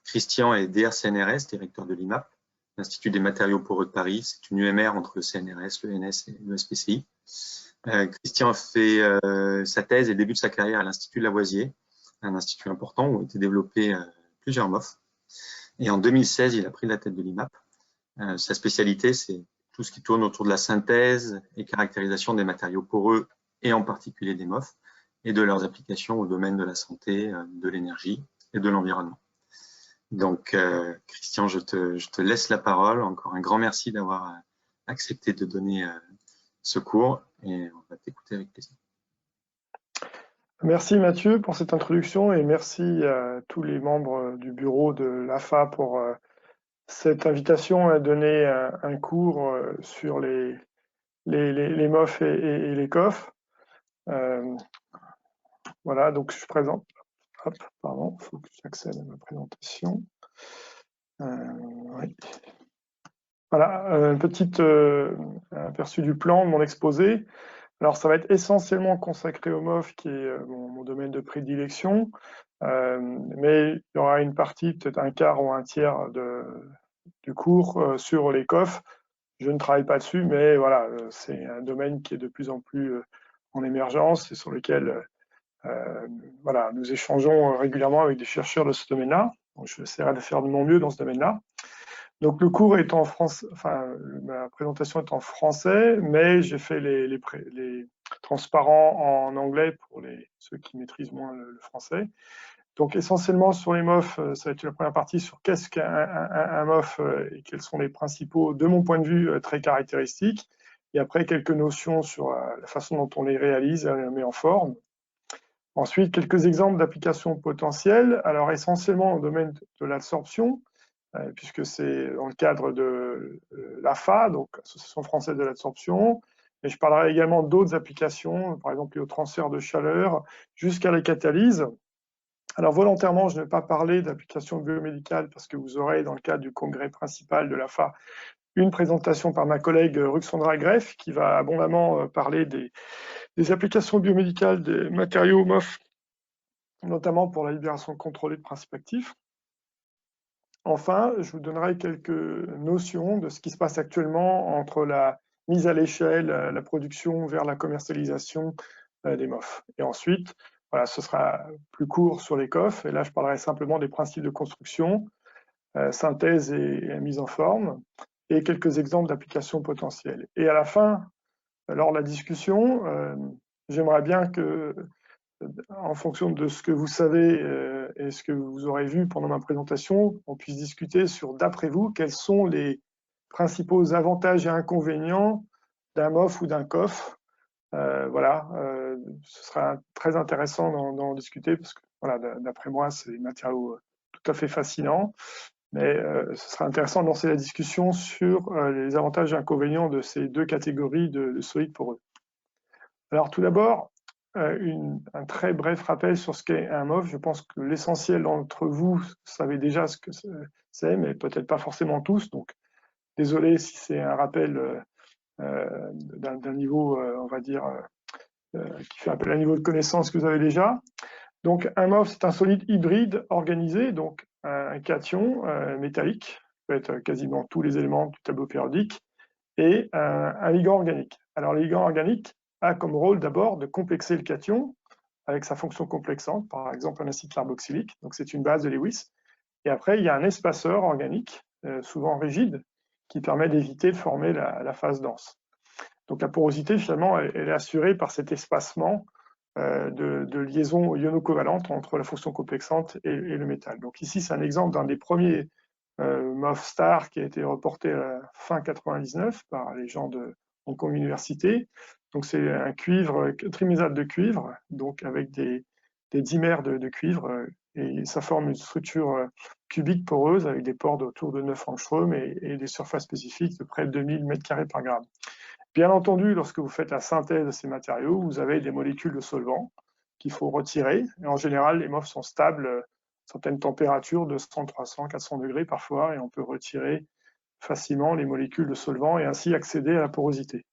Christian est DRCNRS, directeur de l'IMAP, l'Institut des matériaux poreux de Paris. C'est une UMR entre le CNRS, le NS et le SPCI. Christian a fait sa thèse et le début de sa carrière à l'Institut Lavoisier, un institut important où ont été développés plusieurs MOF. Et en 2016, il a pris la tête de l'IMAP. Sa spécialité, c'est tout ce qui tourne autour de la synthèse et caractérisation des matériaux poreux, et en particulier des MOF, et de leurs applications au domaine de la santé, de l'énergie et de l'environnement. Donc, Christian, je te laisse la parole. Encore un grand merci d'avoir accepté de donner ce cours, et on va t'écouter avec plaisir. Merci Mathieu pour cette introduction, et merci à tous les membres du bureau de l'AFA pour cette invitation à donner un cours sur les MOF et les COF. Voilà, donc je présente. Hop, pardon, il faut que j'accède à ma présentation. Oui. Voilà, un petit aperçu du plan de mon exposé. Alors, ça va être essentiellement consacré au MOF, qui est mon domaine de prédilection, mais il y aura une partie, peut-être un quart ou un tiers du cours sur les COF. Je ne travaille pas dessus, mais voilà, c'est un domaine qui est de plus en plus en émergence et sur lequel voilà, nous échangeons régulièrement avec des chercheurs de ce domaine-là. Je essaierai de faire de mon mieux dans ce domaine-là. Donc le cours est en français, enfin ma présentation est en français, mais j'ai fait les transparents en anglais pour ceux qui maîtrisent moins le français. Donc essentiellement sur les MOF, ça va être la première partie sur qu'est-ce qu'un MOF et quels sont les principaux, de mon point de vue, très caractéristiques. Et après quelques notions sur la façon dont on les réalise, on les met en forme. Ensuite, quelques exemples d'applications potentielles. Alors essentiellement au domaine de l'absorption, puisque c'est dans le cadre de l'AFA, donc Association française de l'absorption. Mais je parlerai également d'autres applications, par exemple au transfert de chaleur, jusqu'à la catalyse. Alors volontairement, je ne vais pas parler d'applications biomédicales parce que vous aurez, dans le cadre du congrès principal de l'AFA, une présentation par ma collègue Ruxandra Greff qui va abondamment parler des applications biomédicales des matériaux MOF, notamment pour la libération contrôlée de principes actifs. Enfin, je vous donnerai quelques notions de ce qui se passe actuellement entre la mise à l'échelle, la production vers la commercialisation des MOF. Et ensuite, voilà, ce sera plus court sur les COF, et là je parlerai simplement des principes de construction, synthèse et mise en forme, et quelques exemples d'applications potentielles. Et à la fin, lors de la discussion, j'aimerais bien que, en fonction de ce que vous savez et ce que vous aurez vu pendant ma présentation, on puisse discuter sur, d'après vous, quels sont les principaux avantages et inconvénients d'un MOF ou d'un COF. Voilà, ce sera très intéressant d'en discuter parce que, voilà, d'après moi, c'est des matériaux tout à fait fascinants. Mais ce sera intéressant de lancer la discussion sur les avantages et inconvénients de ces deux catégories de solides poreux. Alors tout d'abord, un très bref rappel sur ce qu'est un MOF. Je pense que l'essentiel d'entre vous savez déjà ce que c'est, mais peut-être pas forcément tous. Donc désolé si c'est un rappel d'un niveau, on va dire, qui fait appel à un niveau de connaissance que vous avez déjà. Donc un MOF, c'est un solide hybride organisé, donc un cation métallique, peut être quasiment tous les éléments du tableau périodique, et un ligand organique. Alors le ligand organique a comme rôle d'abord de complexer le cation avec sa fonction complexante, par exemple un acide carboxylique, donc c'est une base de Lewis. Et après, il y a un espaceur organique, souvent rigide, qui permet d'éviter de former la phase dense. Donc la porosité, finalement, elle est assurée par cet espacement de liaison iono-covalente entre la fonction complexante et le métal. Donc ici, c'est un exemple d'un des premiers MOF Star qui a été reporté à la fin 99 par les gens de Hong Kong Université. Donc c'est un cuivre, trimésate de cuivre, donc avec des dimères de cuivre, et ça forme une structure cubique poreuse avec des pores d'autour de 9 angstroms et des surfaces spécifiques de près de 2000 m² par gramme. Bien entendu, lorsque vous faites la synthèse de ces matériaux, vous avez des molécules de solvant qu'il faut retirer. Et en général, les MOF sont stables à certaines températures, de 100, 300, 400 degrés parfois, et on peut retirer facilement les molécules de solvant et ainsi accéder à la porosité.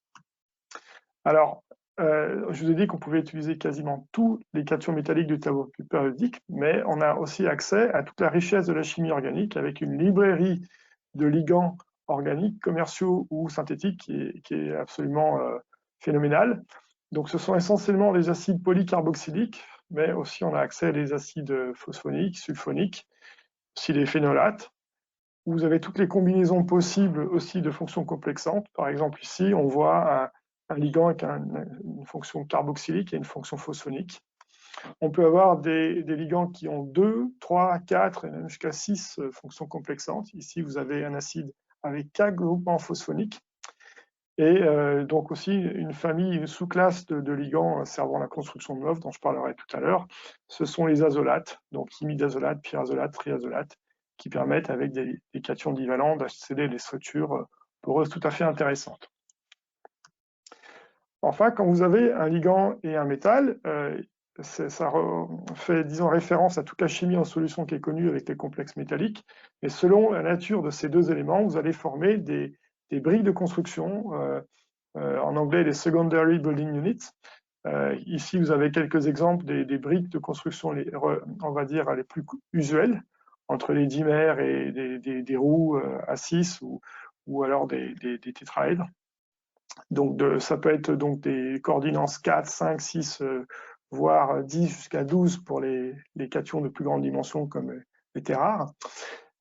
Alors, je vous ai dit qu'on pouvait utiliser quasiment tous les cations métalliques du tableau périodique, mais on a aussi accès à toute la richesse de la chimie organique avec une librairie de ligands organiques, commerciaux ou synthétiques qui est absolument phénoménale. Donc ce sont essentiellement les acides polycarboxyliques, mais aussi on a accès à des acides phosphoniques, sulfoniques, aussi les phénolates. Vous avez toutes les combinaisons possibles aussi de fonctions complexantes. Par exemple, ici, on voit un ligand avec une fonction carboxylique et une fonction phosphonique. On peut avoir des ligands qui ont 2, 3, 4 et même jusqu'à 6 fonctions complexantes. Ici, vous avez un acide avec 4 groupements phosphoniques. Et donc aussi une famille, une sous-classe de ligands servant à la construction de MOF dont je parlerai tout à l'heure. Ce sont les azolates, donc imidazolates, pyrazolates, triazolates, qui permettent avec des cations divalents d'accéder à des structures poreuses tout à fait intéressantes. Enfin, quand vous avez un ligand et un métal, ça fait, disons, référence à toute la chimie en solution qui est connue avec les complexes métalliques. Mais selon la nature de ces deux éléments, vous allez former des briques de construction, en anglais les secondary building units. Ici, vous avez quelques exemples des briques de construction, on va dire, les plus usuelles, entre les dimères et des roues à 6 ou alors des tétraèdres. Donc ça peut être donc des coordinances 4, 5, 6, voire 10 jusqu'à 12 pour les cations de plus grande dimension comme les terres rares.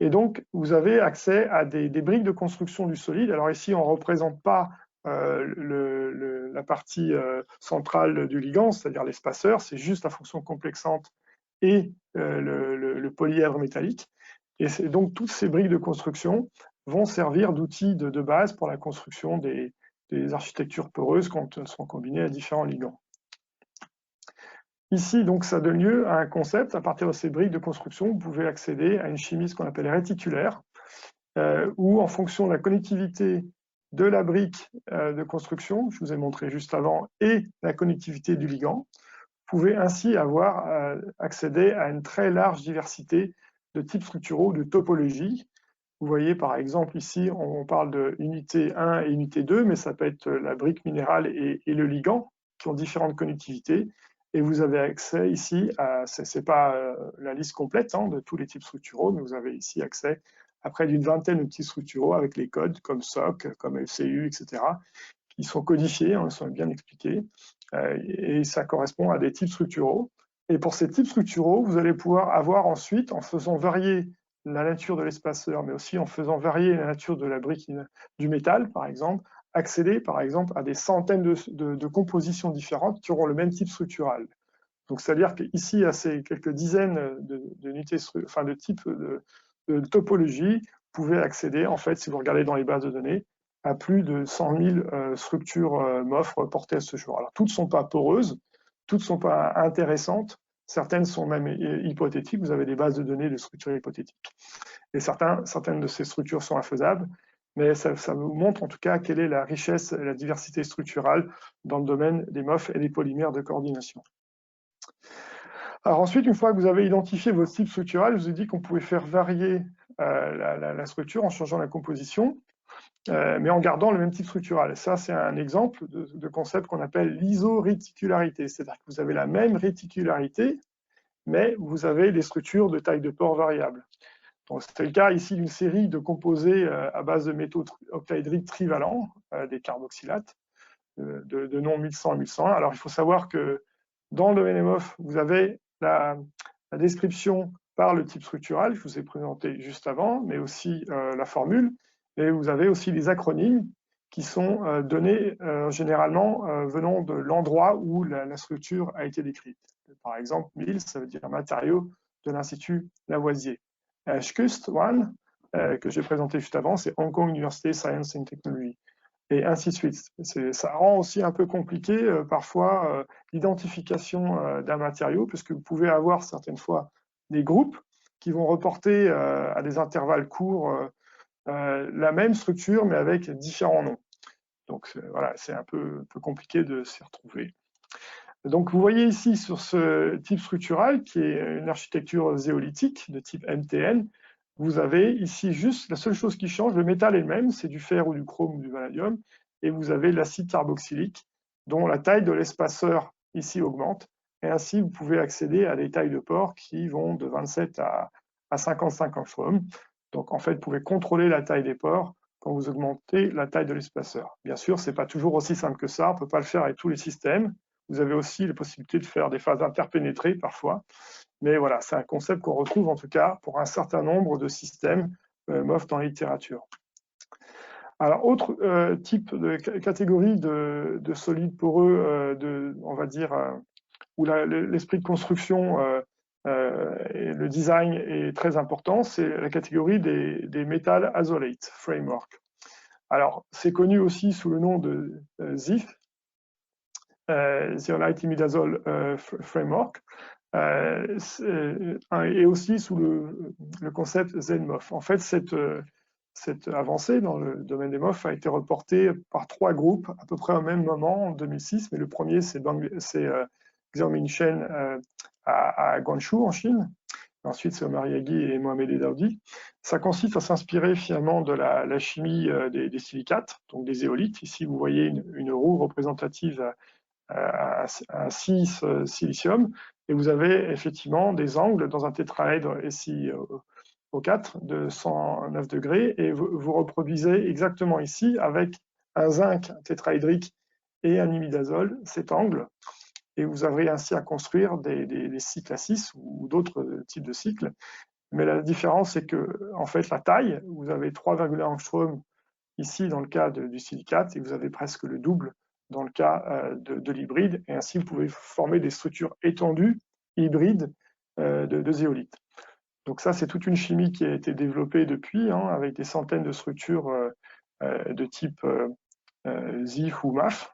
Et donc, vous avez accès à des briques de construction du solide. Alors ici, on ne représente pas la partie centrale du ligand, c'est-à-dire l'espaceur, c'est juste la fonction complexante et le polyèdre métallique. Et donc, toutes ces briques de construction vont servir d'outils de base pour la construction des architectures poreuses quand elles sont combinées à différents ligands. Ici, donc, ça donne lieu à un concept. À partir de ces briques de construction, vous pouvez accéder à une chimie, ce qu'on appelle réticulaire, où en fonction de la connectivité de la brique de construction, je vous ai montré juste avant, et la connectivité du ligand, vous pouvez ainsi avoir accédé à une très large diversité de types structuraux, de topologies. Vous voyez par exemple ici, on parle de unité 1 et unité 2, mais ça peut être la brique minérale et le ligand qui ont différentes connectivités. Et vous avez accès ici ce n'est pas la liste complète de tous les types structuraux, mais vous avez ici accès à près d'une vingtaine de types structuraux avec les codes comme SOC, comme FCU, etc., qui sont codifiés, sont bien expliqués, et ça correspond à des types structuraux. Et pour ces types structuraux, vous allez pouvoir avoir ensuite, en faisant varier la nature de l'espaceur, mais aussi en faisant varier la nature de la brique du métal, par exemple, accéder, par exemple, à des centaines de compositions différentes qui auront le même type structural. Donc, c'est-à-dire qu'ici, à ces quelques dizaines d'unités, enfin de types de topologie, vous pouvez accéder, en fait, si vous regardez dans les bases de données, à plus de 100 000 structures MOF reportées à ce jour. Alors, toutes ne sont pas poreuses, toutes ne sont pas intéressantes, certaines sont même hypothétiques, vous avez des bases de données de structures hypothétiques. Et certaines de ces structures sont infaisables, mais ça vous montre en tout cas quelle est la richesse et la diversité structurale dans le domaine des MOF et des polymères de coordination. Alors ensuite, une fois que vous avez identifié votre type structural, je vous ai dit qu'on pouvait faire varier la structure en changeant la composition, mais en gardant le même type structural. Et ça, c'est un exemple de concept qu'on appelle l'isoréticularité, c'est-à-dire que vous avez la même réticularité, mais vous avez des structures de taille de pore variable. C'est le cas ici d'une série de composés à base de métaux octaédriques trivalents, des carboxylates, de nom 1100 à 1101. Alors il faut savoir que dans le domaine MOF, vous avez la description par le type structural, je vous ai présenté juste avant, mais aussi la formule, et vous avez aussi les acronymes qui sont donnés généralement venant de l'endroit où la structure a été décrite. Par exemple, MIL, ça veut dire matériaux de l'Institut Lavoisier. HKUST One, que j'ai présenté juste avant, c'est Hong Kong University Science and Technology. Et ainsi de suite. Ça rend aussi un peu compliqué parfois l'identification d'un matériau, puisque vous pouvez avoir certaines fois des groupes qui vont reporter à des intervalles courts la même structure, mais avec différents noms. Donc voilà, c'est un peu compliqué de s'y retrouver. Donc vous voyez ici sur ce type structural, qui est une architecture zéolitique de type MTN, vous avez ici juste la seule chose qui change, le métal est le même, c'est du fer ou du chrome ou du vanadium, et vous avez l'acide carboxylique dont la taille de l'espaceur ici augmente. Et ainsi, vous pouvez accéder à des tailles de pores qui vont de 27 à 55 angstroms. Donc, en fait, vous pouvez contrôler la taille des pores quand vous augmentez la taille de l'espaceur. Bien sûr, ce n'est pas toujours aussi simple que ça. On ne peut pas le faire avec tous les systèmes. Vous avez aussi la possibilité de faire des phases interpénétrées parfois. Mais voilà, c'est un concept qu'on retrouve en tout cas pour un certain nombre de systèmes MOF dans la littérature. Alors, autre type de catégorie de solides poreux, on va dire, où l'esprit de construction et le design est très important, c'est la catégorie des metal isolate framework. Alors, c'est connu aussi sous le nom de ZIF, Zeolite Imidazole Framework, et aussi sous le concept ZenMOF. En fait, cette avancée dans le domaine des MOF a été reportée par 3 groupes à peu près au même moment, en 2006, mais le premier, c'est Xiaoming Shen à Guangzhou, en Chine. Ensuite, c'est Omar Yaghi et Mohamed Edaoudi. Ça consiste à s'inspirer finalement de la chimie des silicates, donc des éolites. Ici, vous voyez une roue représentative à 6 silicium, et vous avez effectivement des angles dans un tétraèdre SiO4 de 109 degrés, et vous reproduisez exactement ici avec un zinc tétraédrique et un imidazole cet angle, et vous avez ainsi à construire des cycles à 6 ou d'autres types de cycles. Mais la différence, c'est que en fait, la taille, vous avez 3,1 angstroms ici dans le cas du silicate, et vous avez presque le double dans le cas de l'hybride, et ainsi vous pouvez former des structures étendues, hybrides, de zéolite. Donc ça, c'est toute une chimie qui a été développée depuis, avec des centaines de structures de type ZIF ou MAF,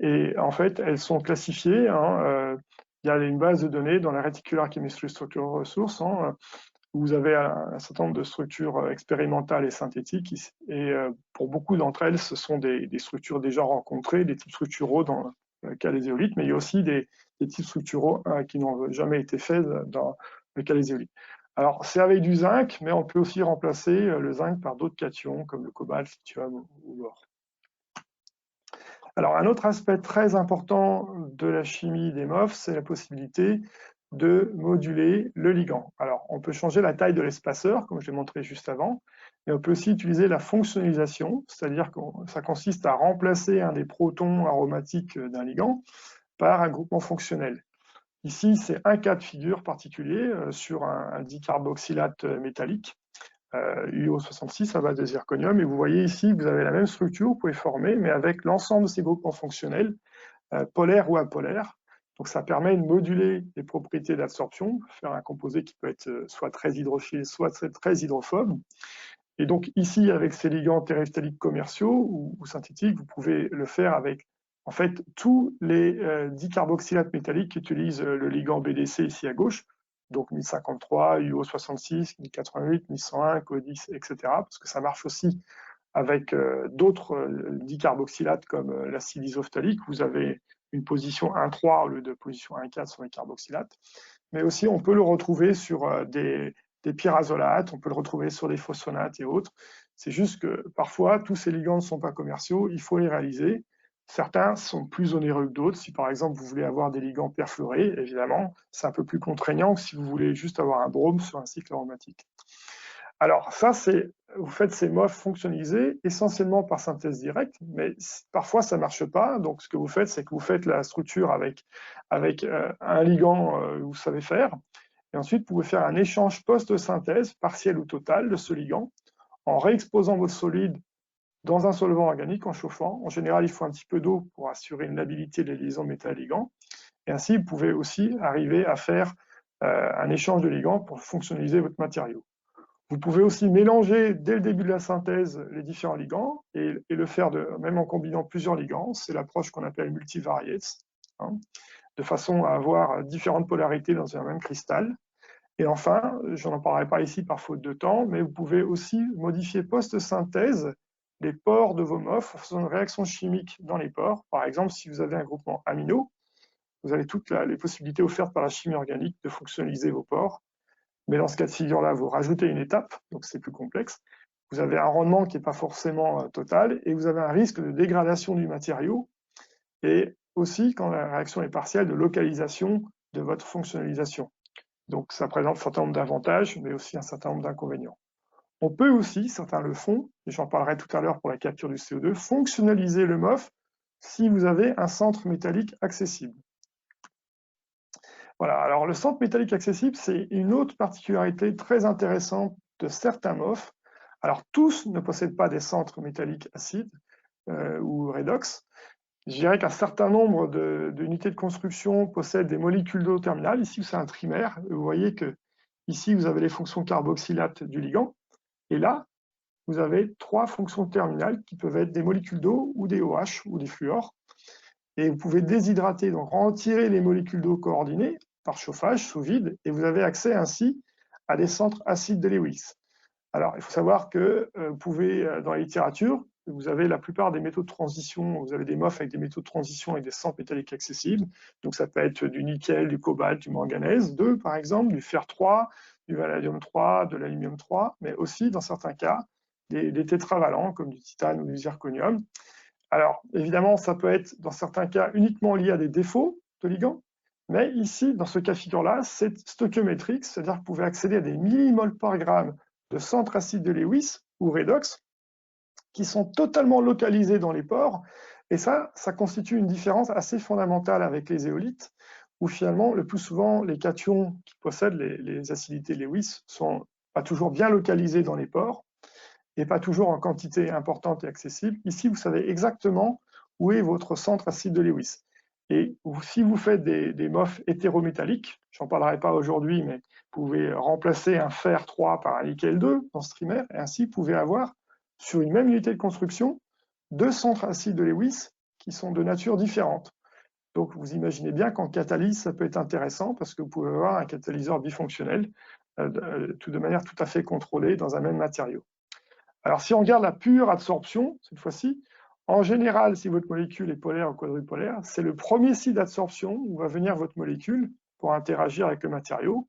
et en fait, elles sont classifiées. Il y a une base de données dans la Reticular Chemistry Structure Resource, où vous avez un certain nombre de structures expérimentales et synthétiques. Et pour beaucoup d'entre elles, ce sont des structures déjà rencontrées, des types structuraux dans le cas des éolites, mais il y a aussi des types structuraux qui n'ont jamais été faits dans le cas des éolites. Alors, c'est avec du zinc, mais on peut aussi remplacer le zinc par d'autres cations, comme le cobalt, le lithium ou l'or. Alors, un autre aspect très important de la chimie des MOF, c'est la possibilité de moduler le ligand. Alors, on peut changer la taille de l'espaceur, comme je l'ai montré juste avant, mais on peut aussi utiliser la fonctionnalisation, c'est-à-dire que ça consiste à remplacer un des protons aromatiques d'un ligand par un groupement fonctionnel. Ici, c'est un cas de figure particulier sur un dicarboxylate métallique, UO66 à base de zirconium, et vous voyez ici que vous avez la même structure, vous pouvez former, mais avec l'ensemble de ces groupements fonctionnels, polaires ou apolaires. Donc ça permet de moduler les propriétés d'absorption, faire un composé qui peut être soit très hydrophile, soit très hydrophobe. Et donc ici, avec ces ligands téréphtaliques commerciaux ou synthétiques, vous pouvez le faire avec en fait tous les dicarboxylates métalliques qui utilisent le ligand BDC ici à gauche, donc 1053, UO66, 1088, 1101, CODIS, etc. Parce que ça marche aussi avec d'autres dicarboxylates comme l'acide isophthalique. Vous avez une position 1,3 au lieu de position 1,4 sur les carboxylates. Mais aussi, on peut le retrouver sur des pyrazolates, on peut le retrouver sur des phosphonates et autres. C'est juste que parfois, tous ces ligands ne sont pas commerciaux, il faut les réaliser. Certains sont plus onéreux que d'autres. Si par exemple vous voulez avoir des ligands perfluorés, évidemment, c'est un peu plus contraignant que si vous voulez juste avoir un brome sur un cycle aromatique. Alors ça, vous faites ces MOF fonctionnalisés essentiellement par synthèse directe, mais parfois ça ne marche pas. Donc ce que vous faites, c'est que vous faites la structure avec un ligand que vous savez faire, et ensuite vous pouvez faire un échange post-synthèse, partiel ou total, de ce ligand, en réexposant votre solide dans un solvant organique en chauffant. En général, il faut un petit peu d'eau pour assurer une labilité des liaisons métal-ligand. Et ainsi, vous pouvez aussi arriver à faire un échange de ligands pour fonctionnaliser votre matériau. Vous pouvez aussi mélanger dès le début de la synthèse les différents ligands et le faire même en combinant plusieurs ligands. C'est l'approche qu'on appelle multivariates, de façon à avoir différentes polarités dans un même cristal. Et enfin, je n'en parlerai pas ici par faute de temps, mais vous pouvez aussi modifier post-synthèse les pores de vos MOF en faisant une réaction chimique dans les pores. Par exemple, si vous avez un groupement amino, vous avez toutes les possibilités offertes par la chimie organique de fonctionnaliser vos pores. Mais dans ce cas de figure-là, vous rajoutez une étape, donc c'est plus complexe. Vous avez un rendement qui n'est pas forcément total, et vous avez un risque de dégradation du matériau et aussi quand la réaction est partielle de localisation de votre fonctionnalisation. Donc ça présente un certain nombre d'avantages, mais aussi un certain nombre d'inconvénients. On peut aussi, certains le font, et j'en parlerai tout à l'heure pour la capture du CO2, fonctionnaliser le MOF si vous avez un centre métallique accessible. Voilà, alors le centre métallique accessible, c'est une autre particularité très intéressante de certains MOF. Alors tous ne possèdent pas des centres métalliques acides ou redox. Je dirais qu'un certain nombre d'unités de construction possèdent des molécules d'eau terminales. Ici, c'est un trimère. Vous voyez que ici, vous avez les fonctions carboxylates du ligand. Et là, vous avez 3 fonctions terminales qui peuvent être des molécules d'eau ou des OH ou des fluors. Et vous pouvez déshydrater, donc retirer les molécules d'eau coordonnées par chauffage sous vide, et vous avez accès ainsi à des centres acides de Lewis. Alors, il faut savoir que vous pouvez, dans la littérature, vous avez la plupart des métaux de transition, vous avez des MOF avec des métaux de transition et des centres métalliques accessibles. Donc, ça peut être du nickel, du cobalt, du manganèse 2, par exemple, du fer 3, du vanadium 3, de l'aluminium 3, mais aussi, dans certains cas, des tétravalents, comme du titane ou du zirconium. Alors, évidemment, ça peut être, dans certains cas, uniquement lié à des défauts de ligands, mais ici, dans ce cas figure-là, c'est stoichiométrique, c'est-à-dire que vous pouvez accéder à des millimoles par gramme de centres acides de Lewis ou redox qui sont totalement localisés dans les pores. Et ça constitue une différence assez fondamentale avec les éolites, où finalement, le plus souvent, les cations qui possèdent les acidités Lewis sont pas toujours bien localisés dans les pores et pas toujours en quantité importante et accessible. Ici, vous savez exactement où est votre centre acide de Lewis. Et si vous faites des MOF hétérométalliques, j'en parlerai pas aujourd'hui, mais vous pouvez remplacer un fer 3 par un nickel 2 dans ce trimère, et ainsi vous pouvez avoir, sur une même unité de construction, 2 centres acides de Lewis qui sont de nature différente. Donc vous imaginez bien qu'en catalyse, ça peut être intéressant parce que vous pouvez avoir un catalyseur bifonctionnel de manière tout à fait contrôlée dans un même matériau. Alors si on regarde la pure adsorption, cette fois-ci, en général, si votre molécule est polaire ou quadrupolaire, c'est le premier site d'adsorption où va venir votre molécule pour interagir avec le matériau.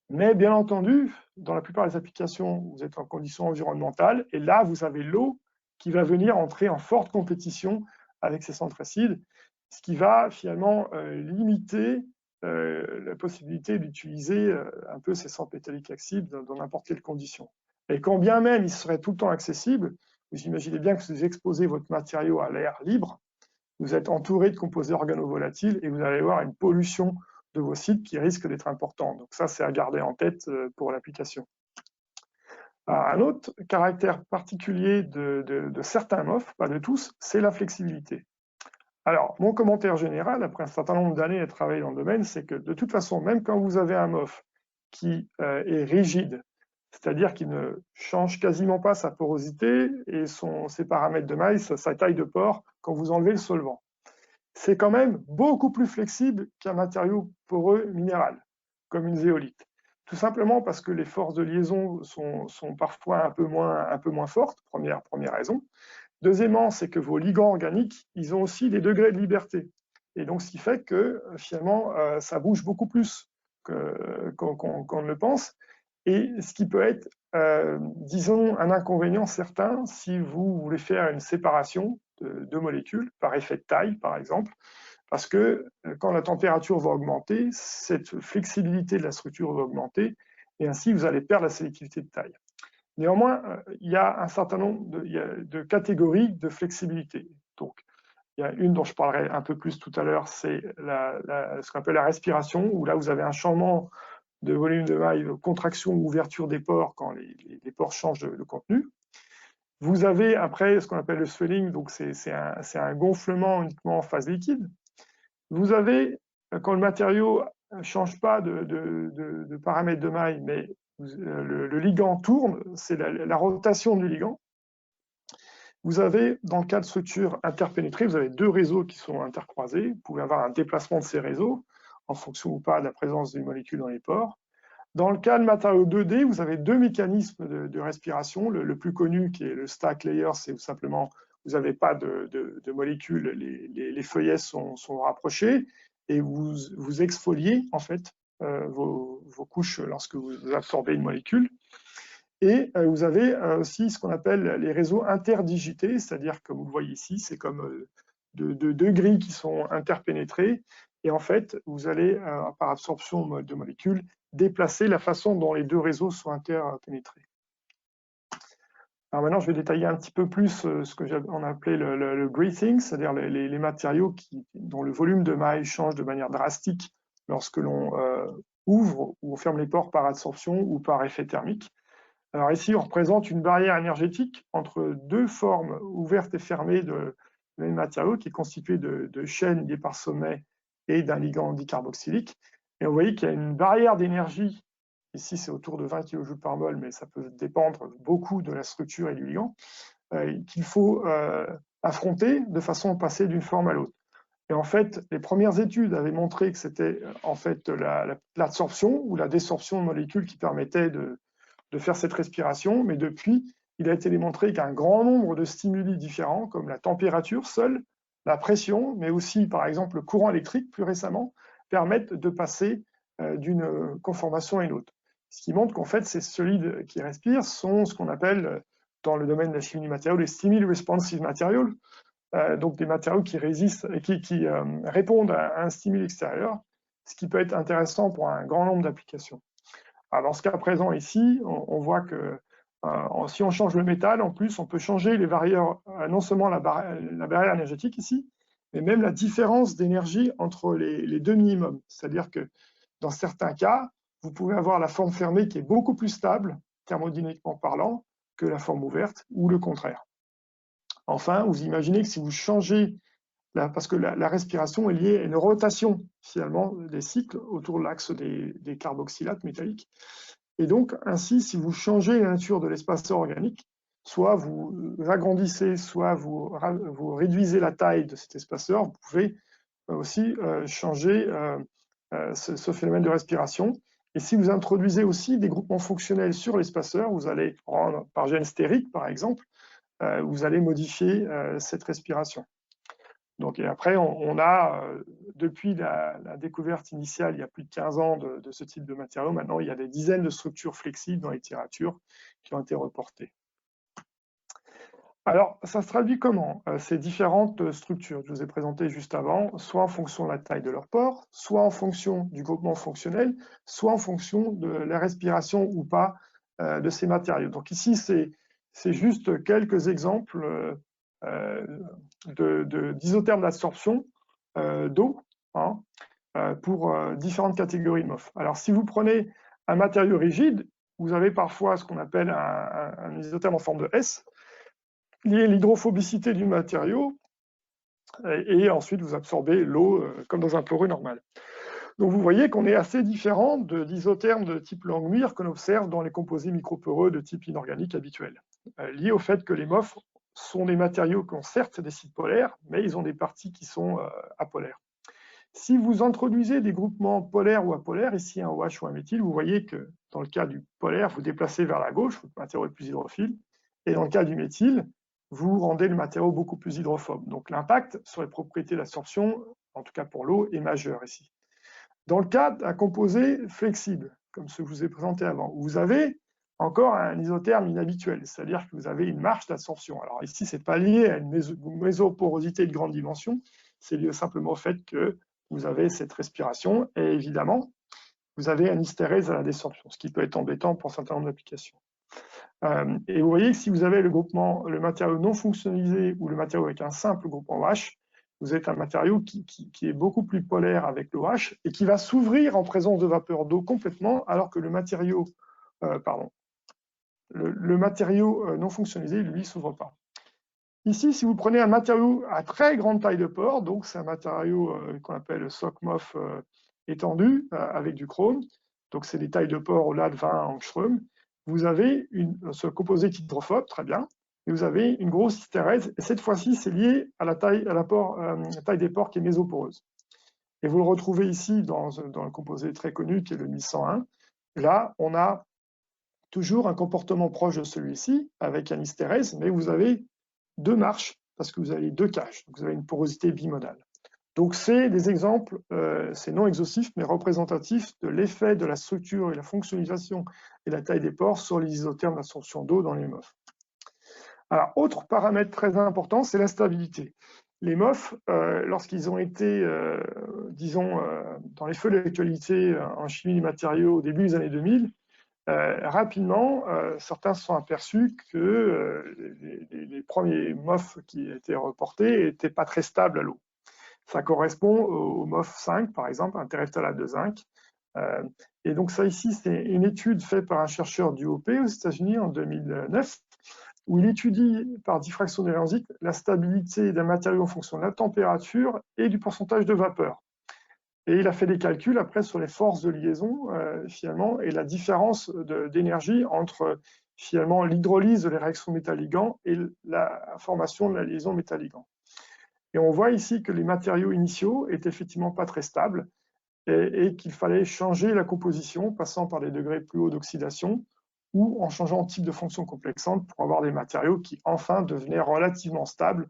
Mais bien entendu, dans la plupart des applications, vous êtes en conditions environnementales, et là, vous avez l'eau qui va venir entrer en forte compétition avec ces centres acides, ce qui va finalement limiter la possibilité d'utiliser un peu ces centres métalliques accessibles dans n'importe quelle condition. Et quand bien même ils seraient tout le temps accessibles, vous imaginez bien que si vous exposez votre matériau à l'air libre, vous êtes entouré de composés organovolatiles et vous allez avoir une pollution de vos sites qui risque d'être importante. Donc ça, c'est à garder en tête pour l'application. Un autre caractère particulier de certains MOF, pas de tous, c'est la flexibilité. Alors, mon commentaire général, après un certain nombre d'années à travailler dans le domaine, c'est que de toute façon, même quand vous avez un MOF qui est rigide, c'est-à-dire qu'il ne change quasiment pas sa porosité et ses paramètres de maille, sa taille de pore, quand vous enlevez le solvant, c'est quand même beaucoup plus flexible qu'un matériau poreux minéral, comme une zéolite. Tout simplement parce que les forces de liaison sont parfois un peu moins fortes, première raison. Deuxièmement, c'est que vos ligands organiques, ils ont aussi des degrés de liberté. Et donc, ce qui fait que finalement, ça bouge beaucoup plus qu'on ne le pense. Et ce qui peut être, disons, un inconvénient certain si vous voulez faire une séparation de molécules par effet de taille, par exemple, parce que quand la température va augmenter, cette flexibilité de la structure va augmenter, et ainsi vous allez perdre la sélectivité de taille. Néanmoins, il y a un certain nombre de catégories de flexibilité. Donc, il y a une dont je parlerai un peu plus tout à l'heure, c'est ce qu'on appelle la respiration, où là, vous avez un changement de volume de maille, de contraction ou ouverture des pores quand les pores changent de contenu. Vous avez après ce qu'on appelle le swelling, donc c'est un gonflement uniquement en phase liquide. Vous avez, quand le matériau ne change pas de paramètres de maille, mais le ligand tourne, c'est la rotation du ligand. Vous avez, dans le cas de structures interpénétrées, vous avez 2 réseaux qui sont intercroisés. Vous pouvez avoir un déplacement de ces réseaux en fonction ou pas de la présence d'une molécule dans les pores. Dans le cas de matériaux 2D, vous avez 2 mécanismes de respiration. Le plus connu, qui est le stack layer, c'est tout simplement, vous n'avez pas de molécules, les feuillets sont rapprochés, et vous exfoliez en fait vos couches lorsque vous absorbez une molécule. Et vous avez aussi ce qu'on appelle les réseaux interdigités, c'est-à-dire, comme vous le voyez ici, c'est comme deux grilles qui sont interpénétrées. Et en fait, vous allez, par absorption de molécules, déplacer la façon dont les deux réseaux sont interpénétrés. Alors maintenant, je vais détailler un petit peu plus ce que on a appelé le greasing, c'est-à-dire les matériaux dont le volume de maille change de manière drastique lorsque l'on ouvre ou ferme les pores par adsorption ou par effet thermique. Alors ici, on représente une barrière énergétique entre deux formes ouvertes et fermées de même matériau qui est constitué de chaînes liées par sommet et d'un ligand dicarboxylique. Et vous voyez qu'il y a une barrière d'énergie. Ici, c'est autour de 20 kJ par mol, mais ça peut dépendre beaucoup de la structure et du ligand, qu'il faut affronter de façon à passer d'une forme à l'autre. Et en fait, les premières études avaient montré que c'était en fait l'absorption ou la désorption de molécules qui permettait de faire cette respiration, mais depuis, il a été démontré qu'un grand nombre de stimuli différents, comme la température seule, la pression, mais aussi, par exemple, le courant électrique, plus récemment, permettent de passer d'une conformation à une autre. Ce qui montre qu'en fait, ces solides qui respirent sont ce qu'on appelle, dans le domaine de la chimie du matériau, les stimuli responsive materials, donc des matériaux qui résistent et qui répondent à un stimuli extérieur, ce qui peut être intéressant pour un grand nombre d'applications. Alors, dans ce cas présent ici, on voit que si on change le métal, en plus, on peut changer les barrières, non seulement la barrière énergétique ici, mais même la différence d'énergie entre les deux minimums. C'est-à-dire que dans certains cas, vous pouvez avoir la forme fermée qui est beaucoup plus stable, thermodynamiquement parlant, que la forme ouverte, ou le contraire. Enfin, vous imaginez que si vous changez, parce que la respiration est liée à une rotation, finalement, des cycles autour de l'axe des carboxylates métalliques. Et donc, ainsi, si vous changez la nature de l'espaceur organique, soit vous agrandissez, soit vous réduisez la taille de cet espaceur, vous pouvez aussi changer ce phénomène de respiration. Et si vous introduisez aussi des groupements fonctionnels sur l'espaceur, vous allez prendre par gène stérique, par exemple, vous allez modifier cette respiration. Donc, et après, on a, depuis la découverte initiale, il y a plus de 15 ans de ce type de matériaux, maintenant il y a des dizaines de structures flexibles dans la littérature qui ont été reportées. Alors, ça se traduit comment, ces différentes structures que je vous ai présentées juste avant, soit en fonction de la taille de leur pore, soit en fonction du groupement fonctionnel, soit en fonction de la respiration ou pas de ces matériaux. Donc ici, c'est juste quelques exemples d'isothermes d'absorption d'eau pour différentes catégories de MOF. Alors, si vous prenez un matériau rigide, vous avez parfois ce qu'on appelle un isotherme en forme de S, lié à l'hydrophobicité du matériau, et ensuite vous absorbez l'eau comme dans un chlorure normal. Donc vous voyez qu'on est assez différent d'isothermes de type Langmuir qu'on observe dans les composés microporeux de type inorganique habituel, lié au fait que les MOF sont des matériaux qui ont certes des sites polaires, mais ils ont des parties qui sont apolaires. Si vous introduisez des groupements polaires ou apolaires, ici un OH ou un méthyle, vous voyez que dans le cas du polaire, vous déplacez vers la gauche, votre matériau est plus hydrophile, et dans le cas du méthyle, vous rendez le matériau beaucoup plus hydrophobe. Donc l'impact sur les propriétés d'absorption, en tout cas pour l'eau, est majeur ici. Dans le cas d'un composé flexible, comme ce que je vous ai présenté avant, vous avez encore un isotherme inhabituel, c'est-à-dire que vous avez une marge d'absorption. Alors ici, ce n'est pas lié à une mésoporosité de grande dimension, c'est lié simplement au fait que vous avez cette respiration, et évidemment, vous avez un hystérèse à la désorption, ce qui peut être embêtant pour un certain nombre d'applications. Et vous voyez que si vous avez le matériau non fonctionnalisé ou le matériau avec un simple groupement OH, vous avez un matériau qui est beaucoup plus polaire avec l'OH et qui va s'ouvrir en présence de vapeur d'eau complètement, alors que le matériau non fonctionnalisé, lui, ne s'ouvre pas. Ici, si vous prenez un matériau à très grande taille de pore, donc c'est un matériau qu'on appelle SOCMOF étendu avec du chrome, donc c'est des tailles de pore au-delà de 20 angstrom, vous avez ce composé hydrophobe, très bien, et vous avez une grosse hystérèse, et cette fois-ci, c'est lié à la taille des pores qui est mésoporeuse. Et vous le retrouvez ici dans un composé très connu qui est le 1101. Là, on a toujours un comportement proche de celui-ci, avec un hystérèse, mais vous avez deux marches, parce que vous avez deux caches, donc vous avez une porosité bimodale. Donc c'est des exemples, c'est non exhaustif, mais représentatif de l'effet de la structure et la fonctionnalisation et la taille des pores sur les isothermes d'absorption d'eau dans les MOF. Alors, autre paramètre très important, c'est la stabilité. les MOF, lorsqu'ils ont été, disons, dans les feux de l'actualité en chimie des matériaux au début des années 2000, rapidement, certains se sont aperçus que les premiers MOF qui étaient reportés n'étaient pas très stables à l'eau. Ça correspond au MOF 5, par exemple, un terephthalate de zinc. Et donc ça ici, c'est une étude faite par un chercheur du OP aux États-Unis en 2009, où il étudie par diffraction des rayons X la stabilité d'un matériau en fonction de la température et du pourcentage de vapeur. Et il a fait des calculs après sur les forces de liaison, finalement, et la différence d'énergie entre, finalement, l'hydrolyse de les réactions métal-ligand et la formation de la liaison métal-ligand. Et on voit ici que les matériaux initiaux étaient effectivement pas très stables et qu'il fallait changer la composition, passant par des degrés plus hauts d'oxydation ou en changeant de type de fonction complexante pour avoir des matériaux qui, enfin, devenaient relativement stables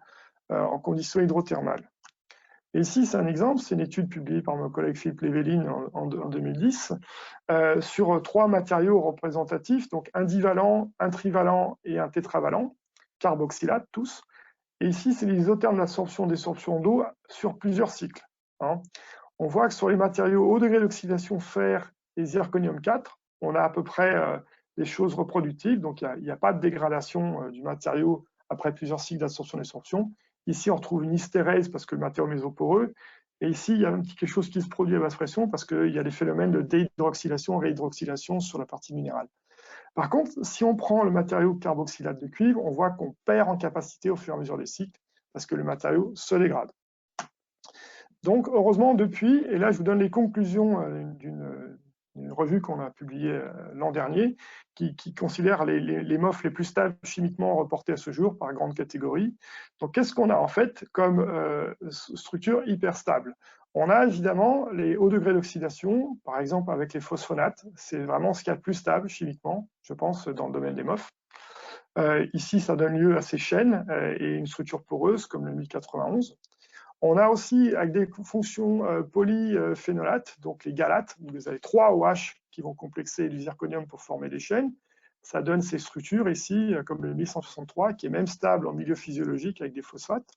en conditions hydrothermales. Et ici, c'est un exemple, c'est une étude publiée par mon collègue Philippe Léveline en 2010 sur 3 matériaux représentatifs, donc un divalent, un trivalent et un tétravalent, carboxylate tous. Et ici, c'est les isothermes d'absorption-désorption d'eau sur plusieurs cycles. On voit que sur les matériaux haut degré d'oxydation fer et zirconium 4, on a à peu près des choses reproductives, donc il n'y a pas de dégradation du matériau après plusieurs cycles d'absorption-désorption. Ici, on retrouve une hystérèse parce que le matériau est mésoporeux. Et ici, il y a quelque chose qui se produit à basse pression parce qu'il y a des phénomènes de déhydroxylation, réhydroxylation sur la partie minérale. Par contre, si on prend le matériau carboxylate de cuivre, on voit qu'on perd en capacité au fur et à mesure des cycles parce que le matériau se dégrade. Donc, heureusement, depuis, et là, je vous donne les conclusions d'une revue qu'on a publiée l'an dernier, qui considère les MOF les plus stables chimiquement reportés à ce jour par grande catégorie. Donc, qu'est-ce qu'on a en fait comme structure hyper stable? On a évidemment les hauts degrés d'oxydation, par exemple avec les phosphonates. C'est vraiment ce qu'il y a de plus stable chimiquement, je pense, dans le domaine des MOF. Ici, ça donne lieu à ces chaînes et une structure poreuse comme le 1091. On a aussi, avec des fonctions polyphénolates, donc les galates, où vous avez 3 OH qui vont complexer du zirconium pour former des chaînes. Ça donne ces structures ici, comme le 1163, qui est même stable en milieu physiologique avec des phosphates.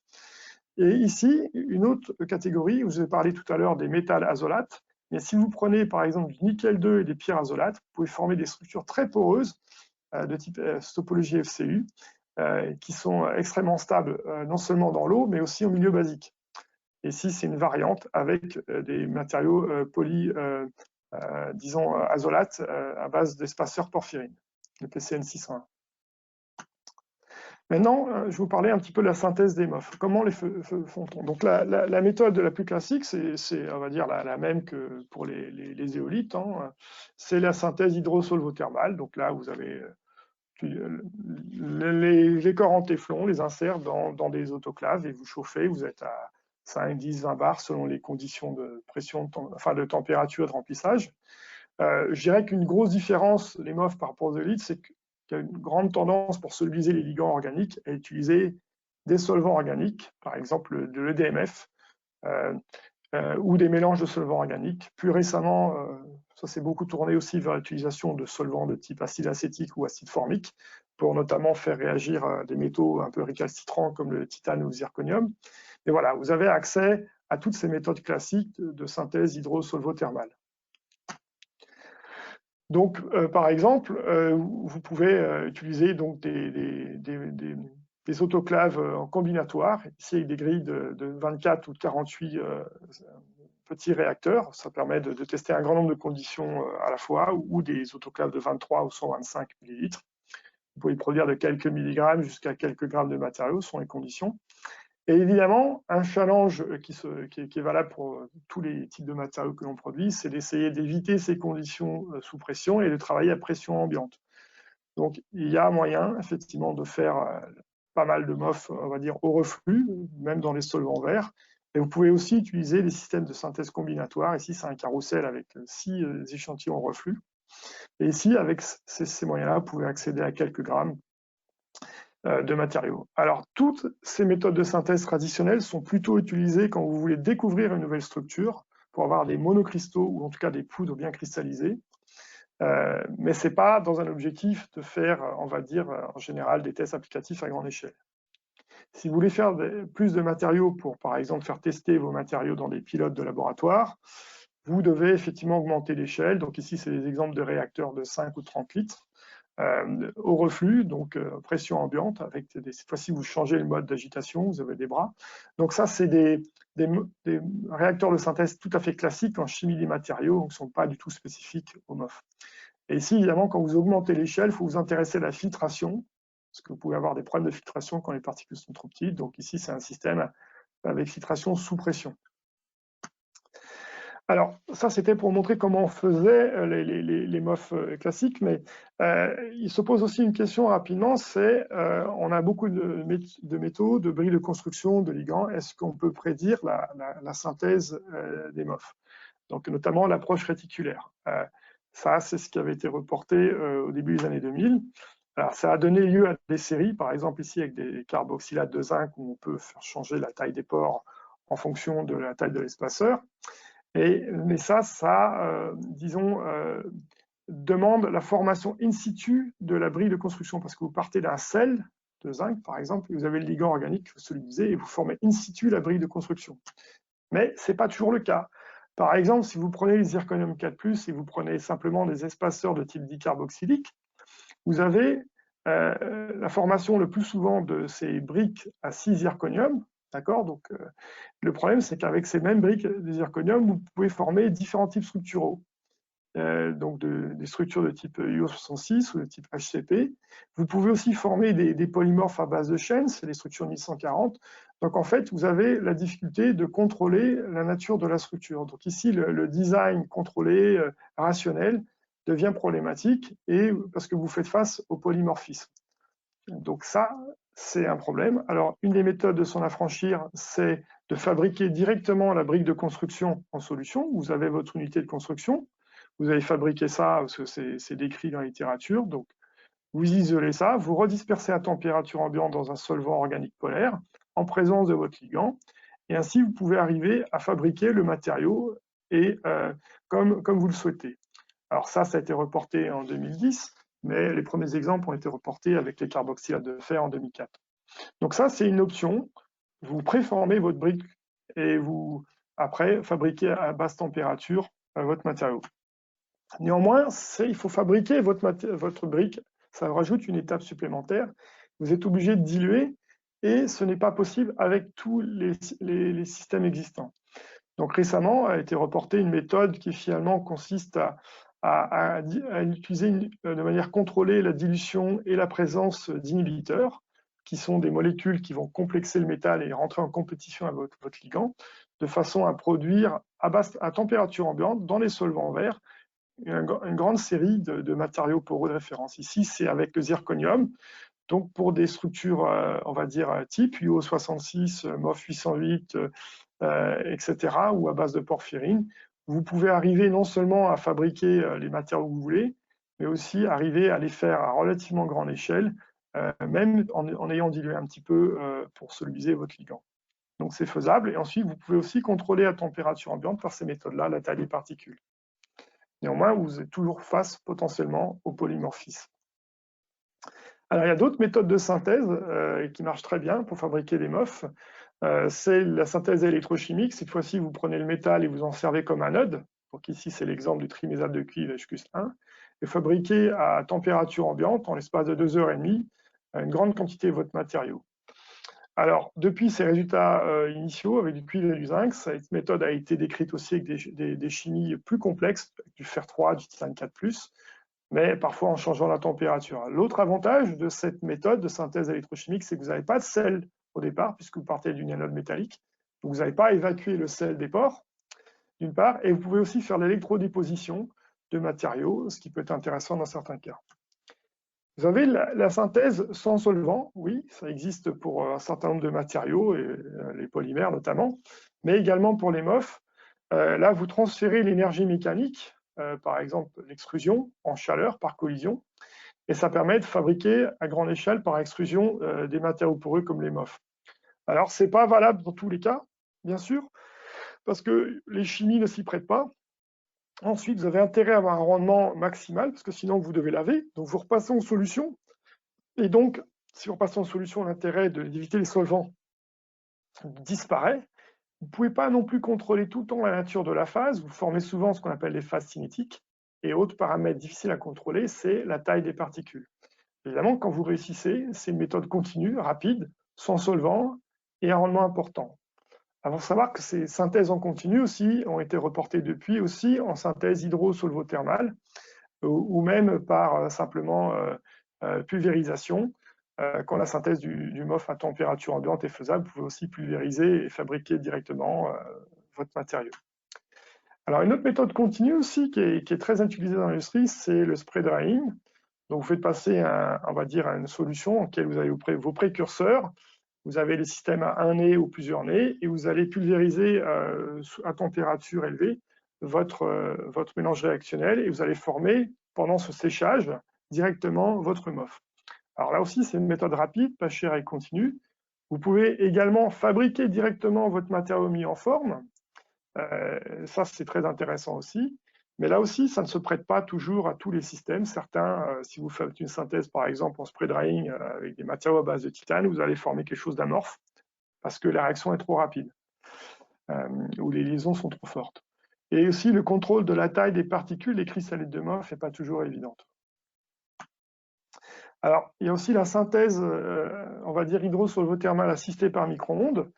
Et ici, une autre catégorie, où je vous ai parlé tout à l'heure des métals azolates. Mais si vous prenez par exemple du nickel 2 et des pierres azolates, vous pouvez former des structures très poreuses de type topologie FCU, qui sont extrêmement stables non seulement dans l'eau, mais aussi au milieu basique. Et ici, c'est une variante avec des matériaux disons, azolates à base d'espaceur porphyrine, le PCN601. Maintenant, je vais vous parler un petit peu de la synthèse des MOF. Comment les font-on? Donc, la méthode la plus classique, c'est on va dire, la même que pour les éolithes. C'est la synthèse hydrosolvothermale. Donc là, vous avez les corps en téflon, les inserts dans des autoclaves et vous chauffez. Vous êtes à 5, 10, 20 bars selon les conditions de pression, de température et de remplissage. Je dirais qu'une grosse différence, les MOF par rapport aux éolites, c'est qu'il y a une grande tendance pour solubiliser les ligands organiques à utiliser des solvants organiques, par exemple de l'EDMF, ou des mélanges de solvants organiques. Plus récemment, ça s'est beaucoup tourné aussi vers l'utilisation de solvants de type acide acétique ou acide formique, pour notamment faire réagir des métaux un peu récalcitrants comme le titane ou le zirconium. Et voilà, vous avez accès à toutes ces méthodes classiques de synthèse hydrosolvothermale. Donc, par exemple, vous pouvez utiliser donc des autoclaves en combinatoire, ici avec des grilles de 24 ou de 48 petits réacteurs. Ça permet de tester un grand nombre de conditions à la fois, ou des autoclaves de 23 ou 125 millilitres. Vous pouvez produire de quelques milligrammes jusqu'à quelques grammes de matériaux, selon les conditions. Et évidemment, un challenge qui est valable pour tous les types de matériaux que l'on produit, c'est d'essayer d'éviter ces conditions sous pression et de travailler à pression ambiante. Donc, il y a moyen, effectivement, de faire pas mal de MOF, on va dire, au reflux, même dans les solvants verts. Et vous pouvez aussi utiliser des systèmes de synthèse combinatoire. Ici, c'est un carrousel avec 6 échantillons au reflux. Et ici, avec ces moyens-là, vous pouvez accéder à quelques grammes de matériaux. Alors, toutes ces méthodes de synthèse traditionnelles sont plutôt utilisées quand vous voulez découvrir une nouvelle structure, pour avoir des monocristaux ou en tout cas des poudres bien cristallisées. Mais ce n'est pas dans un objectif de faire, on va dire, en général, des tests applicatifs à grande échelle. Si vous voulez faire plus de matériaux pour, par exemple, faire tester vos matériaux dans des pilotes de laboratoire, vous devez effectivement augmenter l'échelle. Donc ici, c'est des exemples de réacteurs de 5 ou 30 litres au reflux, donc pression ambiante. Avec cette fois-ci, vous changez le mode d'agitation, vous avez des bras. Donc ça, c'est des réacteurs de synthèse tout à fait classiques en chimie des matériaux, donc ne sont pas du tout spécifiques au MOF. Et ici, évidemment, quand vous augmentez l'échelle, il faut vous intéresser à la filtration, parce que vous pouvez avoir des problèmes de filtration quand les particules sont trop petites. Donc ici, c'est un système avec filtration sous pression. Alors, ça, c'était pour montrer comment on faisait les MOF classiques, mais il se pose aussi une question rapidement, c'est on a beaucoup de métaux, de brilles de construction, de ligands. Est-ce qu'on peut prédire la synthèse des MOF? Donc, notamment l'approche réticulaire. Ça, c'est ce qui avait été reporté au début des années 2000. Alors, ça a donné lieu à des séries, par exemple ici avec des carboxylates de zinc, où on peut faire changer la taille des pores en fonction de la taille de l'espaceur. Mais ça disons, demande la formation in situ de la brille de construction, parce que vous partez d'un sel de zinc, par exemple, et vous avez le ligand organique que vous solidisez, et vous formez in situ la brille de construction. Mais ce n'est pas toujours le cas. Par exemple, si vous prenez les zirconium 4+, et vous prenez simplement des espaceurs de type dicarboxylique, vous avez la formation le plus souvent de ces briques à 6 zirconium. D'accord. Donc, le problème, c'est qu'avec ces mêmes briques de zirconium, vous pouvez former différents types structuraux. Donc, des structures de type UO66 ou de type HCP. Vous pouvez aussi former des polymorphes à base de chaînes, c'est les structures 1140. Donc, en fait, vous avez la difficulté de contrôler la nature de la structure. Donc, ici, le design contrôlé, rationnel, devient problématique parce que vous faites face au polymorphisme. Donc ça, c'est un problème. Alors, une des méthodes de s'en affranchir, c'est de fabriquer directement la brique de construction en solution. Vous avez votre unité de construction, vous avez fabriqué ça, parce que c'est décrit dans la littérature, donc vous isolez ça, vous redispersez à température ambiante dans un solvant organique polaire, en présence de votre ligand, et ainsi vous pouvez arriver à fabriquer le matériau et, comme vous le souhaitez. Alors ça a été reporté en 2010, mais les premiers exemples ont été reportés avec les carboxylates de fer en 2004. Donc ça, c'est une option. Vous préformez votre brique et vous, après, fabriquez à basse température votre matériau. Néanmoins, il faut fabriquer votre brique. Ça rajoute une étape supplémentaire. Vous êtes obligé de diluer et ce n'est pas possible avec tous les systèmes existants. Donc récemment a été reportée une méthode qui finalement consiste à utiliser de manière contrôlée la dilution et la présence d'inhibiteurs, qui sont des molécules qui vont complexer le métal et rentrer en compétition avec votre ligand, de façon à produire à température ambiante, dans les solvants verts, une grande série de matériaux poreux de référence. Ici, c'est avec le zirconium, donc pour des structures, on va dire, type UO66, MOF 808, etc., ou à base de porphyrine, vous pouvez arriver non seulement à fabriquer les matériaux que vous voulez, mais aussi arriver à les faire à relativement grande échelle, même en ayant dilué un petit peu pour solubiliser votre ligand. Donc c'est faisable, et ensuite vous pouvez aussi contrôler à température ambiante par ces méthodes-là la taille des particules. Néanmoins, vous êtes toujours face potentiellement au polymorphisme. Alors il y a d'autres méthodes de synthèse qui marchent très bien pour fabriquer des MOF. C'est la synthèse électrochimique. Cette fois-ci, vous prenez le métal et vous en servez comme anode. Donc ici, c'est l'exemple du trimésate de cuivre HQ1, et fabriquer à température ambiante, en l'espace de 2h30, une grande quantité de votre matériau. Alors, depuis ces résultats initiaux avec du cuivre et du zinc, cette méthode a été décrite aussi avec des chimies plus complexes, avec du fer 3, du titane 4+, mais parfois en changeant la température. L'autre avantage de cette méthode de synthèse électrochimique, c'est que vous n'avez pas de sel au départ, puisque vous partez d'une anode métallique. Donc vous n'avez pas évacué le sel des pores, d'une part, et vous pouvez aussi faire l'électrodéposition de matériaux, ce qui peut être intéressant dans certains cas. Vous avez la synthèse sans solvant, oui, ça existe pour un certain nombre de matériaux, et les polymères notamment, mais également pour les MOF. Là, vous transférez l'énergie mécanique, par exemple l'extrusion en chaleur par collision, et ça permet de fabriquer à grande échelle par extrusion des matériaux poreux comme les MOF. Alors, ce n'est pas valable dans tous les cas, bien sûr, parce que les chimies ne s'y prêtent pas. Ensuite, vous avez intérêt à avoir un rendement maximal, parce que sinon vous devez laver, donc vous repassez en solution, et donc si on passe en solution, l'intérêt d'éviter les solvants disparaît. Vous ne pouvez pas non plus contrôler tout le temps la nature de la phase. Vous formez souvent ce qu'on appelle les phases cinétiques. Et autre paramètre difficile à contrôler, c'est la taille des particules. Évidemment, quand vous réussissez, c'est une méthode continue, rapide, sans solvant et un rendement important. Il faut savoir que ces synthèses en continu aussi ont été reportées depuis aussi en synthèse hydrosolvothermale ou même par simplement pulvérisation. Quand la synthèse du MOF à température ambiante est faisable, vous pouvez aussi pulvériser et fabriquer directement votre matériau. Alors, une autre méthode continue aussi qui est très utilisée dans l'industrie, c'est le spray drying. Donc, vous faites passer, on va dire, une solution en laquelle vous avez vos précurseurs. Vous avez les systèmes à un nez ou plusieurs nez et vous allez pulvériser à température élevée votre mélange réactionnel et vous allez former, pendant ce séchage, directement votre MOF. Alors là aussi, c'est une méthode rapide, pas chère et continue. Vous pouvez également fabriquer directement votre matériau mis en forme. Ça, c'est très intéressant aussi. Mais là aussi, ça ne se prête pas toujours à tous les systèmes. Certains, si vous faites une synthèse, par exemple, en spray drying avec des matériaux à base de titane, vous allez former quelque chose d'amorphe parce que la réaction est trop rapide ou les liaisons sont trop fortes. Et aussi, le contrôle de la taille des particules, des cristallites de MOF, n'est pas toujours évidente. Alors, il y a aussi la synthèse, on va dire, hydrosolvothermale assistée par micro-ondes.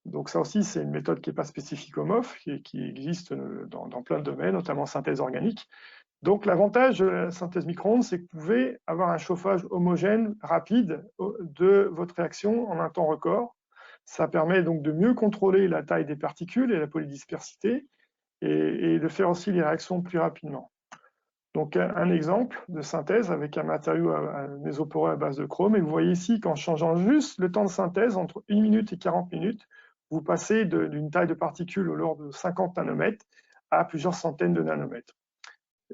Donc ça aussi, c'est une méthode qui n'est pas spécifique au MOF, qui existe dans plein de domaines, notamment synthèse organique. Donc l'avantage de la synthèse micro-ondes, c'est que vous pouvez avoir un chauffage homogène, rapide, de votre réaction en un temps record. Ça permet donc de mieux contrôler la taille des particules et la polydispersité, et de faire aussi les réactions plus rapidement. Donc un exemple de synthèse avec un matériau mésoporeux à base de chrome, et vous voyez ici qu'en changeant juste le temps de synthèse, entre 1 minute et 40 minutes, vous passez d'une taille de particules au l'ordre de 50 nanomètres à plusieurs centaines de nanomètres.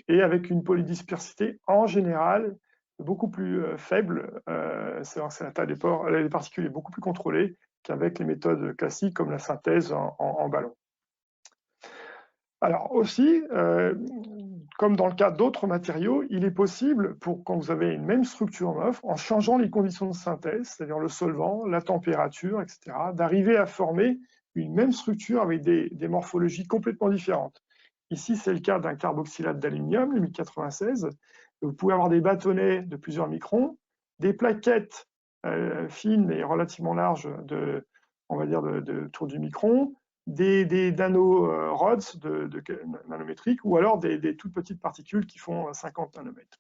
Et avec une polydispersité en général beaucoup plus faible, la taille des particules est beaucoup plus contrôlée qu'avec les méthodes classiques comme la synthèse en ballon. Alors aussi, comme dans le cas d'autres matériaux, il est possible, quand vous avez une même structure MOF, en changeant les conditions de synthèse, c'est-à-dire le solvant, la température, etc., d'arriver à former une même structure avec des morphologies complètement différentes. Ici, c'est le cas d'un carboxylate d'aluminium, le 1096. Vous pouvez avoir des bâtonnets de plusieurs microns, des plaquettes fines et relativement larges on va dire, autour du micron, des nanorods nanométriques, ou alors des toutes petites particules qui font 50 nanomètres.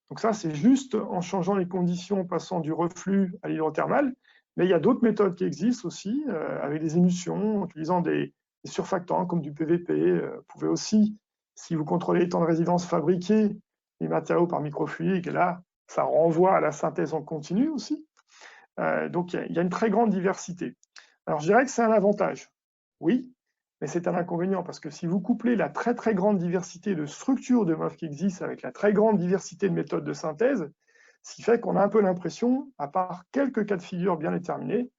Donc ça, c'est juste en changeant les conditions, passant du reflux à l'hydrothermal. Mais il y a d'autres méthodes qui existent aussi, avec des émulsions, en utilisant des surfactants comme du PVP. Vous pouvez aussi, si vous contrôlez les temps de résidence, fabriquer les matériaux par microfluidique. Et là, ça renvoie à la synthèse en continu aussi. Donc il y a une très grande diversité. Alors je dirais que c'est un avantage. Oui, mais c'est un inconvénient parce que si vous couplez la très très grande diversité de structures de MOF qui existent avec la très grande diversité de méthodes de synthèse, ce qui fait qu'on a un peu l'impression, à part quelques cas de figure bien déterminés,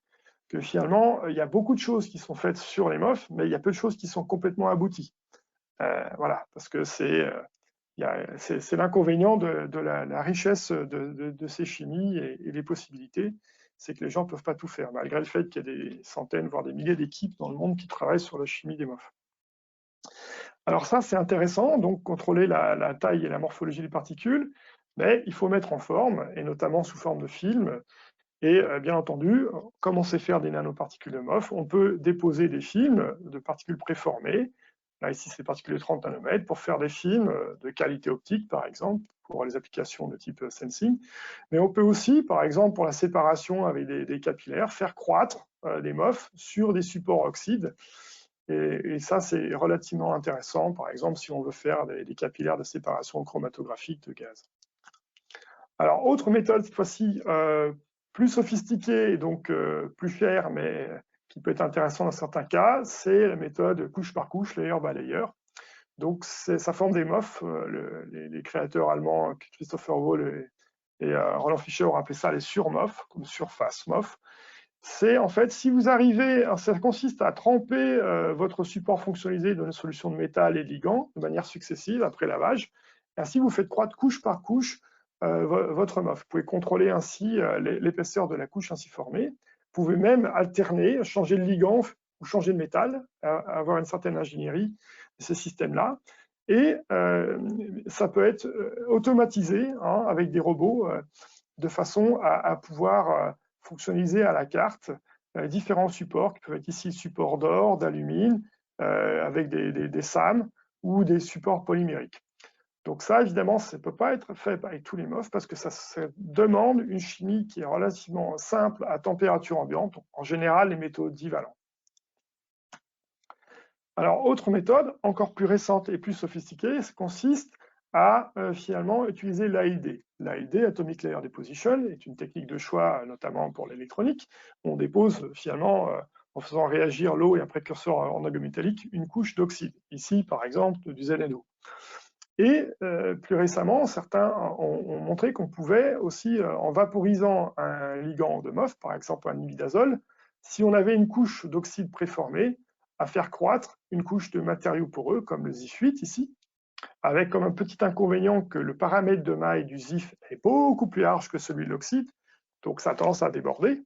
que finalement, il y a beaucoup de choses qui sont faites sur les MOF, mais il y a peu de choses qui sont complètement abouties. Voilà, parce que c'est l'inconvénient de la richesse de ces chimies et les possibilités, c'est que les gens ne peuvent pas tout faire, malgré le fait qu'il y a des centaines, voire des milliers d'équipes dans le monde qui travaillent sur la chimie des MOF. Alors ça, c'est intéressant, donc contrôler la taille et la morphologie des particules, mais il faut mettre en forme, et notamment sous forme de film. Et bien entendu, comme on sait faire des nanoparticules de MOF, on peut déposer des films de particules préformées. Là, ici, c'est des particules de 30 nanomètres pour faire des films de qualité optique, par exemple, pour les applications de type sensing. Mais on peut aussi, par exemple, pour la séparation avec des capillaires, faire croître des MOF sur des supports oxydes. Et ça, c'est relativement intéressant, par exemple, si on veut faire des capillaires de séparation chromatographique de gaz. Alors, autre méthode, cette fois-ci, plus sophistiquée et donc plus chère, mais qui peut être intéressant dans certains cas, c'est la méthode couche par couche, layer by layer. Donc, ça forme des MOF. Les créateurs allemands, Christopher Wohl et Roland Fischer, ont appelé ça les sur-MOF, comme surface MOF. C'est en fait, si vous arrivez, ça consiste à tremper votre support fonctionnalisé dans une solution de métal et de ligand de manière successive après lavage. Ainsi, vous faites croître couche par couche votre MOF. Vous pouvez contrôler ainsi l'épaisseur de la couche ainsi formée. Vous pouvez même alterner, changer de ligand ou changer de métal, avoir une certaine ingénierie de ces systèmes-là. Et ça peut être automatisé hein, avec des robots de façon à pouvoir fonctionnaliser à la carte différents supports qui peuvent être ici support d'or, d'alumine, avec des SAM ou des supports polymériques. Donc ça, évidemment, ça ne peut pas être fait avec tous les MOF parce que ça demande une chimie qui est relativement simple à température ambiante, donc en général les métaux divalents. Alors, autre méthode, encore plus récente et plus sophistiquée, consiste à finalement utiliser l'ALD. L'ALD, Atomic Layer Deposition, est une technique de choix notamment pour l'électronique. On dépose finalement, en faisant réagir l'eau et un précurseur en métallique, une couche d'oxyde. Ici, par exemple, du ZNO. Et plus récemment, certains ont montré qu'on pouvait aussi, en vaporisant un ligand de MOF, par exemple un imidazole, si on avait une couche d'oxyde préformée, à faire croître une couche de matériaux poreux, comme le ZIF8 ici, avec comme un petit inconvénient que le paramètre de maille du ZIF est beaucoup plus large que celui de l'oxyde, donc ça a tendance à déborder.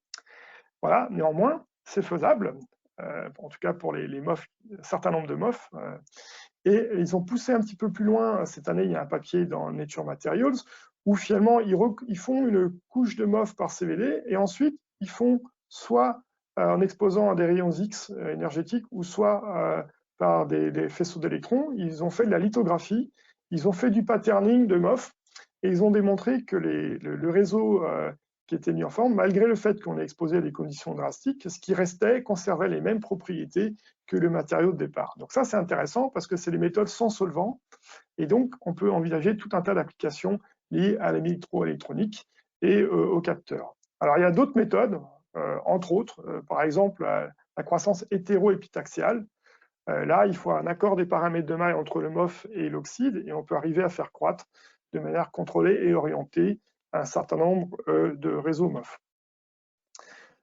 Voilà, néanmoins, c'est faisable, en tout cas pour les MOF, un certain nombre de MOF. Et ils ont poussé un petit peu plus loin. Cette année, il y a un papier dans Nature Materials où finalement, ils font une couche de MOF par CVD et ensuite, ils font soit en exposant à des rayons X énergétiques ou soit par des faisceaux d'électrons. Ils ont fait de la lithographie, ils ont fait du patterning de MOF et ils ont démontré que le réseau qui était mis en forme, malgré le fait qu'on est exposé à des conditions drastiques, ce qui restait conservait les mêmes propriétés que le matériau de départ. Donc ça, c'est intéressant parce que c'est des méthodes sans solvant et donc on peut envisager tout un tas d'applications liées à la microélectronique et aux capteurs. Alors il y a d'autres méthodes, entre autres, par exemple la croissance hétéroépitaxiale. Là, il faut un accord des paramètres de maille entre le MOF et l'oxyde et on peut arriver à faire croître de manière contrôlée et orientée un certain nombre de réseaux MOF.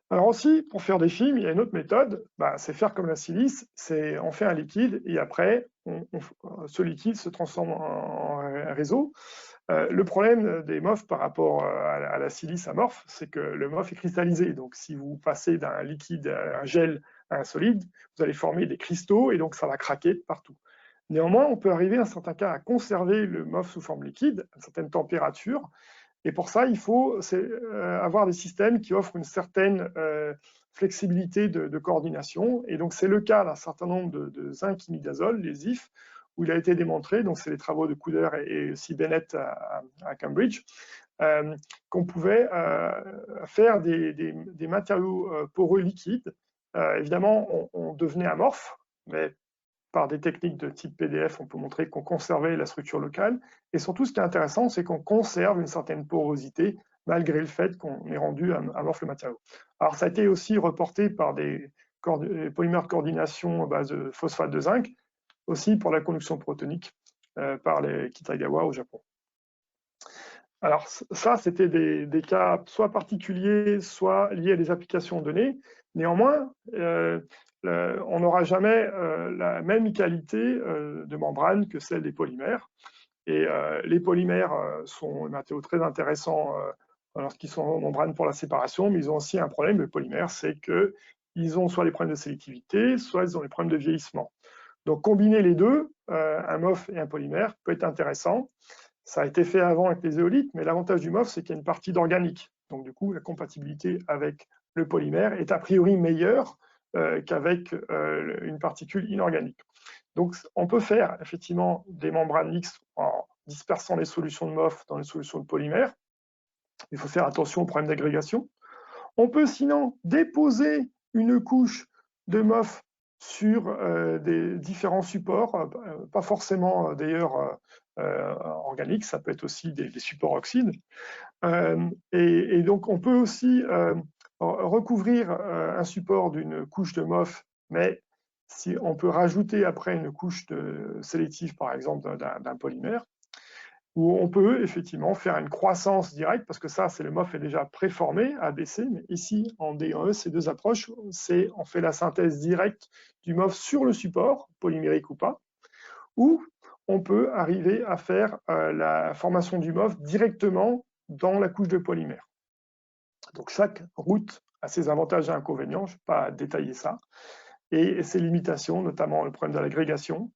Alors aussi, pour faire des films, il y a une autre méthode, c'est faire comme la silice, c'est on fait un liquide et après, ce liquide se transforme en réseau. Le problème des MOF par rapport à la silice amorphe, c'est que le MOF est cristallisé. Donc si vous passez d'un liquide à un gel à un solide, vous allez former des cristaux et donc ça va craquer partout. Néanmoins, on peut arriver à un certain cas à conserver le MOF sous forme liquide à une certaine température. Et pour ça, il faut avoir des systèmes qui offrent une certaine flexibilité de coordination. Et donc, c'est le cas d'un certain nombre de zinc imidazole, les ZIF, où il a été démontré, donc c'est les travaux de Couder et aussi Bennett à Cambridge, qu'on pouvait faire des matériaux poreux liquides. Évidemment, on devenait amorphe, mais par des techniques de type PDF, on peut montrer qu'on conservait la structure locale. Et surtout, ce qui est intéressant, c'est qu'on conserve une certaine porosité, malgré le fait qu'on ait rendu amorphe le matériau. Alors, ça a été aussi reporté par des polymères de coordination à base de phosphate de zinc, aussi pour la conduction protonique par les Kitagawa au Japon. Alors, ça, c'était des cas soit particuliers, soit liés à des applications données. Néanmoins, on n'aura jamais la même qualité de membrane que celle des polymères. Et les polymères sont des matériaux très intéressants lorsqu'ils sont en membrane pour la séparation, mais ils ont aussi un problème, les polymères, c'est qu'ils ont soit des problèmes de sélectivité, soit ils ont des problèmes de vieillissement. Donc combiner les deux, un MOF et un polymère, peut être intéressant. Ça a été fait avant avec les éolites, mais l'avantage du MOF, c'est qu'il y a une partie d'organique. Donc du coup, la compatibilité avec le polymère est a priori meilleure qu'avec une particule inorganique. Donc on peut faire effectivement des membranes mixtes en dispersant les solutions de MOF dans les solutions de polymère. Il faut faire attention aux problèmes d'agrégation. On peut sinon déposer une couche de MOF sur des différents supports, pas forcément d'ailleurs organiques, ça peut être aussi des supports oxydes. Et donc on peut aussi recouvrir un support d'une couche de MOF, mais si on peut rajouter après une couche sélective, par exemple, d'un polymère, où on peut effectivement faire une croissance directe, parce que ça, c'est le MOF est déjà préformé, ABC, mais ici, en D1E, ces deux approches, on fait la synthèse directe du MOF sur le support, polymérique ou pas, ou on peut arriver à faire la formation du MOF directement dans la couche de polymère. Donc chaque route a ses avantages et inconvénients, je ne vais pas détailler ça, et ses limitations, notamment le problème de l'agrégation,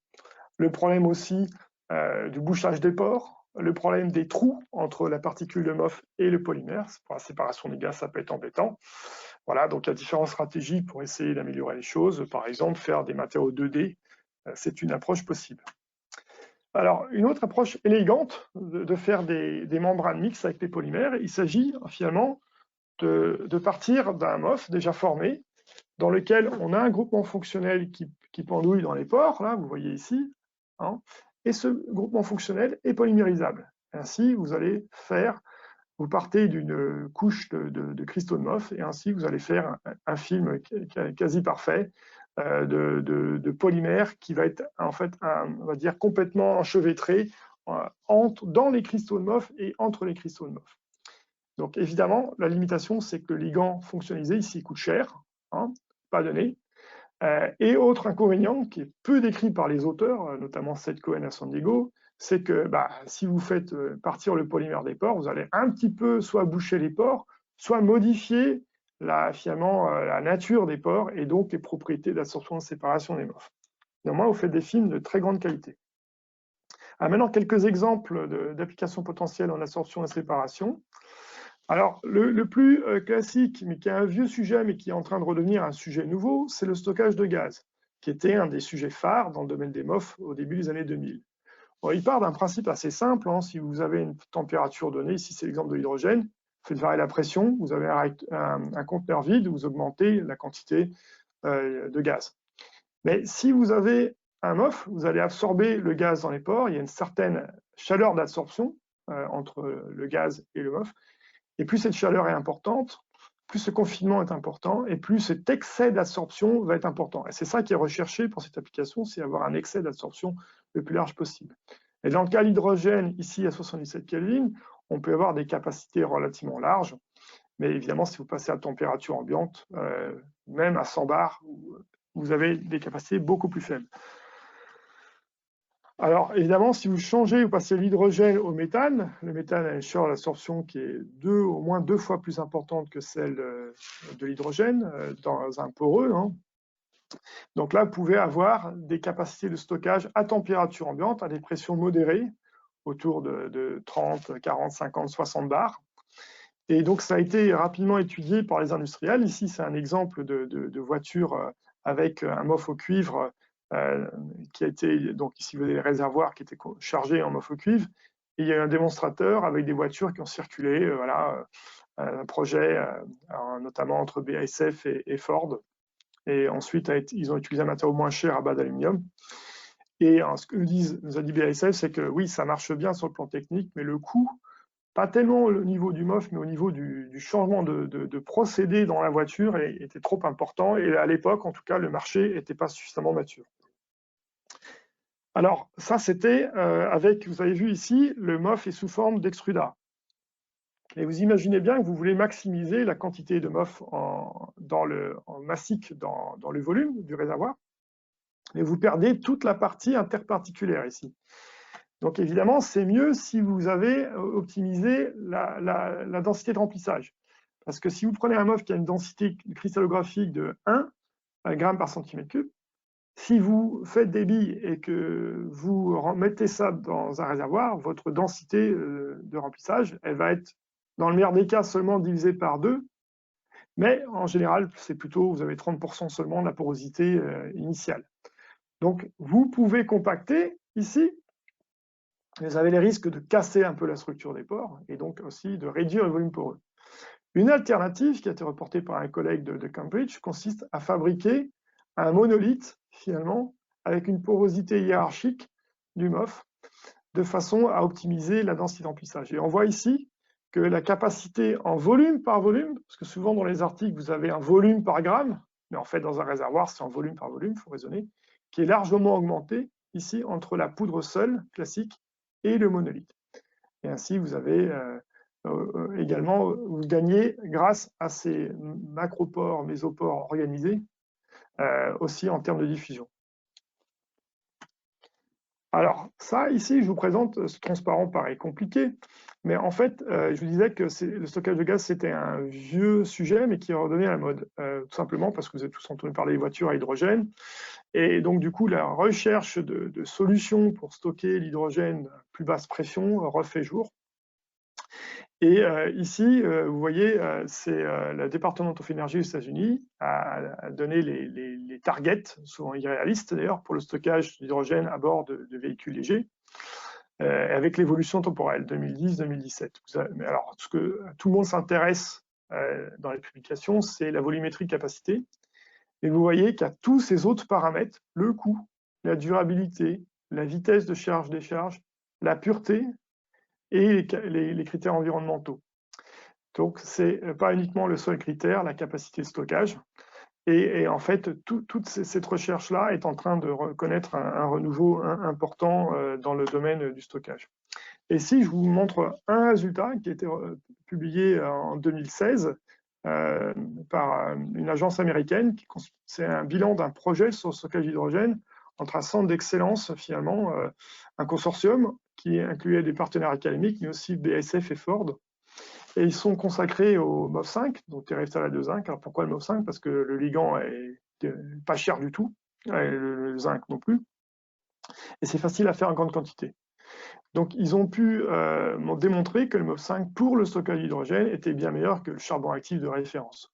le problème aussi du bouchage des pores, le problème des trous entre la particule de MOF et le polymère. Pour la séparation des gaz, ça peut être embêtant. Voilà, donc il y a différentes stratégies pour essayer d'améliorer les choses. Par exemple, faire des matériaux 2D, c'est une approche possible. Alors, une autre approche élégante de faire des membranes mixtes avec les polymères, il s'agit finalement de partir d'un MOF déjà formé, dans lequel on a un groupement fonctionnel qui pendouille dans les pores, là, vous voyez ici, hein, et ce groupement fonctionnel est polymérisable. Ainsi, vous partez d'une couche de cristaux de MOF, et ainsi vous allez faire un film quasi parfait de polymère qui va être en fait, on va dire, complètement enchevêtré dans les cristaux de MOF et entre les cristaux de MOF. Donc évidemment, la limitation, c'est que le ligand fonctionnalisé ici coûte cher, hein, pas donné. Et autre inconvénient qui est peu décrit par les auteurs, notamment Seth Cohen à San Diego, c'est que si vous faites partir le polymère des pores, vous allez un petit peu soit boucher les pores, soit modifier finalement la nature des pores et donc les propriétés d'absorption et de séparation des MOF. Néanmoins, vous faites des films de très grande qualité. Maintenant, quelques exemples d'applications potentielles en absorption et séparation. Alors, le plus classique, mais qui est un vieux sujet, mais qui est en train de redevenir un sujet nouveau, c'est le stockage de gaz, qui était un des sujets phares dans le domaine des MOF au début des années 2000. Bon, il part d'un principe assez simple, hein. Si vous avez une température donnée, ici c'est l'exemple de l'hydrogène, vous faites varier la pression, vous avez un conteneur vide, vous augmentez la quantité de gaz. Mais si vous avez un MOF, vous allez absorber le gaz dans les pores, il y a une certaine chaleur d'absorption entre le gaz et le MOF, et plus cette chaleur est importante, plus ce confinement est important, et plus cet excès d'absorption va être important. Et c'est ça qui est recherché pour cette application, c'est avoir un excès d'absorption le plus large possible. Et dans le cas de l'hydrogène, ici à 77 Kelvin, on peut avoir des capacités relativement larges, mais évidemment, si vous passez à température ambiante, même à 100 bars, vous avez des capacités beaucoup plus faibles. Alors, évidemment, si vous changez, vous passez l'hydrogène au méthane, le méthane a une chaleur d'absorption qui est au moins 2 fois plus importante que celle de l'hydrogène dans un poreux, hein. Donc là, vous pouvez avoir des capacités de stockage à température ambiante, à des pressions modérées, autour de 30, 40, 50, 60 bars. Et donc, ça a été rapidement étudié par les industriels. Ici, c'est un exemple de voiture avec un MOF au cuivre qui a été, donc ici vous avez les réservoirs qui étaient chargés en MOF au cuivre, et il y a eu un démonstrateur avec des voitures qui ont circulé, voilà, un projet notamment entre BASF et Ford, et ensuite ils ont utilisé un matériau moins cher à base d'aluminium. Et ce que nous a dit BASF, c'est que oui, ça marche bien sur le plan technique, mais le coût, pas tellement au niveau du MOF, mais au niveau du changement de procédé dans la voiture était trop important, et à l'époque, en tout cas, le marché n'était pas suffisamment mature. Alors, ça, c'était avec, vous avez vu ici, le MOF est sous forme d'extrudat. Et vous imaginez bien que vous voulez maximiser la quantité de MOF en massique dans le volume du réservoir, et vous perdez toute la partie interparticulaire ici. Donc évidemment, c'est mieux si vous avez optimisé la densité de remplissage. Parce que si vous prenez un MOF qui a une densité cristallographique de 1 g par centimètre cube, si vous faites des billes et que vous mettez ça dans un réservoir, votre densité de remplissage, elle va être, dans le meilleur des cas, seulement divisée par 2. Mais en général, c'est plutôt, vous avez 30% seulement de la porosité initiale. Donc, vous pouvez compacter ici. Vous avez les risques de casser un peu la structure des pores et donc aussi de réduire le volume poreux. Une alternative qui a été reportée par un collègue de Cambridge consiste à fabriquer un monolithe, finalement, avec une porosité hiérarchique du MOF, de façon à optimiser la densité d'emplissage. Et on voit ici que la capacité en volume par volume, parce que souvent dans les articles, vous avez un volume par gramme, mais en fait, dans un réservoir, c'est en volume par volume, il faut raisonner, qui est largement augmenté ici entre la poudre seule, classique, et le monolithe. Et ainsi, vous avez également, vous gagnez grâce à ces macropores, mésopores organisés, aussi en termes de diffusion. Alors, ça, ici, je vous présente, ce transparent paraît compliqué, mais en fait, je vous disais que le stockage de gaz, c'était un vieux sujet, mais qui est redevenu à la mode, tout simplement parce que vous êtes tous entendu parler des voitures à hydrogène. Et donc, du coup, la recherche de solutions pour stocker l'hydrogène à plus basse pression refait jour. Et ici, vous voyez, c'est le département of Energy aux États-Unis a donné les targets, souvent irréalistes d'ailleurs, pour le stockage d'hydrogène à bord de véhicules légers, avec l'évolution temporelle 2010-2017. Mais alors, ce que tout le monde s'intéresse dans les publications, c'est la volumétrie capacité. Et vous voyez qu'il y a tous ces autres paramètres, le coût, la durabilité, la vitesse de charge-décharge, la pureté, et les critères environnementaux. Donc, ce n'est pas uniquement le seul critère, la capacité de stockage. Et en fait, toute cette recherche-là est en train de connaître un renouveau important dans le domaine du stockage. Et si je vous montre un résultat qui a été publié en 2016 par une agence américaine, c'est un bilan d'un projet sur le stockage d'hydrogène entre un centre d'excellence, finalement, un consortium qui incluait des partenaires académiques, mais aussi BASF et Ford. Et ils sont consacrés au MOF5, donc terephthalate de zinc. Alors pourquoi le MOF5? Parce que le ligand est pas cher du tout, le zinc non plus, et c'est facile à faire en grande quantité. Donc ils ont pu démontrer que le MOF5 pour le stockage d'hydrogène était bien meilleur que le charbon actif de référence.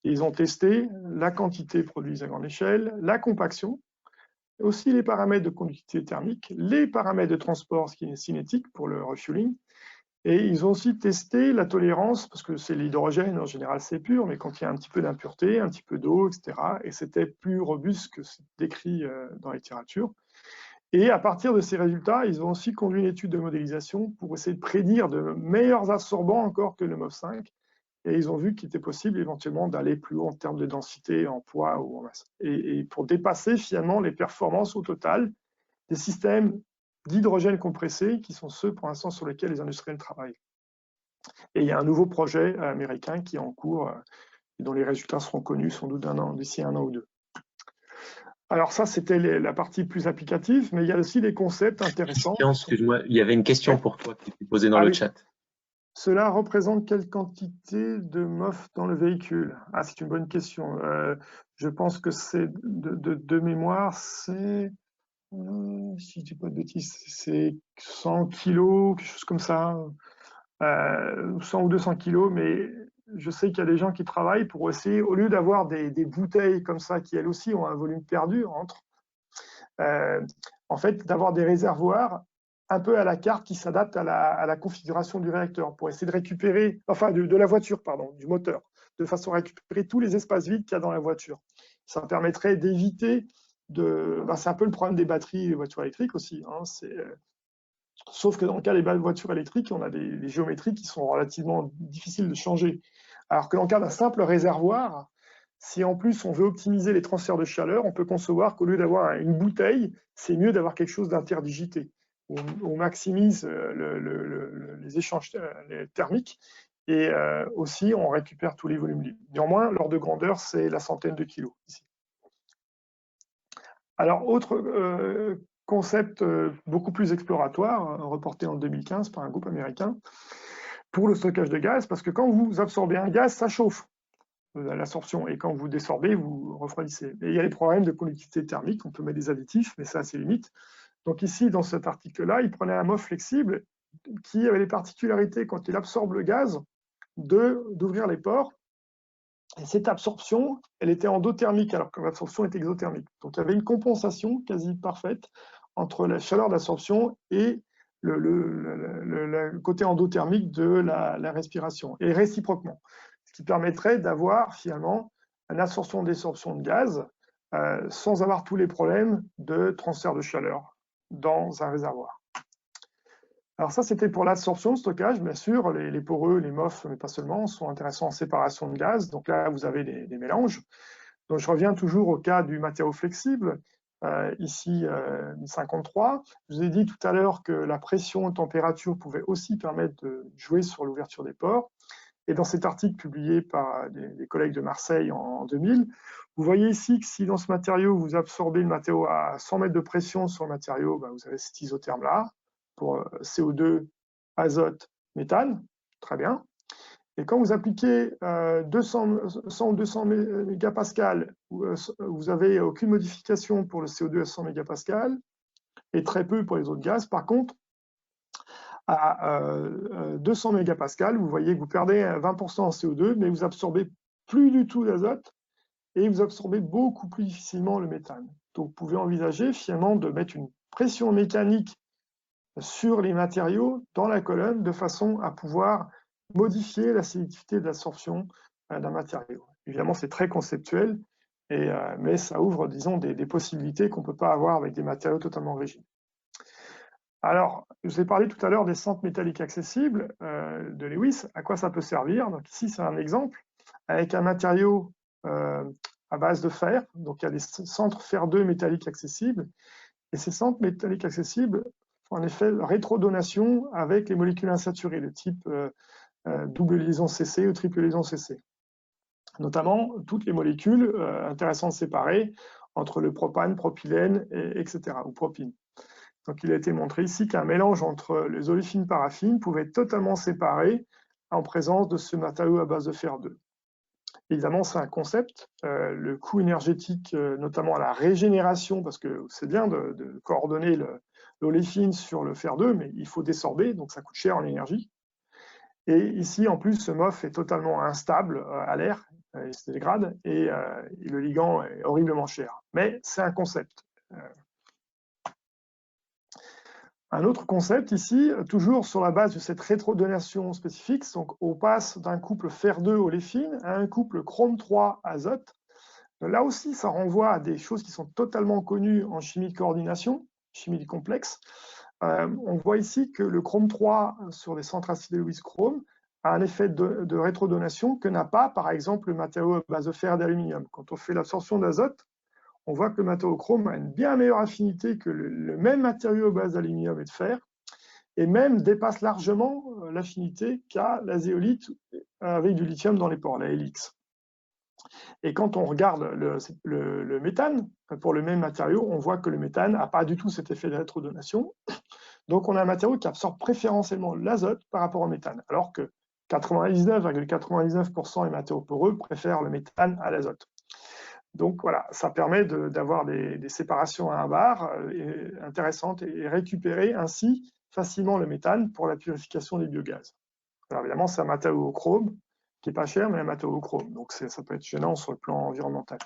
Et ils ont testé la quantité produite à grande échelle, la compaction, aussi les paramètres de conductivité thermique, les paramètres de transport cinétique pour le refueling, et ils ont aussi testé la tolérance, parce que c'est l'hydrogène, en général c'est pur, mais quand il y a un petit peu d'impureté, un petit peu d'eau, etc., et c'était plus robuste que c'est décrit dans la littérature. Et à partir de ces résultats, ils ont aussi conduit une étude de modélisation pour essayer de prédire de meilleurs absorbants encore que le MOF5, et ils ont vu qu'il était possible éventuellement d'aller plus haut en termes de densité, en poids ou en masse, et pour dépasser finalement les performances au total des systèmes d'hydrogène compressé, qui sont ceux pour l'instant sur lesquels les industriels travaillent. Et il y a un nouveau projet américain qui est en cours et dont les résultats seront connus sans doute d'ici un an ou deux. Alors ça, c'était la partie plus applicative, mais il y a aussi des concepts intéressants. Christian, excuse-moi, il y avait une question pour toi qui était posée dans le chat. Cela représente quelle quantité de MOF dans le véhicule? Ah, c'est une bonne question. Je pense que c'est de mémoire, c'est, si je dis pas de bêtises, c'est 100 kilos, quelque chose comme ça, 100 ou 200 kilos, mais je sais qu'il y a des gens qui travaillent pour essayer, au lieu d'avoir des bouteilles comme ça, qui elles aussi ont un volume perdu entre, en fait, d'avoir des réservoirs un peu à la carte qui s'adaptent à la configuration du réacteur pour essayer de récupérer, enfin de la voiture, pardon, du moteur, de façon à récupérer tous les espaces vides qu'il y a dans la voiture. Ça permettrait d'éviter c'est un peu le problème des batteries des voitures électriques aussi. Hein, sauf que dans le cas des voitures électriques, on a des géométries qui sont relativement difficiles de changer. Alors que dans le cas d'un simple réservoir, si en plus on veut optimiser les transferts de chaleur, on peut concevoir qu'au lieu d'avoir une bouteille, c'est mieux d'avoir quelque chose d'interdigité. On maximise les échanges thermiques et aussi on récupère tous les volumes libres. Néanmoins, l'ordre de grandeur, c'est la centaine de kilos ici. Alors, autre concept beaucoup plus exploratoire, reporté en 2015 par un groupe américain, pour le stockage de gaz, parce que quand vous absorbez un gaz, ça chauffe l'absorption, et quand vous désorbez, vous refroidissez. Et il y a les problèmes de conductivité thermique, on peut mettre des additifs, mais ça, c'est limite. Donc ici, dans cet article-là, il prenait un MOF flexible qui avait les particularités, quand il absorbe le gaz, d'ouvrir les pores. Et cette absorption, elle était endothermique, alors que l'absorption est exothermique. Donc il y avait une compensation quasi parfaite entre la chaleur d'absorption et le côté endothermique de la respiration, et réciproquement. Ce qui permettrait d'avoir finalement une absorption-désorption de gaz sans avoir tous les problèmes de transfert de chaleur dans un réservoir. Alors ça, c'était pour l'absorption, le stockage. Bien sûr, les poreux, les MOF, mais pas seulement, sont intéressants en séparation de gaz. Donc là, vous avez des mélanges. Donc je reviens toujours au cas du matériau flexible. Ici, 53. Je vous ai dit tout à l'heure que la pression et la température pouvaient aussi permettre de jouer sur l'ouverture des pores. Et dans cet article publié par des collègues de Marseille en 2000, vous voyez ici que si dans ce matériau, vous absorbez le matériau à 100 mètres de pression sur le matériau, ben, vous avez cet isotherme-là, pour CO2, azote, méthane, très bien. Et quand vous appliquez 100 ou 200 mégapascales, vous n'avez aucune modification pour le CO2 à 100 mégapascales, et très peu pour les autres gaz. Par contre, à 200 mégapascales, vous voyez que vous perdez 20% en CO2, mais vous absorbez plus du tout d'azote et vous absorbez beaucoup plus difficilement le méthane. Donc, vous pouvez envisager finalement de mettre une pression mécanique sur les matériaux dans la colonne de façon à pouvoir modifier la sélectivité de l'absorption d'un matériau. Évidemment, c'est très conceptuel, mais ça ouvre, disons, des possibilités qu'on ne peut pas avoir avec des matériaux totalement rigides. Alors, je vous ai parlé tout à l'heure des centres métalliques accessibles de Lewis. À quoi ça peut servir? Donc ici, c'est un exemple avec un matériau à base de fer. Donc, il y a des centres fer-2 métalliques accessibles. Et ces centres métalliques accessibles font en effet rétrodonation avec les molécules insaturées de type double liaison CC ou triple liaison CC. Notamment, toutes les molécules intéressantes séparées entre le propane, propylène, etc., ou propine. Donc, il a été montré ici qu'un mélange entre les olefines et paraffines pouvait être totalement séparé en présence de ce matériau à base de fer-2. Évidemment, c'est un concept. Le coût énergétique, notamment à la régénération, parce que c'est bien de coordonner l'oléfine sur le fer-2, mais il faut désorber, donc ça coûte cher en énergie. Et ici, en plus, ce MOF est totalement instable à l'air, il se dégrade, et le ligand est horriblement cher. Mais c'est un concept. Un autre concept ici, toujours sur la base de cette rétrodonation spécifique, donc on passe d'un couple fer-2 oléfine à un couple chrome-3 azote. Là aussi, ça renvoie à des choses qui sont totalement connues en chimie de coordination, chimie du complexe. On voit ici que le chrome-3 sur les centres acides Lewis-chrome a un effet de rétrodonation que n'a pas, par exemple, le matériau à base de fer et d'aluminium. Quand on fait l'absorption d'azote, on voit que le matériau chrome a une bien meilleure affinité que le même matériau à base d'aluminium et de fer, et même dépasse largement l'affinité qu'a la zéolite avec du lithium dans les pores, la LX. Et quand on regarde le méthane, pour le même matériau, on voit que le méthane n'a pas du tout cet effet de rétrodonation. Donc on a un matériau qui absorbe préférentiellement l'azote par rapport au méthane, alors que 99,99% des matériaux poreux préfèrent le méthane à l'azote. Donc voilà, ça permet d'avoir des séparations à un bar intéressantes et récupérer ainsi facilement le méthane pour la purification des biogaz. Alors évidemment, c'est un matériau au chrome qui n'est pas cher, mais un matériau au chrome. Donc ça peut être gênant sur le plan environnemental.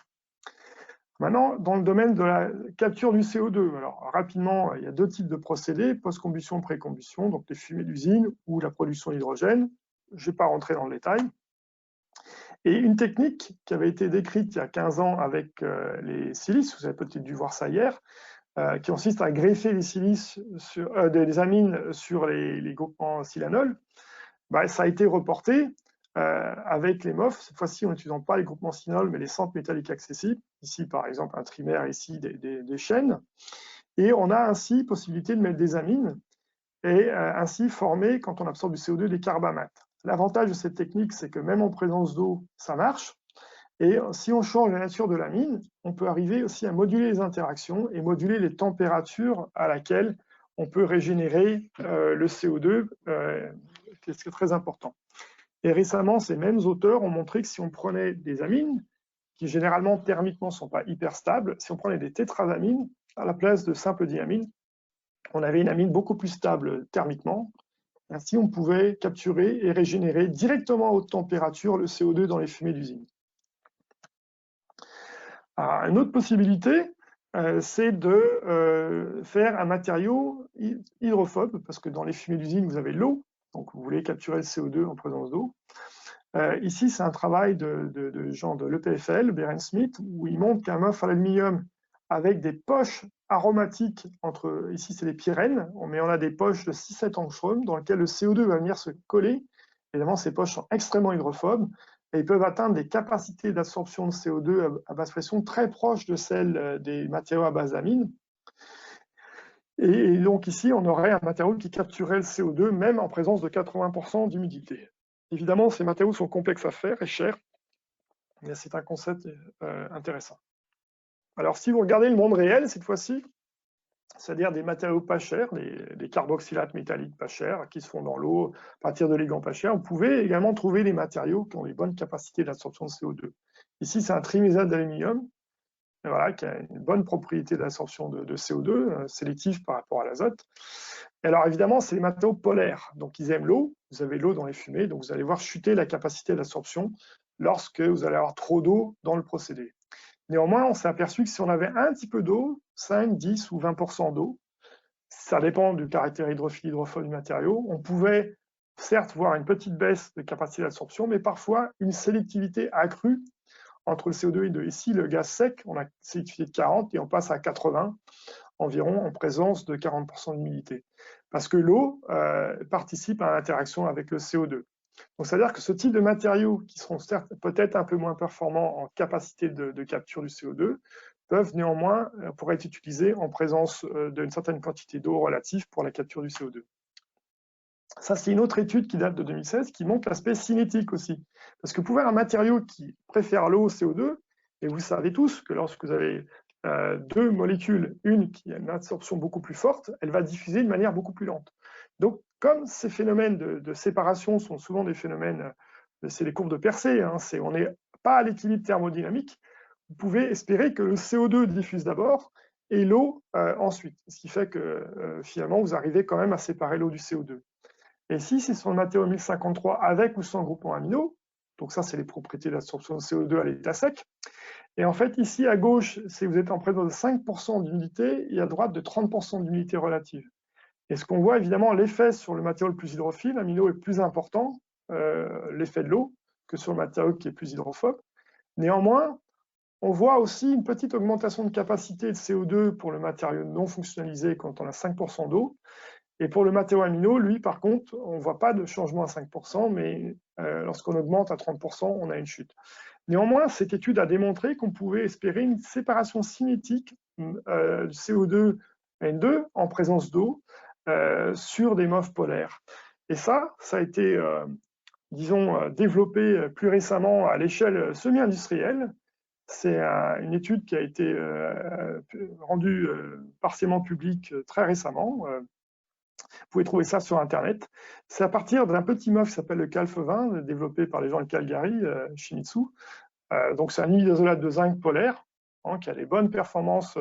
Maintenant, dans le domaine de la capture du CO2, alors rapidement, il y a deux types de procédés, post-combustion, pré-combustion, donc les fumées d'usine ou la production d'hydrogène. Je ne vais pas rentrer dans le détail. Et une technique qui avait été décrite il y a 15 ans avec les silices, vous avez peut-être dû voir ça hier, qui consiste à greffer les silices des amines sur les groupements silanol, bah, ça a été reporté avec les MOF, cette fois-ci en n'utilisant pas les groupements silanol, mais les centres métalliques accessibles, ici par exemple un trimère, ici des chaînes, et on a ainsi possibilité de mettre des amines et ainsi former, quand on absorbe du CO2, des carbamates. L'avantage de cette technique, c'est que même en présence d'eau, ça marche. Et si on change la nature de l'amine, on peut arriver aussi à moduler les interactions et moduler les températures à laquelle on peut régénérer le CO2, ce qui est très important. Et récemment, ces mêmes auteurs ont montré que si on prenait des amines, qui généralement thermiquement ne sont pas hyper stables, si on prenait des tétrasamines à la place de simples diamines, on avait une amine beaucoup plus stable thermiquement. Ainsi, on pouvait capturer et régénérer directement à haute température le CO2 dans les fumées d'usine. Une autre possibilité, c'est de faire un matériau hydrophobe, parce que dans les fumées d'usine, vous avez l'eau, donc vous voulez capturer le CO2 en présence d'eau. Ici, c'est un travail de gens de l'EPFL, Beren Smith, où il montre qu'un MOF à l'aluminium avec des poches aromatiques ici c'est les pyrènes, mais on a des poches de 6-7 angstroms dans lesquelles le CO2 va venir se coller. Évidemment, ces poches sont extrêmement hydrophobes et ils peuvent atteindre des capacités d'absorption de CO2 à basse pression très proches de celles des matériaux à base d'amine. Et donc ici, on aurait un matériau qui capturait le CO2 même en présence de 80% d'humidité. Évidemment, ces matériaux sont complexes à faire et chers, mais c'est un concept intéressant. Alors, si vous regardez le monde réel, cette fois-ci, c'est-à-dire des matériaux pas chers, des carboxylates métalliques pas chers, qui se font dans l'eau à partir de ligands pas chers, vous pouvez également trouver des matériaux qui ont les bonnes capacités d'absorption de CO2. Ici, c'est un trimésate d'aluminium, voilà, qui a une bonne propriété d'absorption de CO2, sélectif par rapport à l'azote. Et alors, évidemment, c'est des matériaux polaires, donc ils aiment l'eau, vous avez l'eau dans les fumées, donc vous allez voir chuter la capacité d'absorption lorsque vous allez avoir trop d'eau dans le procédé. Néanmoins, on s'est aperçu que si on avait un petit peu d'eau, 5, 10 ou 20% d'eau, ça dépend du caractère hydrophile-hydrophobe du matériau, on pouvait certes voir une petite baisse de capacité d'absorption, mais parfois une sélectivité accrue entre le CO2 et le. Ici, le gaz sec, on a une sélectivité de 40 et on passe à 80 environ en présence de 40% d'humidité. Parce que l'eau participe à l'interaction avec le CO2. Donc, c'est-à-dire que ce type de matériaux, qui seront certes peut-être un peu moins performants en capacité de capture du CO2, peuvent néanmoins pourraient être utilisés en présence d'une certaine quantité d'eau relative pour la capture du CO2. Ça, c'est une autre étude qui date de 2016 qui montre l'aspect cinétique aussi. Parce que vous pouvez avoir un matériau qui préfère l'eau au CO2, et vous savez tous que lorsque vous avez deux molécules, une qui a une absorption beaucoup plus forte, elle va diffuser de manière beaucoup plus lente. Donc, comme ces phénomènes de séparation sont souvent des phénomènes, c'est les courbes de Persée, hein, on n'est pas à l'équilibre thermodynamique, vous pouvez espérer que le CO2 diffuse d'abord et l'eau ensuite. Ce qui fait que finalement, vous arrivez quand même à séparer l'eau du CO2. Et ici, c'est sur le matériau 1053 avec ou sans groupement amino. Donc ça, c'est les propriétés d'absorption de CO2 à l'état sec. Et en fait, ici, à gauche, si vous êtes en présence de 5% d'humidité, et à droite de 30% d'humidité relative. Et ce qu'on voit, évidemment, l'effet sur le matériau le plus hydrophile, amino, est plus important, l'effet de l'eau, que sur le matériau qui est plus hydrophobe. Néanmoins, on voit aussi une petite augmentation de capacité de CO2 pour le matériau non fonctionnalisé quand on a 5% d'eau. Et pour le matériau amino, lui, par contre, on ne voit pas de changement à 5%, mais lorsqu'on augmente à 30%, on a une chute. Néanmoins, cette étude a démontré qu'on pouvait espérer une séparation cinétique du CO2 N2 en présence d'eau sur des MOF polaires. Et ça a été, disons, développé plus récemment à l'échelle semi-industrielle. C'est une étude qui a été rendue partiellement publique très récemment. Vous pouvez trouver ça sur Internet. C'est à partir d'un petit MOF qui s'appelle le CALF20, développé par les gens de Calgary, Shimizu. Donc, c'est un imidazolate de zinc polaire qui a les bonnes performances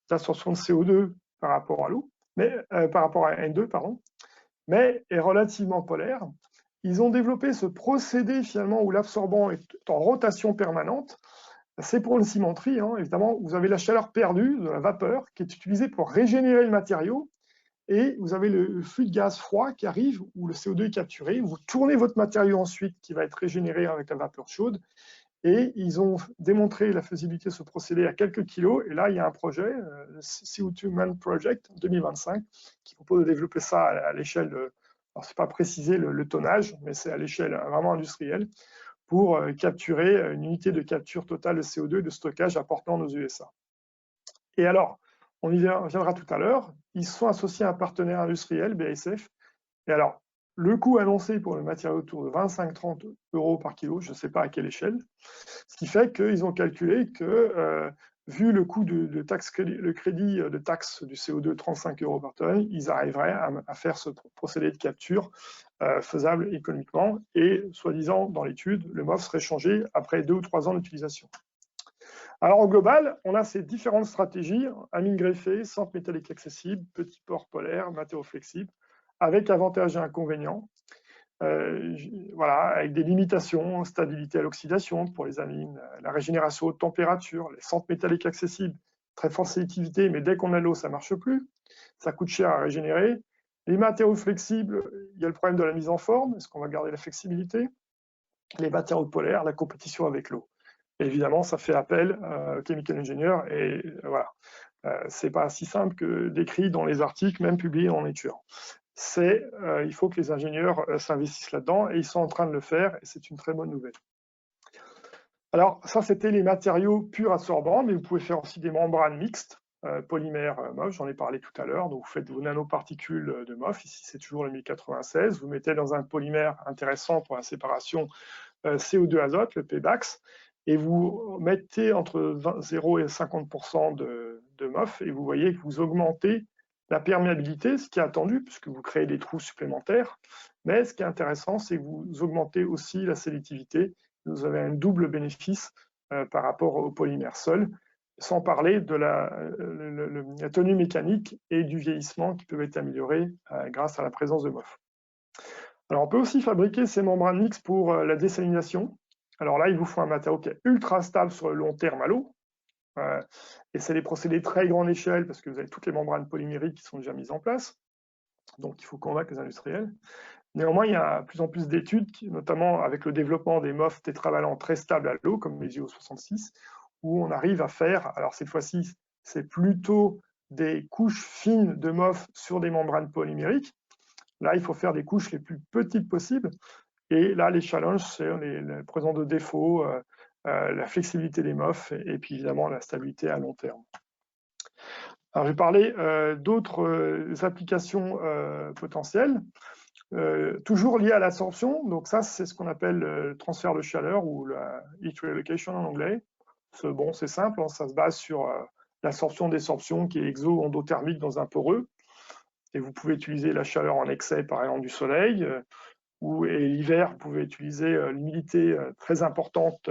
d'absorption de CO2 par rapport à l'eau, mais par rapport à N2, mais est relativement polaire. Ils ont développé ce procédé finalement où l'absorbant est en rotation permanente. C'est pour une cimenterie, évidemment. Vous avez la chaleur perdue de la vapeur qui est utilisée pour régénérer le matériau. Et vous avez le flux de gaz froid qui arrive, où le CO2 est capturé. Vous tournez votre matériau ensuite, qui va être régénéré avec la vapeur chaude. Et ils ont démontré la faisabilité de ce procédé à quelques kilos. Et là, il y a un projet, le CO2 Man Project 2025, qui propose de développer ça à l'échelle de, alors c'est pas précisé le tonnage, mais c'est à l'échelle vraiment industrielle, pour capturer une unité de capture totale de CO2 et de stockage apportant aux USA. Et alors, on y reviendra tout à l'heure, ils sont associés à un partenaire industriel, BASF. Et alors, le coût annoncé pour le matériau autour de 25-30 € par kilo, je ne sais pas à quelle échelle, ce qui fait qu'ils ont calculé que, vu le coût de taxe, le crédit de taxe du CO2, 35 € par tonne, ils arriveraient à faire ce procédé de capture faisable économiquement. Et, soi-disant, dans l'étude, le MOF serait changé après 2 ou 3 ans d'utilisation. Alors, au global, on a ces différentes stratégies, amine greffée, centre métallique accessible, petit port polaire, matériaux flexibles, avec avantages et inconvénients. Voilà, avec des limitations, stabilité à l'oxydation pour les amines, la régénération haute température, les centres métalliques accessibles, très forte sélectivité, mais dès qu'on a l'eau, ça ne marche plus. Ça coûte cher à régénérer. Les matériaux flexibles, il y a le problème de la mise en forme, est-ce qu'on va garder la flexibilité? Les matériaux polaires, la compétition avec l'eau. Évidemment, ça fait appel au chemical engineer et voilà. C'est pas si simple que décrit dans les articles, même publiés en Nature. Il faut que les ingénieurs s'investissent là-dedans et ils sont en train de le faire et c'est une très bonne nouvelle. Alors, ça, c'était les matériaux purs absorbants, mais vous pouvez faire aussi des membranes mixtes. polymère MOF, j'en ai parlé tout à l'heure. Donc, vous faites vos nanoparticules de MOF. Ici, c'est toujours le 1096. Vous mettez dans un polymère intéressant pour la séparation CO2 azote, le PBAX, et vous mettez entre 0 et 50% de MOF, et vous voyez que vous augmentez la perméabilité, ce qui est attendu, puisque vous créez des trous supplémentaires. Mais ce qui est intéressant, c'est que vous augmentez aussi la sélectivité. Vous avez un double bénéfice par rapport au polymère seul, sans parler de la tenue mécanique et du vieillissement qui peuvent être améliorés grâce à la présence de MOF. Alors, on peut aussi fabriquer ces membranes mixtes pour la désalinisation. Alors là, il vous faut un matériau qui est ultra stable sur le long terme à l'eau. Et c'est des procédés très grande échelle parce que vous avez toutes les membranes polymériques qui sont déjà mises en place. Donc, il faut convaincre les industriels. Néanmoins, il y a de plus en plus d'études, notamment avec le développement des MOF tétravalents très stables à l'eau, comme les JO66, où on arrive à faire, alors cette fois-ci, c'est plutôt des couches fines de MOF sur des membranes polymériques. Là, il faut faire des couches les plus petites possibles. Et là, les challenges, c'est la présence de défauts, la flexibilité des MOF et puis évidemment la stabilité à long terme. Alors, je vais parler d'autres applications potentielles, toujours liées à l'absorption. Donc ça, c'est ce qu'on appelle le transfert de chaleur ou la heat relocation en anglais. Bon, c'est simple, hein, ça se base sur l'absorption-désorption qui est exo-endothermique dans un poreux. Et vous pouvez utiliser la chaleur en excès, par exemple, du soleil, et l'hiver, vous pouvez utiliser l'humidité très importante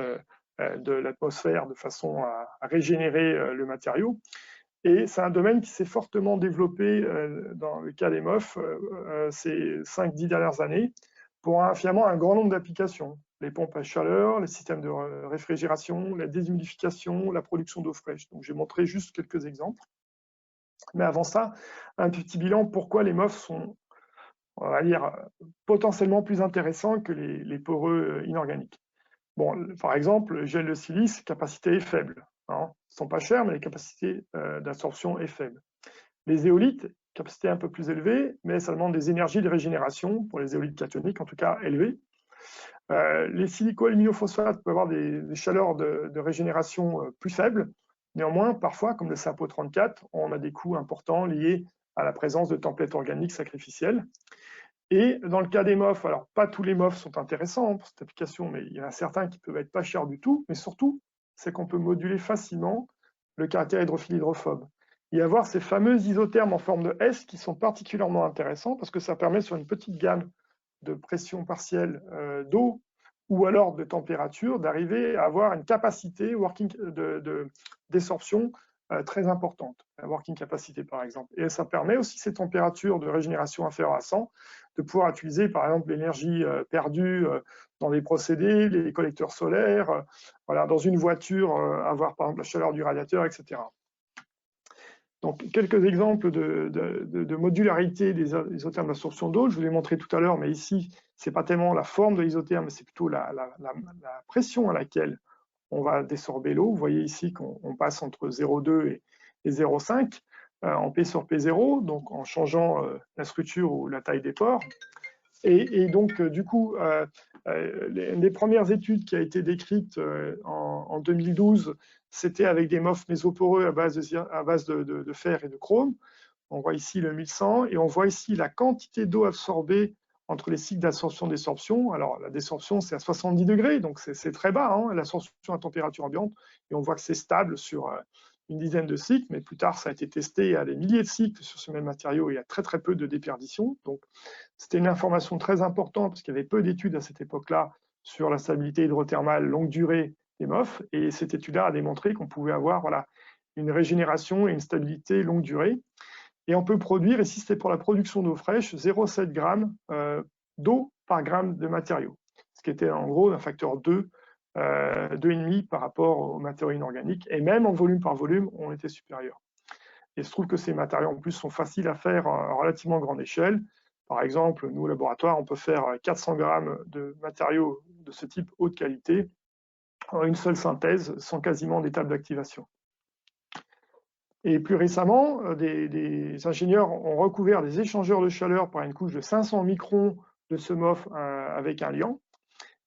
de l'atmosphère de façon à régénérer le matériau. Et c'est un domaine qui s'est fortement développé dans le cas des MOF ces 5-10 dernières années pour finalement un grand nombre d'applications. Les pompes à chaleur, les systèmes de réfrigération, la déshumidification, la production d'eau fraîche. Donc, j'ai montré juste quelques exemples. Mais avant ça, un petit bilan, pourquoi les MOF sont, on va dire, potentiellement plus intéressants que les poreux inorganiques. Bon, par exemple, le gel de silice, capacité est faible. Hein. Ils ne sont pas chers, mais les capacités d'absorption est faible. Les éolites, capacité un peu plus élevée, mais ça demande des énergies de régénération, pour les éolites cationiques en tout cas, élevées. Les silico-aluminophosphates peuvent avoir des chaleurs de régénération plus faibles. Néanmoins, parfois, comme le SAPO34, on a des coûts importants liés à la présence de templates organiques sacrificielles. Et dans le cas des MOF, alors pas tous les MOF sont intéressants pour cette application, mais il y en a certains qui peuvent être pas chers du tout, mais surtout, c'est qu'on peut moduler facilement le caractère hydrophile-hydrophobe. Et avoir ces fameux isothermes en forme de S qui sont particulièrement intéressants parce que ça permet sur une petite gamme de pression partielle d'eau ou alors de température d'arriver à avoir une capacité de désorption très importante, la working capacity par exemple. Et ça permet aussi ces températures de régénération inférieures à 100 de pouvoir utiliser par exemple l'énergie perdue dans les procédés, les collecteurs solaires, voilà, dans une voiture, avoir par exemple la chaleur du radiateur, etc. Donc, quelques exemples de modularité des isothermes d'absorption d'eau. Je vous l'ai montré tout à l'heure, mais ici, ce n'est pas tellement la forme de l'isotherme, mais c'est plutôt la pression à laquelle on va désorber l'eau. Vous voyez ici qu'on passe entre 0,2 et 0,5 en P sur P0, donc en changeant la structure ou la taille des pores. Et donc, du coup, une des premières études qui a été décrite en 2012, c'était avec des MOF mésoporeux à base de fer et de chrome. On voit ici le 1100 et on voit ici la quantité d'eau absorbée entre les cycles d'absorption-désorption. Alors, la désorption, c'est à 70 degrés, donc c'est très bas, hein, l'absorption à température ambiante, et on voit que c'est stable sur une dizaine de cycles, mais plus tard, ça a été testé à des milliers de cycles sur ce même matériau, et il y a très très peu de déperdition. Donc, c'était une information très importante, parce qu'il y avait peu d'études à cette époque-là sur la stabilité hydrothermale longue durée des MOF, et cette étude-là a démontré qu'on pouvait avoir une régénération et une stabilité longue durée. Et on peut produire, ici c'était pour la production d'eau fraîche, 0,7 g d'eau par gramme de matériau, ce qui était en gros un facteur 2,5 par rapport aux matériaux inorganiques, et même en volume par volume, on était supérieur. Et il se trouve que ces matériaux en plus sont faciles à faire à relativement grande échelle. Par exemple, nous au laboratoire, on peut faire 400 grammes de matériaux de ce type haute qualité en une seule synthèse, sans quasiment d'étape d'activation. Et plus récemment, des ingénieurs ont recouvert des échangeurs de chaleur par une couche de 500 microns de ce MOF avec un liant.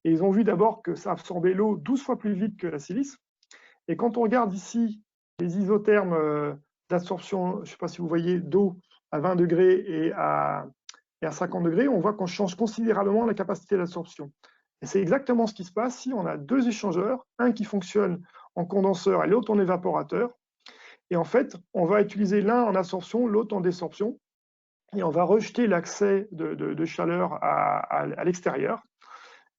Et ils ont vu d'abord que ça absorbait l'eau 12 fois plus vite que la silice. Et quand on regarde ici les isothermes d'absorption, je ne sais pas si vous voyez, d'eau à 20 degrés et à 50 degrés, on voit qu'on change considérablement la capacité d'absorption. Et c'est exactement ce qui se passe si on a deux échangeurs, un qui fonctionne en condenseur et l'autre en évaporateur. Et en fait, on va utiliser l'un en absorption, l'autre en désorption, et on va rejeter l'accès de chaleur à l'extérieur.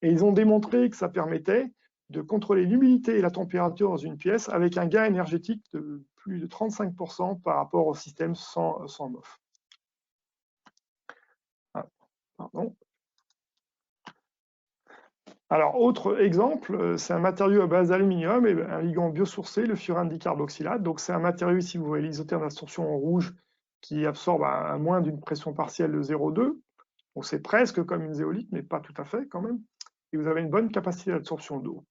Et ils ont démontré que ça permettait de contrôler l'humidité et la température dans une pièce avec un gain énergétique de plus de 35% par rapport au système sans MOF. Ah, pardon. Alors, autre exemple, c'est un matériau à base d'aluminium et un ligand biosourcé, le furan dicarboxylate. Donc, c'est un matériau, ici, vous voyez l'isotherme d'absorption en rouge, qui absorbe à moins d'une pression partielle de 0,2. Donc, c'est presque comme une zéolite, mais pas tout à fait quand même. Et vous avez une bonne capacité d'absorption d'eau.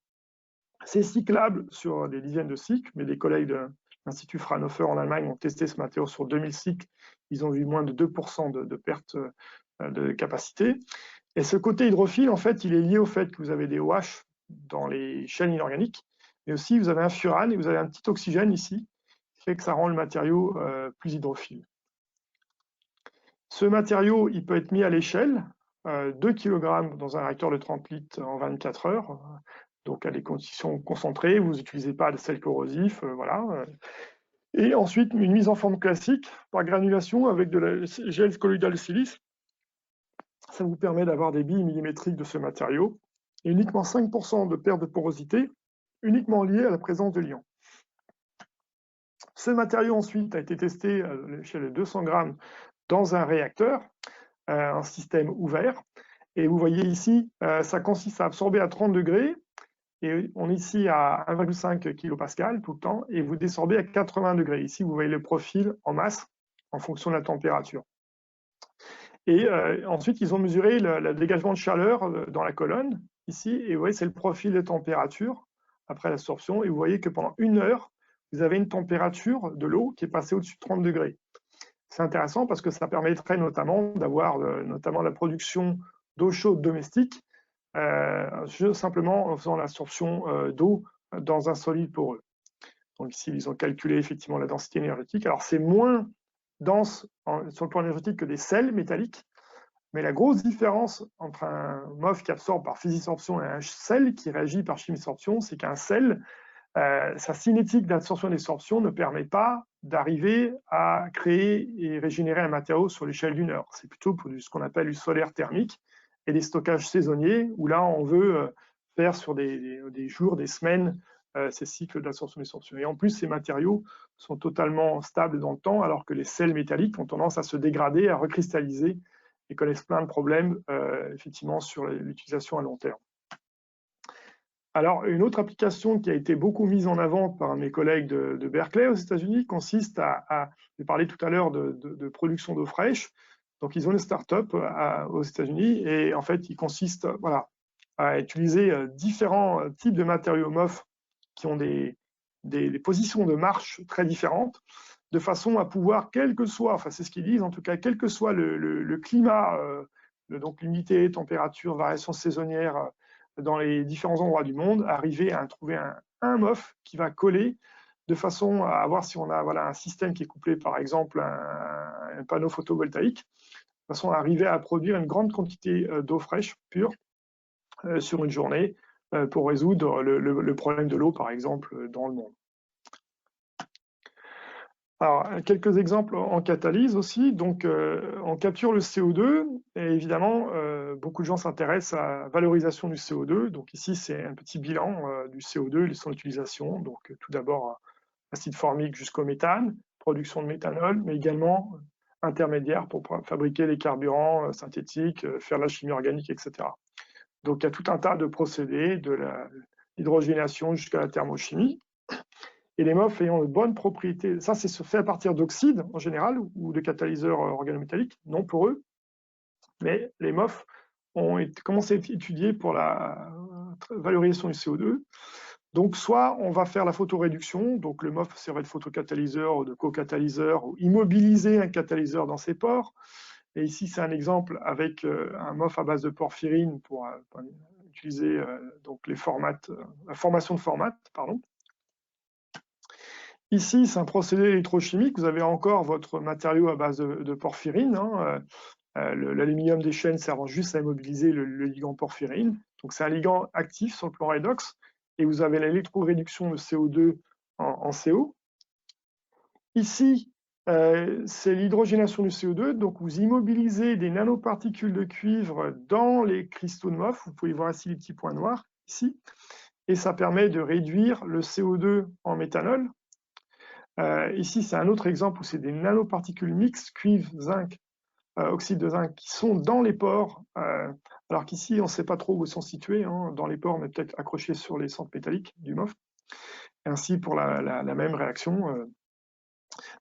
C'est cyclable sur des dizaines de cycles, mais des collègues de l'Institut Fraunhofer en Allemagne ont testé ce matériau sur 2000 cycles. Ils ont vu moins de 2% de perte de capacité. Et ce côté hydrophile, en fait, il est lié au fait que vous avez des OH dans les chaînes inorganiques, mais aussi vous avez un furane et vous avez un petit oxygène ici, qui fait que ça rend le matériau plus hydrophile. Ce matériau, il peut être mis à l'échelle, 2 kg dans un réacteur de 30 litres en 24 heures, donc à des conditions concentrées, vous n'utilisez pas de sel corrosif, voilà. Et ensuite, une mise en forme classique par granulation avec de la gel colloïdal de silice. Ça vous permet d'avoir des billes millimétriques de ce matériau et uniquement 5% de perte de porosité, uniquement liée à la présence de l'ion. Ce matériau ensuite a été testé à l'échelle de 200 grammes dans un réacteur, un système ouvert. Et vous voyez ici, ça consiste à absorber à 30 degrés, et on est ici à 1,5 kPa tout le temps, et vous désorbez à 80 degrés. Ici, vous voyez le profil en masse en fonction de la température. Et ensuite, ils ont mesuré le dégagement de chaleur dans la colonne, ici, et vous voyez, c'est le profil de température après l'absorption, et vous voyez que pendant 1 heure, vous avez une température de l'eau qui est passée au-dessus de 30 degrés. C'est intéressant parce que ça permettrait notamment d'avoir notamment la production d'eau chaude domestique, simplement en faisant l'absorption d'eau dans un solide poreux. Donc ici, ils ont calculé effectivement la densité énergétique. Alors c'est moins dense sur le plan énergétique que des sels métalliques, mais la grosse différence entre un MOF qui absorbe par physisorption et un sel qui réagit par chimisorption, c'est qu'un sel, sa cinétique d'absorption et d'absorption ne permet pas d'arriver à créer et régénérer un matériau sur l'échelle d'une heure. C'est plutôt pour ce qu'on appelle du solaire thermique et des stockages saisonniers, où là, on veut faire sur des jours, des semaines, ces cycles d'absorption et d'absorption. Et en plus, ces matériaux sont totalement stables dans le temps, alors que les sels métalliques ont tendance à se dégrader, à recristalliser, et connaissent plein de problèmes, effectivement, sur l'utilisation à long terme. Alors, une autre application qui a été beaucoup mise en avant par mes collègues de Berkeley aux États-Unis consiste j'ai parlé tout à l'heure de production d'eau fraîche. Donc, ils ont une start-up aux États-Unis et en fait, il consiste à utiliser différents types de matériaux MOF qui ont des positions de marche très différentes, de façon à pouvoir, quel que soit, enfin c'est ce qu'ils disent en tout cas, quel que soit le climat, donc l'humidité, température, variation saisonnière dans les différents endroits du monde, arriver à trouver un MOF qui va coller de façon à voir si on a un système qui est couplé par exemple à un panneau photovoltaïque, de façon à arriver à produire une grande quantité d'eau fraîche, pure, sur une journée, pour résoudre le problème de l'eau par exemple dans le monde. Alors, quelques exemples en catalyse aussi. Donc, on capture le CO2 et évidemment, beaucoup de gens s'intéressent à la valorisation du CO2. Donc ici, c'est un petit bilan du CO2 et son utilisation. Donc, tout d'abord, acide formique jusqu'au méthane, production de méthanol, mais également intermédiaire pour fabriquer les carburants synthétiques, faire la chimie organique, etc. Donc, il y a tout un tas de procédés, de l'hydrogénation jusqu'à la thermochimie. Et les MOF ayant de bonnes propriétés, ça c'est fait à partir d'oxydes en général ou de catalyseurs organométalliques, non poreux, mais les MOF ont commencé à être étudiés pour la valorisation du CO2. Donc soit on va faire la photoréduction, donc le MOF servait de photocatalyseur ou de co-catalyseur, ou immobiliser un catalyseur dans ses pores. Et ici c'est un exemple avec un MOF à base de porphyrine pour utiliser donc la formation de formate, pardon. Ici, c'est un procédé électrochimique. Vous avez encore votre matériau à base de porphyrine. L'aluminium des chaînes servant juste à immobiliser le ligand porphyrine. Donc, c'est un ligand actif sur le plan redox. Et vous avez l'électroréduction de CO2 en CO. Ici, c'est l'hydrogénation du CO2. Donc, vous immobilisez des nanoparticules de cuivre dans les cristaux de MOF. Vous pouvez voir ici les petits points noirs, ici. Et ça permet de réduire le CO2 en méthanol. Ici, c'est un autre exemple où c'est des nanoparticules mixtes, cuivre, zinc, oxyde de zinc, qui sont dans les pores, alors qu'ici, on ne sait pas trop où ils sont situés, dans les pores, mais peut-être accrochés sur les centres métalliques du MOF. Et ainsi pour la même réaction.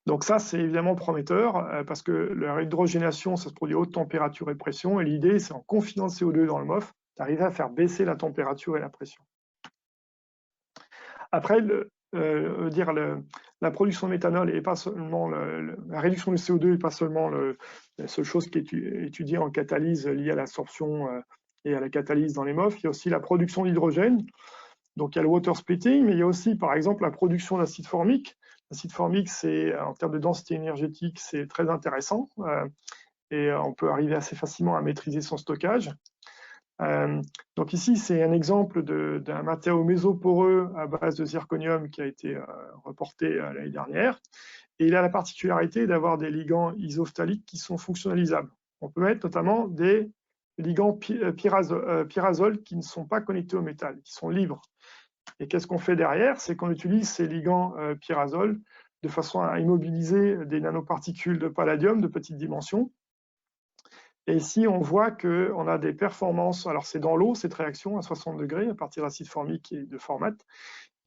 Donc ça, c'est évidemment prometteur, parce que la hydrogénation, ça se produit à haute température et pression, et l'idée, c'est en confinant le CO2 dans le MOF, d'arriver à faire baisser la température et la pression. Après, la production de méthanol et pas seulement la réduction du CO2 n'est pas seulement la seule chose qui est étudiée en catalyse liée à l'absorption et à la catalyse dans les MOF. Il y a aussi la production d'hydrogène. Donc il y a le water splitting, mais il y a aussi par exemple la production d'acide formique. L'acide formique, c'est en termes de densité énergétique, c'est très intéressant et on peut arriver assez facilement à maîtriser son stockage. Donc ici, c'est un exemple d'un matériau mésoporeux à base de zirconium qui a été reporté l'année dernière. Et il a la particularité d'avoir des ligands isophthaliques qui sont fonctionnalisables. On peut mettre notamment des ligands pyrazole qui ne sont pas connectés au métal, qui sont libres. Et qu'est-ce qu'on fait derrière? C'est qu'on utilise ces ligands pyrazole de façon à immobiliser des nanoparticules de palladium de petite dimension. Et ici, on voit qu'on a des performances, alors c'est dans l'eau, cette réaction à 60 degrés, à partir d'acide formique et de formate.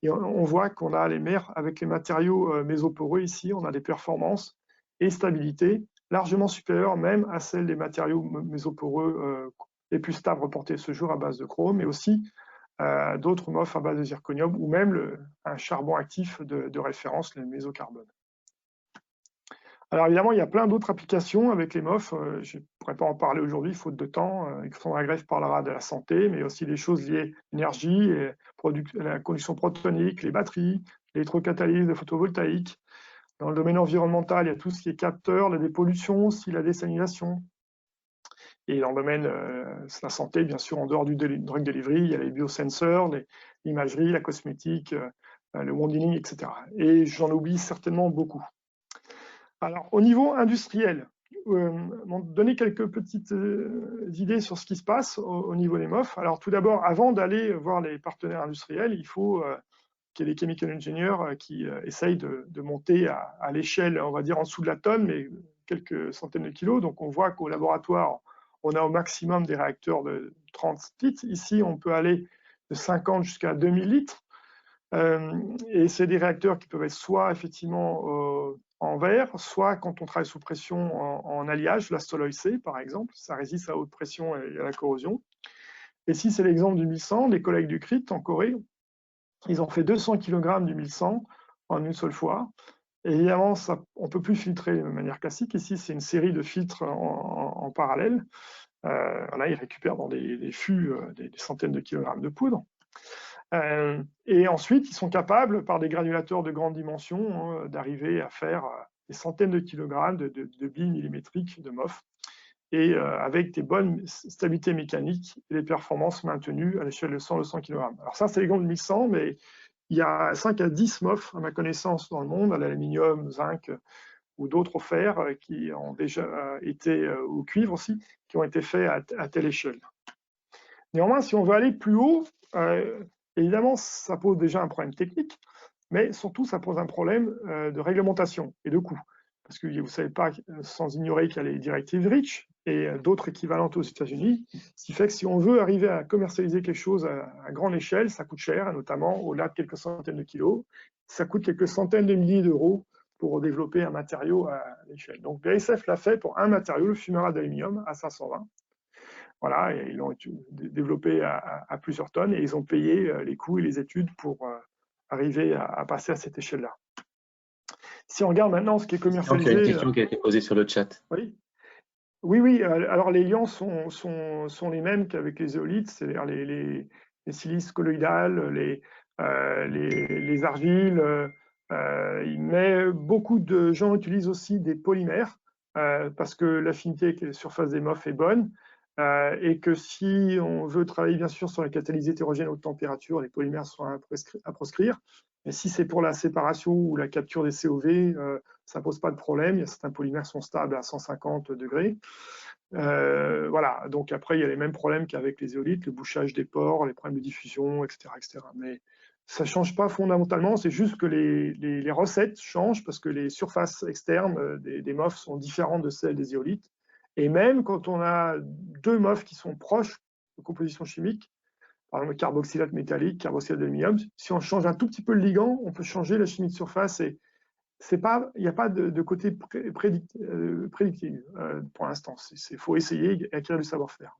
Et on voit qu'on a avec les matériaux mésoporeux ici, on a des performances et stabilité largement supérieures même à celles des matériaux mésoporeux les plus stables reportés ce jour à base de chrome, mais aussi d'autres MOF à base de zirconium ou même un charbon actif de référence, le mésocarbone. Alors évidemment, il y a plein d'autres applications avec les MOF. Je ne pourrais pas en parler aujourd'hui, faute de temps. Alexandre Greffe parlera de la santé, mais aussi des choses liées à l'énergie, la conduction protonique, les batteries, l'électrocatalyse de photovoltaïque. Dans le domaine environnemental, il y a tout ce qui est capteur, la dépollution, aussi la désalination. Et dans le domaine de la santé, bien sûr, en dehors du drug delivery, il y a les biosensors, l'imagerie, la cosmétique, le wounding, etc. Et j'en oublie certainement beaucoup. Alors, au niveau industriel, donner quelques petites idées sur ce qui se passe au niveau des MOF. Alors, tout d'abord, avant d'aller voir les partenaires industriels, il faut qu'il y ait des chemical engineers qui essayent de monter à l'échelle, on va dire en dessous de la tonne, mais quelques centaines de kilos. Donc, on voit qu'au laboratoire, on a au maximum des réacteurs de 30 litres. Ici, on peut aller de 50 jusqu'à 2000 litres. Et c'est des réacteurs qui peuvent être soit effectivement en verre, soit quand on travaille sous pression en alliage, la Stoloï-C par exemple, ça résiste à haute pression et à la corrosion. Et si c'est l'exemple du 1100, les collègues du CRIT en Corée, ils ont fait 200 kg du 1100 en une seule fois. Et évidemment, on ne peut plus filtrer de manière classique. Ici, c'est une série de filtres en parallèle. Là, ils récupèrent dans des fûts des centaines de kilogrammes de poudre. Et ensuite, ils sont capables, par des granulateurs de grande dimension, d'arriver à faire des centaines de kilogrammes de billes millimétriques de MOF, et avec des bonnes stabilités mécaniques et des performances maintenues à l'échelle de 100-200 kg. Alors ça, c'est l'exemple de 1100, mais il y a 5 à 10 MOF, à ma connaissance, dans le monde, à l'aluminium, zinc ou d'autres fers qui ont déjà été, au cuivre aussi, qui ont été faits à telle échelle. Néanmoins, si on veut aller plus haut, évidemment, ça pose déjà un problème technique, mais surtout, ça pose un problème de réglementation et de coût. Parce que vous ne savez pas, sans ignorer qu'il y a les directives REACH et d'autres équivalentes aux États-Unis, ce qui fait que si on veut arriver à commercialiser quelque chose à grande échelle, ça coûte cher, notamment au-delà de quelques centaines de kilos. Ça coûte quelques centaines de milliers d'euros pour développer un matériau à l'échelle. Donc BASF l'a fait pour un matériau, le fumarate d'aluminium, à 520. Voilà, et ils l'ont développé à plusieurs tonnes et ils ont payé les coûts et les études pour arriver à passer à cette échelle-là. Si on regarde maintenant ce qui est commercialisé... Il y a une question qui a été posée sur le chat. Oui. Alors les ions sont les mêmes qu'avec les zeolites, c'est-à-dire les silices colloïdales, les argiles, Mais beaucoup de gens utilisent aussi des polymères parce que l'affinité avec les surfaces des MOF est bonne et que si on veut travailler bien sûr sur la catalyse hétérogène à haute température, les polymères sont à proscrire. Mais si c'est pour la séparation ou la capture des COV, ça ne pose pas de problème. Il y a certains polymères qui sont stables à 150 degrés. Voilà, donc après, il y a les mêmes problèmes qu'avec les éolytes, le bouchage des pores, les problèmes de diffusion, etc. etc. Mais ça ne change pas fondamentalement, c'est juste que les recettes changent parce que les surfaces externes des MOF sont différentes de celles des éolytes. Et même quand on a deux MOF qui sont proches de composition chimique, par exemple carboxylate métallique, carboxylate d'aluminium, si on change un tout petit peu le ligand, on peut changer la chimie de surface et il n'y a pas de côté prédictif pour l'instant. Il faut essayer et acquérir du savoir-faire.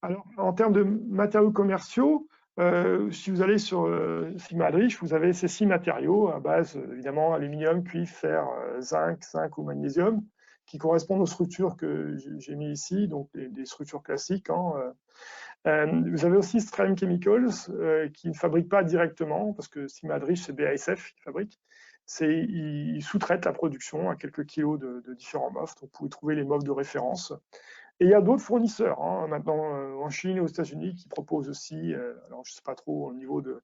Alors, en termes de matériaux commerciaux, si vous allez sur Simadrich, vous avez ces 6 matériaux à base, évidemment, aluminium, cuivre, fer, zinc ou magnésium, qui correspondent aux structures que j'ai mis ici, donc des structures classiques. Hein. Vous avez aussi Stream Chemicals, qui ne fabrique pas directement, parce que Simadrich, c'est BASF qui fabrique. Ils sous-traitent la production à quelques kilos de différents MOF, donc vous pouvez trouver les MOF de référence. Et il y a d'autres fournisseurs, hein, maintenant en Chine et aux États-Unis, qui proposent aussi, alors je ne sais pas trop au niveau de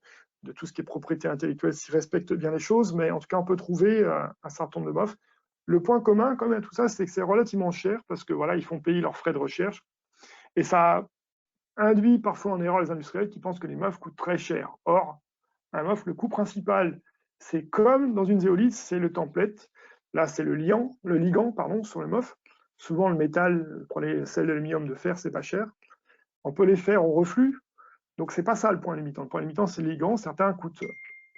tout ce qui est propriété intellectuelle, s'ils respectent bien les choses, mais en tout cas, on peut trouver un certain nombre de MOF. Le point commun, quand même, à tout ça, c'est que c'est relativement cher, parce que voilà, ils font payer leurs frais de recherche, et ça induit parfois en erreur les industriels qui pensent que les MOF coûtent très cher. Or, un MOF, le coût principal, c'est comme dans une zéolite, c'est le template. Là, c'est le ligand sur le MOF. Souvent, le métal, pour les sels d'aluminium, de fer, c'est pas cher. On peut les faire au reflux. Donc, c'est pas ça le point limitant. Le point limitant, c'est le ligand. Certains coûtent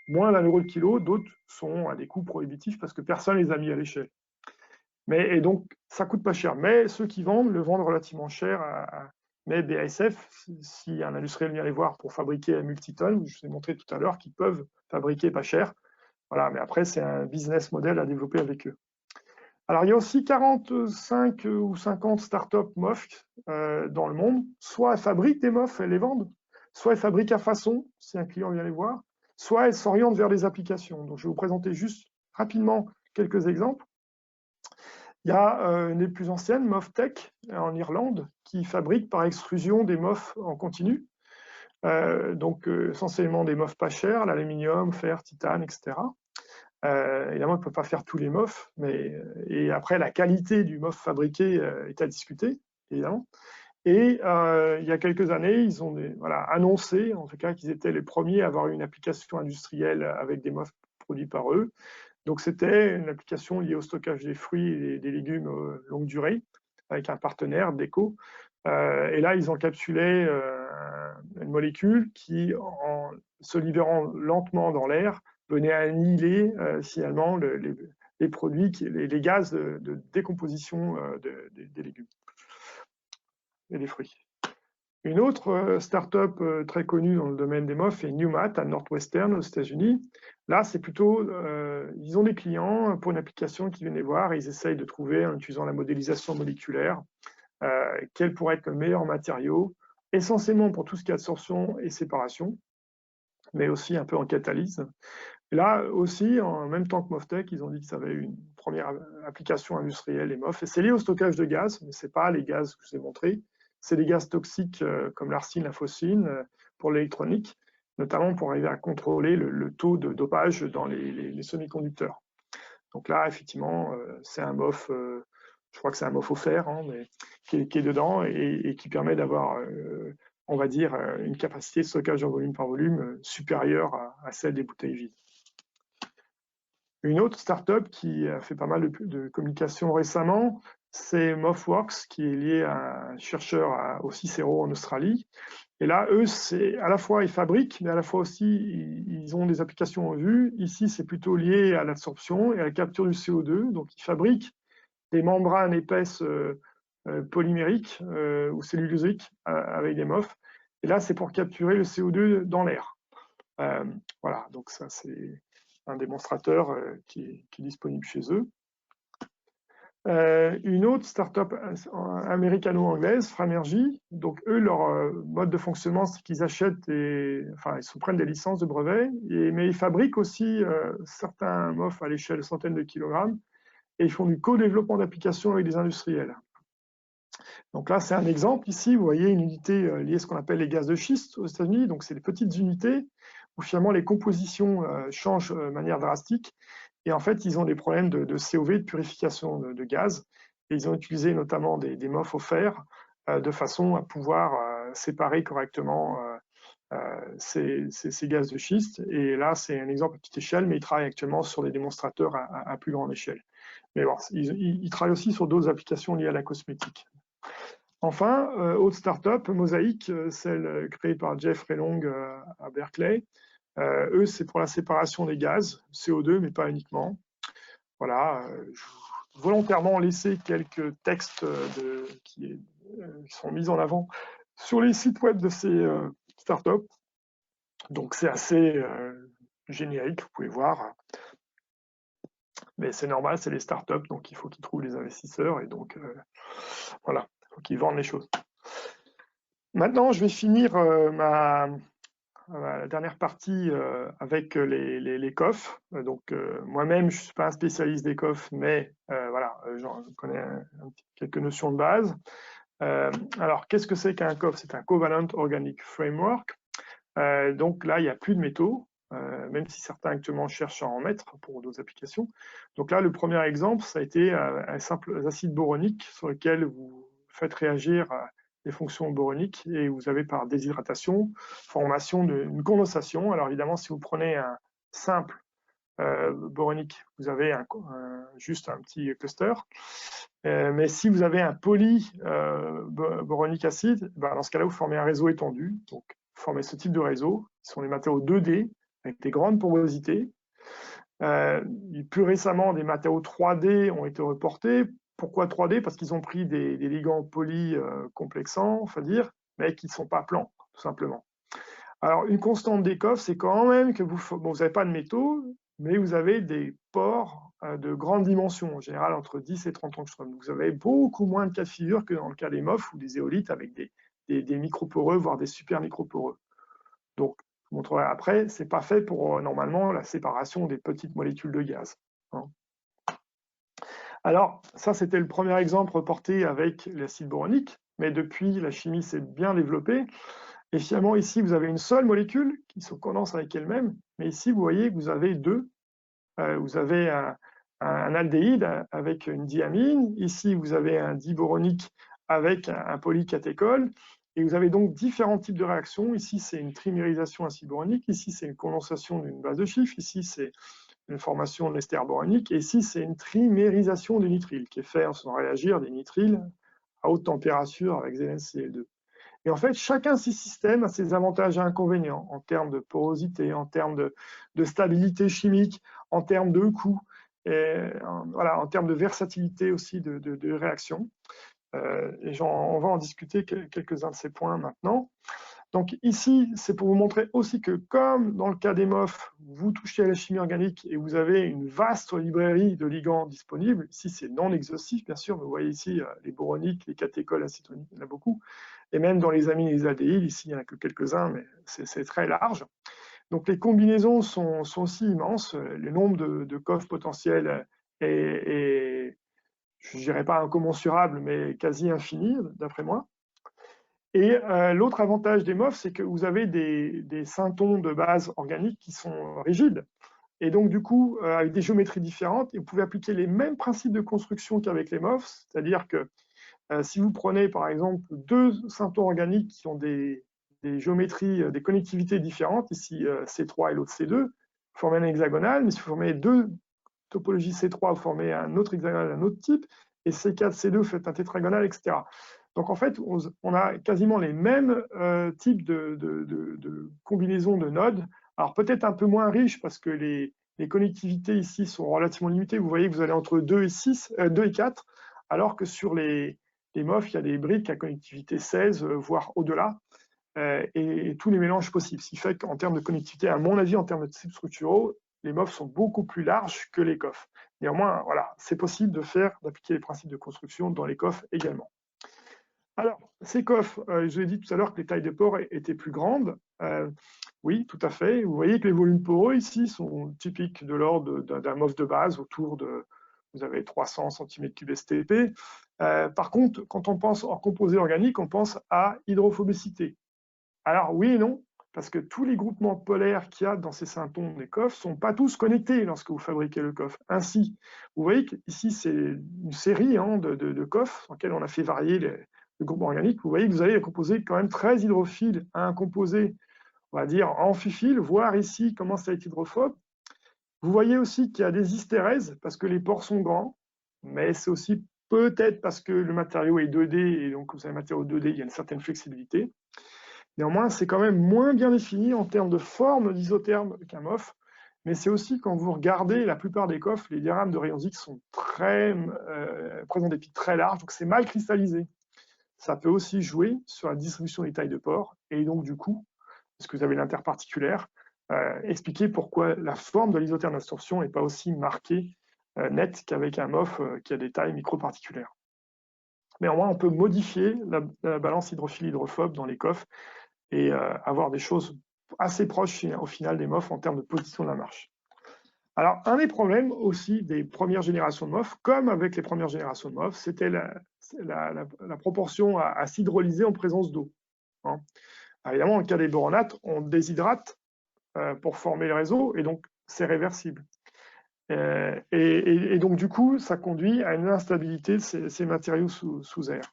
moins d'1 euro le kilo, d'autres sont à des coûts prohibitifs parce que personne les a mis à l'échelle. Et donc, ça coûte pas cher. Mais ceux qui vendent le vendent relativement cher. Mais BASF, si un industriel vient les voir pour fabriquer à multitonnes, je vous ai montré tout à l'heure qu'ils peuvent fabriquer pas cher. Voilà, mais après, c'est un business model à développer avec eux. Alors, il y a aussi 45 ou 50 startups MOF dans le monde. Soit elles fabriquent des MOF, elles les vendent, soit elles fabriquent à façon, si un client vient les voir, soit elles s'orientent vers des applications. Donc, je vais vous présenter juste rapidement quelques exemples. Il y a une des plus anciennes, MOFTech, en Irlande, qui fabrique par extrusion des MOF en continu. Donc, essentiellement des MOF pas chers, l'aluminium, fer, titane, etc. Évidemment, on ne peut pas faire tous les MOF, et après, la qualité du MOF fabriqué est à discuter, évidemment. Et il y a quelques années, ils ont annoncé, en tout cas, qu'ils étaient les premiers à avoir une application industrielle avec des MOF produits par eux. Donc, c'était une application liée au stockage des fruits et des légumes longue durée, avec un partenaire, Deco. Et là, ils encapsulaient une molécule qui, en se libérant lentement dans l'air, venait à annihiler finalement les produits, les gaz de décomposition des légumes et des fruits. Une autre start-up très connue dans le domaine des MOF est Newmat à Northwestern aux États-Unis. Là, c'est plutôt, ils ont des clients pour une application qui viennent les voir et ils essayent de trouver, en utilisant la modélisation moléculaire, quel pourrait être le meilleur matériau, essentiellement pour tout ce qui est absorption et séparation, mais aussi un peu en catalyse. Et là aussi, en même temps que MOFTech, ils ont dit que ça avait une première application industrielle, les MOF. Et c'est lié au stockage de gaz, mais ce n'est pas les gaz que je vous ai montrés. C'est des gaz toxiques comme l'arsine, la phosphine pour l'électronique, notamment pour arriver à contrôler le taux de dopage dans les semi-conducteurs. Donc là, effectivement, c'est un MOF, je crois que c'est un MOF au fer, hein, mais qui est dedans et qui permet d'avoir, on va dire, une capacité de stockage en volume par volume supérieure à celle des bouteilles vides. Une autre start-up qui a fait pas mal de communication récemment, c'est MOFWorks, qui est lié à un chercheur au Cicero en Australie. Et là, eux, c'est à la fois ils fabriquent, mais à la fois aussi ils ont des applications en vue. Ici, c'est plutôt lié à l'absorption et à la capture du CO2. Donc, ils fabriquent des membranes épaisses polymériques ou cellulosiques avec des MOF. Et là, c'est pour capturer le CO2 dans l'air. Voilà, donc ça, c'est un démonstrateur qui est disponible chez eux. Une autre start-up américano-anglaise, Framergy, donc eux, leur mode de fonctionnement, c'est qu'ils achètent enfin, ils se prennent des licences de brevets, mais ils fabriquent aussi certains MOF à l'échelle de centaines de kilogrammes, et ils font du co-développement d'applications avec des industriels. Donc là, c'est un exemple. Ici, vous voyez une unité liée à ce qu'on appelle les gaz de schiste aux États-Unis. Donc, c'est des petites unités où finalement les compositions changent de manière drastique. Et en fait, ils ont des problèmes de COV, de purification de gaz. Et ils ont utilisé notamment des MOF au fer de façon à pouvoir séparer correctement ces gaz de schiste. Et là, c'est un exemple à petite échelle, mais ils travaillent actuellement sur des démonstrateurs à plus grande échelle. Mais bon, ils travaillent aussi sur d'autres applications liées à la cosmétique. Enfin, autre start-up, Mosaic, celle créée par Jeff Relong à Berkeley. Eux, c'est pour la séparation des gaz, CO2, mais pas uniquement. Voilà, je volontairement laissé quelques textes qui sont mis en avant sur les sites web de ces startups. Donc, c'est assez générique, vous pouvez voir. Mais c'est normal, c'est les startups, donc il faut qu'ils trouvent les investisseurs. Et donc, voilà, il faut qu'ils vendent les choses. Maintenant, je vais finir la dernière partie avec les COF. Donc, moi-même, je ne suis pas un spécialiste des COF, mais voilà, j'en connais quelques notions de base. Alors, qu'est-ce que c'est qu'un COF? C'est un Covalent Organic Framework. Donc là, il n'y a plus de métaux, même si certains actuellement cherchent à en mettre pour d'autres applications. Donc là, le premier exemple, ça a été un simple acide boronique sur lequel vous faites réagir des fonctions boroniques et vous avez par déshydratation, formation d'une condensation. Alors évidemment, si vous prenez un simple boronique, vous avez juste un petit cluster. Mais si vous avez un poly boronique acide, ben dans ce cas-là, vous formez un réseau étendu. Donc, vous formez ce type de réseau. Ce sont des matériaux 2D avec des grandes porosités. Plus récemment, des matériaux 3D ont été reportés. Pourquoi 3D? Parce qu'ils ont pris des ligands polycomplexants, on va dire, mais qui ne sont pas plans, tout simplement. Alors, une constante des COF, c'est quand même que vous n'avez pas de métaux, mais vous avez des pores de grande dimension, en général entre 10 et 30 angstroms. Vous avez beaucoup moins de cas de figure que dans le cas des MOF ou des éolites avec des microporeux, voire des super microporeux. Donc, je vous montrerai après, ce n'est pas fait pour normalement la séparation des petites molécules de gaz. Alors, ça, c'était le premier exemple reporté avec l'acide boronique, mais depuis, la chimie s'est bien développée. Et finalement, ici, vous avez une seule molécule qui se condense avec elle-même, mais ici, vous voyez que vous avez deux. Vous avez un aldéhyde avec une diamine. Ici, vous avez un diboronique avec un polycatéchol. Et vous avez donc différents types de réactions. Ici, c'est une trimérisation acide boronique. Ici, c'est une condensation d'une base de chiffre. Ici, c'est une formation de l'ester boronique. Et ici, c'est une trimérisation du nitrile qui est faite en faisant réagir des nitriles à haute température avec ZnCl2. Et en fait, chacun de ces systèmes a ses avantages et inconvénients en termes de porosité, en termes de stabilité chimique, en termes de coût, et voilà, en termes de versatilité aussi de réaction. Et on va en discuter quelques-uns de ces points maintenant. Donc ici, c'est pour vous montrer aussi que comme dans le cas des MOF, vous touchez à la chimie organique et vous avez une vaste librairie de ligands disponibles. Ici, c'est non exhaustif, bien sûr. Vous voyez ici les boroniques, les catéchols, l'acétonique, il y en a beaucoup. Et même dans les amines et les aldéhydes, ici, il n'y en a que quelques-uns, mais c'est très large. Donc les combinaisons sont aussi immenses. Le nombre de COF potentiels est je ne dirais pas incommensurable, mais quasi infini, d'après moi. Et l'autre avantage des MOF, c'est que vous avez des syntons de base organique qui sont rigides. Et donc, du coup, avec des géométries différentes, vous pouvez appliquer les mêmes principes de construction qu'avec les MOF, c'est-à-dire que si vous prenez, par exemple, deux syntons organiques qui ont des géométries, des connectivités différentes, ici C3 et l'autre C2, vous formez un hexagonal, mais si vous formez deux topologies C3, vous formez un autre hexagonal d'un autre type, et C4, C2, vous faites un tétragonal, etc. Donc en fait, on a quasiment les mêmes types de combinaisons de nodes. Alors peut-être un peu moins riches parce que les connectivités ici sont relativement limitées. Vous voyez que vous allez entre 2 et 4, alors que sur les MOF, il y a des briques à connectivité 16, voire au-delà, et tous les mélanges possibles. Ce qui fait qu'en termes de connectivité, à mon avis, en termes de types structuraux, les MOF sont beaucoup plus larges que les COF. Néanmoins, voilà, c'est possible d'appliquer les principes de construction dans les coffres également. Alors, ces coffres, je vous ai dit tout à l'heure que les tailles de pores étaient plus grandes. Oui, tout à fait. Vous voyez que les volumes poreux ici sont typiques de l'ordre d'un MOF de base, autour de, vous avez 300 cm3 STP. Par contre, quand on pense en composés organiques, on pense à hydrophobicité. Alors oui et non, parce que tous les groupements polaires qu'il y a dans ces symptômes des coffres ne sont pas tous connectés lorsque vous fabriquez le coffre. Ainsi, vous voyez qu'ici, c'est une série de coffres dans lesquels on a fait varier le groupement organique. Vous voyez que vous avez un composé quand même très hydrophile à un composé, on va dire, amphiphile, voire ici commence à être hydrophobe. Vous voyez aussi qu'il y a des hystérèses parce que les pores sont grands, mais c'est aussi peut-être parce que le matériau est 2D et donc vous avez un matériau 2D, il y a une certaine flexibilité. Néanmoins, c'est quand même moins bien défini en termes de forme d'isotherme qu'un MOF, mais c'est aussi quand vous regardez la plupart des coffres, les diagrammes de rayons X sont présentent des pics très larges, donc c'est mal cristallisé. Ça peut aussi jouer sur la distribution des tailles de pores, et donc du coup, parce que vous avez l'interparticulaire, expliquer pourquoi la forme de l'isotherme d'absorption n'est pas aussi marquée, nette qu'avec un MOF qui a des tailles microparticulaires. Mais au moins, on peut modifier la balance hydrophile-hydrophobe dans les coffres et avoir des choses assez proches au final des MOF en termes de position de la marche. Alors, un des problèmes aussi des premières générations de MOF, comme avec les premières générations de MOF, c'était la proportion à s'hydrolyser en présence d'eau. Hein. Évidemment, en cas des boronates, on déshydrate pour former le réseau, et donc c'est réversible. Et donc, du coup, ça conduit à une instabilité de ces matériaux sous air.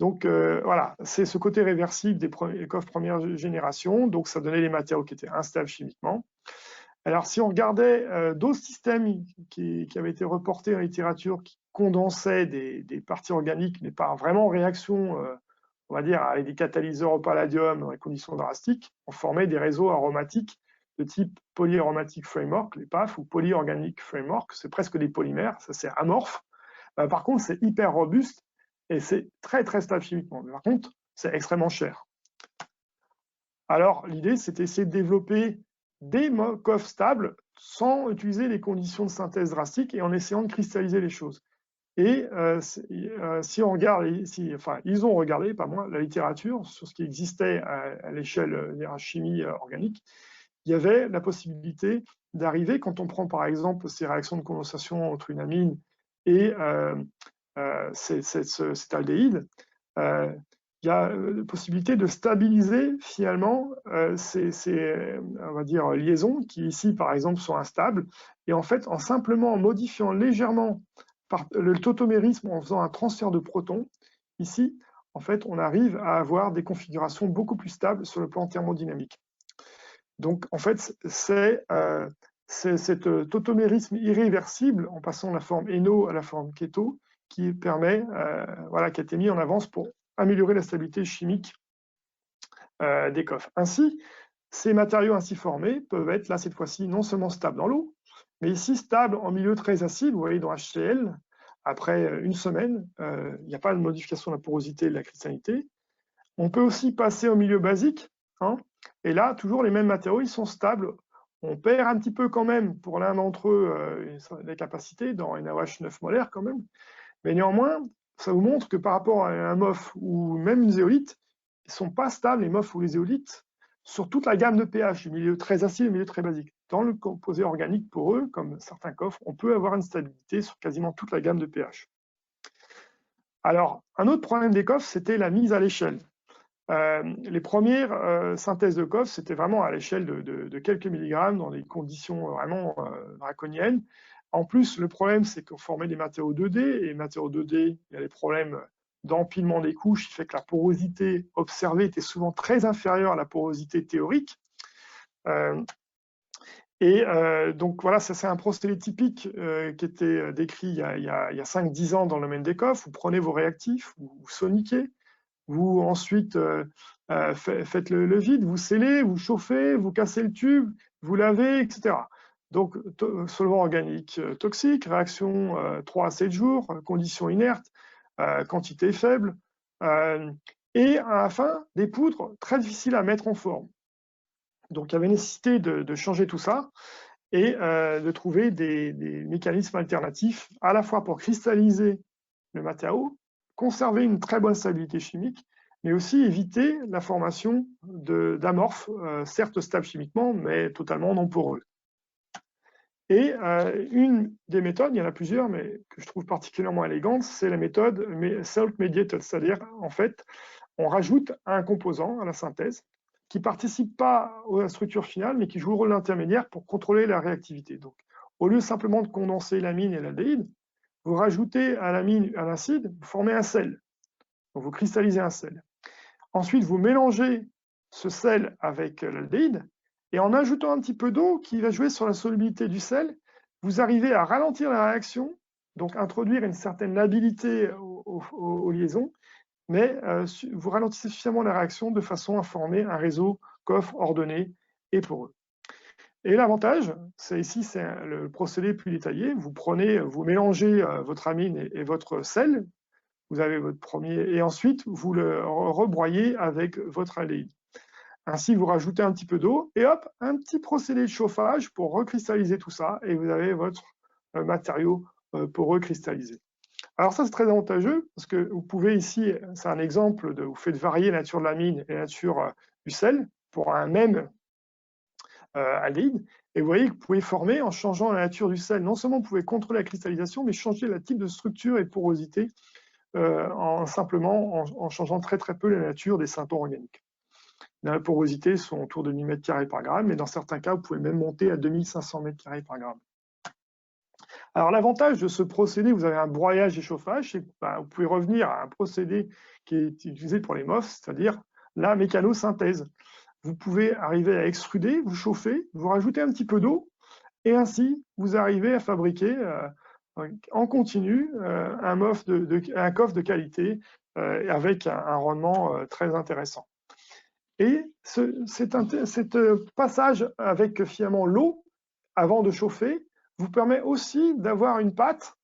Donc voilà, c'est ce côté réversible des coffres première génération, donc ça donnait les matériaux qui étaient instables chimiquement. Alors si on regardait d'autres systèmes qui avaient été reportés en littérature, qui condensaient des parties organiques, mais pas vraiment en réaction, on va dire, avec des catalyseurs au palladium dans les conditions drastiques, on formait des réseaux aromatiques de type polyaromatic framework, les PAF, ou polyorganic framework, c'est presque des polymères, ça c'est amorphe. Par contre, c'est hyper robuste, et c'est très très stable chimiquement. Mais par contre, c'est extrêmement cher. Alors l'idée, c'était d'essayer de développer des coffres stables sans utiliser les conditions de synthèse drastiques et en essayant de cristalliser les choses. Et si on regarde, ils ont regardé, pas moi, la littérature sur ce qui existait à l'échelle de la chimie organique, il y avait la possibilité d'arriver, quand on prend par exemple ces réactions de condensation entre une amine et cet aldéhyde, il y a la possibilité de stabiliser finalement ces on va dire, liaisons qui ici par exemple sont instables, et en fait en simplement modifiant légèrement le tautomérisme en faisant un transfert de protons, ici en fait on arrive à avoir des configurations beaucoup plus stables sur le plan thermodynamique. Donc en fait c'est cet tautomérisme irréversible en passant de la forme ENO à la forme keto qui permet, voilà, qui a été mis en avance pour améliorer la stabilité chimique des coffres. Ainsi, ces matériaux ainsi formés peuvent être là cette fois-ci non seulement stables dans l'eau, mais ici stables en milieu très acide. Vous voyez dans HCl, après une semaine, il n'y a pas de modification de la porosité et de la cristallinité. On peut aussi passer au milieu basique, hein, et là, toujours les mêmes matériaux, ils sont stables. On perd un petit peu quand même pour l'un d'entre eux les capacités dans NaOH 9 molaires quand même. Mais néanmoins, ça vous montre que par rapport à un MOF ou même une zéolite, ils ne sont pas stables, les MOF ou les zéolites, sur toute la gamme de pH, du milieu très acide et du milieu très basique. Dans le composé organique pour eux, comme certains coffres, on peut avoir une stabilité sur quasiment toute la gamme de pH. Alors, un autre problème des coffres, c'était la mise à l'échelle. Les premières synthèses de coffres, c'était vraiment à l'échelle de quelques milligrammes dans des conditions vraiment draconiennes. En plus, le problème, c'est qu'on formait des matériaux 2D, et les matériaux 2D, il y a les problèmes d'empilement des couches, qui fait que la porosité observée était souvent très inférieure à la porosité théorique. Donc voilà, ça c'est un procédé typique qui était décrit il y a 5-10 ans dans le domaine des coffres. Vous prenez vos réactifs, vous soniquez, vous ensuite faites le vide, vous scellez, vous chauffez, vous cassez le tube, vous lavez, etc. Donc, solvant organique toxique, réaction 3 à 7 jours, conditions inertes, quantité faible, et à la fin, des poudres très difficiles à mettre en forme. Donc, il y avait nécessité de changer tout ça. et de trouver des mécanismes alternatifs, à la fois pour cristalliser le matériau, conserver une très bonne stabilité chimique, mais aussi éviter la formation d'amorphes, certes stables chimiquement, mais totalement non poreux. Et une des méthodes, il y en a plusieurs, mais que je trouve particulièrement élégante, c'est la méthode salt-mediated, c'est-à-dire, en fait, on rajoute un composant à la synthèse qui ne participe pas à la structure finale, mais qui joue le rôle d'intermédiaire pour contrôler la réactivité. Donc, au lieu simplement de condenser l'amine et l'aldéhyde, vous rajoutez à l'amine, à l'acide, vous formez un sel. Donc, vous cristallisez un sel. Ensuite, vous mélangez ce sel avec l'aldéhyde, et en ajoutant un petit peu d'eau qui va jouer sur la solubilité du sel, vous arrivez à ralentir la réaction, donc introduire une certaine labilité aux liaisons, mais vous ralentissez suffisamment la réaction de façon à former un réseau coffre ordonné et poreux. Et l'avantage, c'est ici, c'est le procédé plus détaillé. Vous mélangez votre amine et votre sel, vous avez votre premier, et ensuite vous le rebroyez avec votre aldéhyde. Ainsi, vous rajoutez un petit peu d'eau et hop, un petit procédé de chauffage pour recristalliser tout ça et vous avez votre matériau poreux cristallisé. Alors ça, c'est très avantageux parce que vous pouvez ici, c'est un exemple de, vous faites varier la nature de l'amine et la nature du sel pour un même aldéhyde. Et vous voyez que vous pouvez former, en changeant la nature du sel, non seulement vous pouvez contrôler la cristallisation, mais changer le type de structure et de porosité en changeant très très peu la nature des syntons organiques. La porosité sont autour de 1000 m² par gramme, mais dans certains cas, vous pouvez même monter à 2500 m² par gramme. Alors l'avantage de ce procédé, vous avez un broyage et chauffage, c'est que vous pouvez revenir à un procédé qui est utilisé pour les MOF, c'est-à-dire la mécanosynthèse. Vous pouvez arriver à extruder, vous chauffer, vous rajoutez un petit peu d'eau, et ainsi vous arrivez à fabriquer en continu un coffre de qualité avec un rendement très intéressant. Et cet passage avec finalement l'eau avant de chauffer vous permet aussi d'avoir une pâte,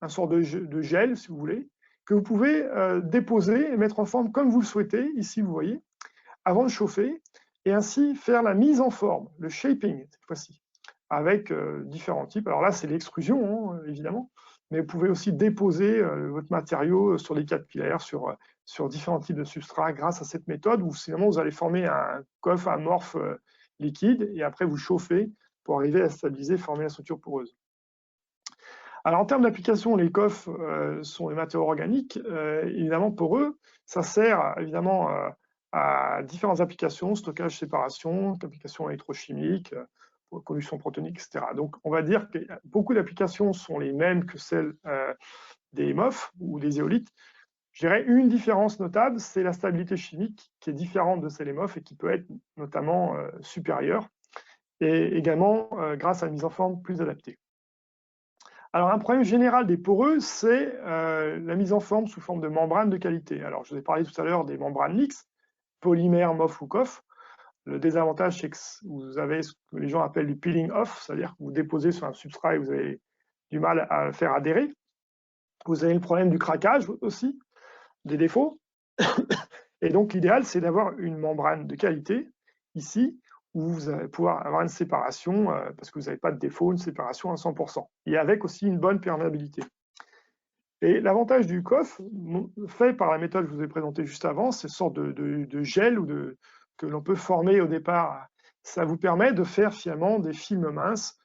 une sorte de gel si vous voulez, que vous pouvez déposer et mettre en forme comme vous le souhaitez, ici vous voyez, avant de chauffer, et ainsi faire la mise en forme, le shaping cette fois-ci, avec différents types. Alors là c'est l'extrusion hein, évidemment, mais vous pouvez aussi déposer votre matériau sur des capillaires, sur différents types de substrats grâce à cette méthode où finalement vous allez former un coffre amorphe liquide et après vous chauffez pour arriver à stabiliser, former la structure poreuse. Alors en termes d'application, les coffres sont des matériaux organiques, évidemment poreux. Ça sert évidemment à différentes applications, stockage, séparation, applications électrochimiques, conduction protonique, etc. Donc on va dire que beaucoup d'applications sont les mêmes que celles des MOF ou des éolites. Je dirais une différence notable, c'est la stabilité chimique qui est différente de celle des MOF et qui peut être notamment supérieure, et également grâce à une mise en forme plus adaptée. Alors un problème général des poreux, c'est la mise en forme sous forme de membrane de qualité. Alors je vous ai parlé tout à l'heure des membranes mixtes, polymères, MOF ou COF. Le désavantage, c'est que vous avez ce que les gens appellent du peeling off, c'est-à-dire que vous déposez sur un substrat et vous avez du mal à le faire adhérer. Vous avez le problème du craquage aussi, des défauts. Et donc l'idéal, c'est d'avoir une membrane de qualité, ici, où vous allez pouvoir avoir une séparation, parce que vous n'avez pas de défaut, une séparation à 100%. Et avec aussi une bonne perméabilité. Et l'avantage du COF, fait par la méthode que je vous ai présentée juste avant, c'est une sorte de gel que l'on peut former au départ. Ça vous permet de faire finalement des films minces,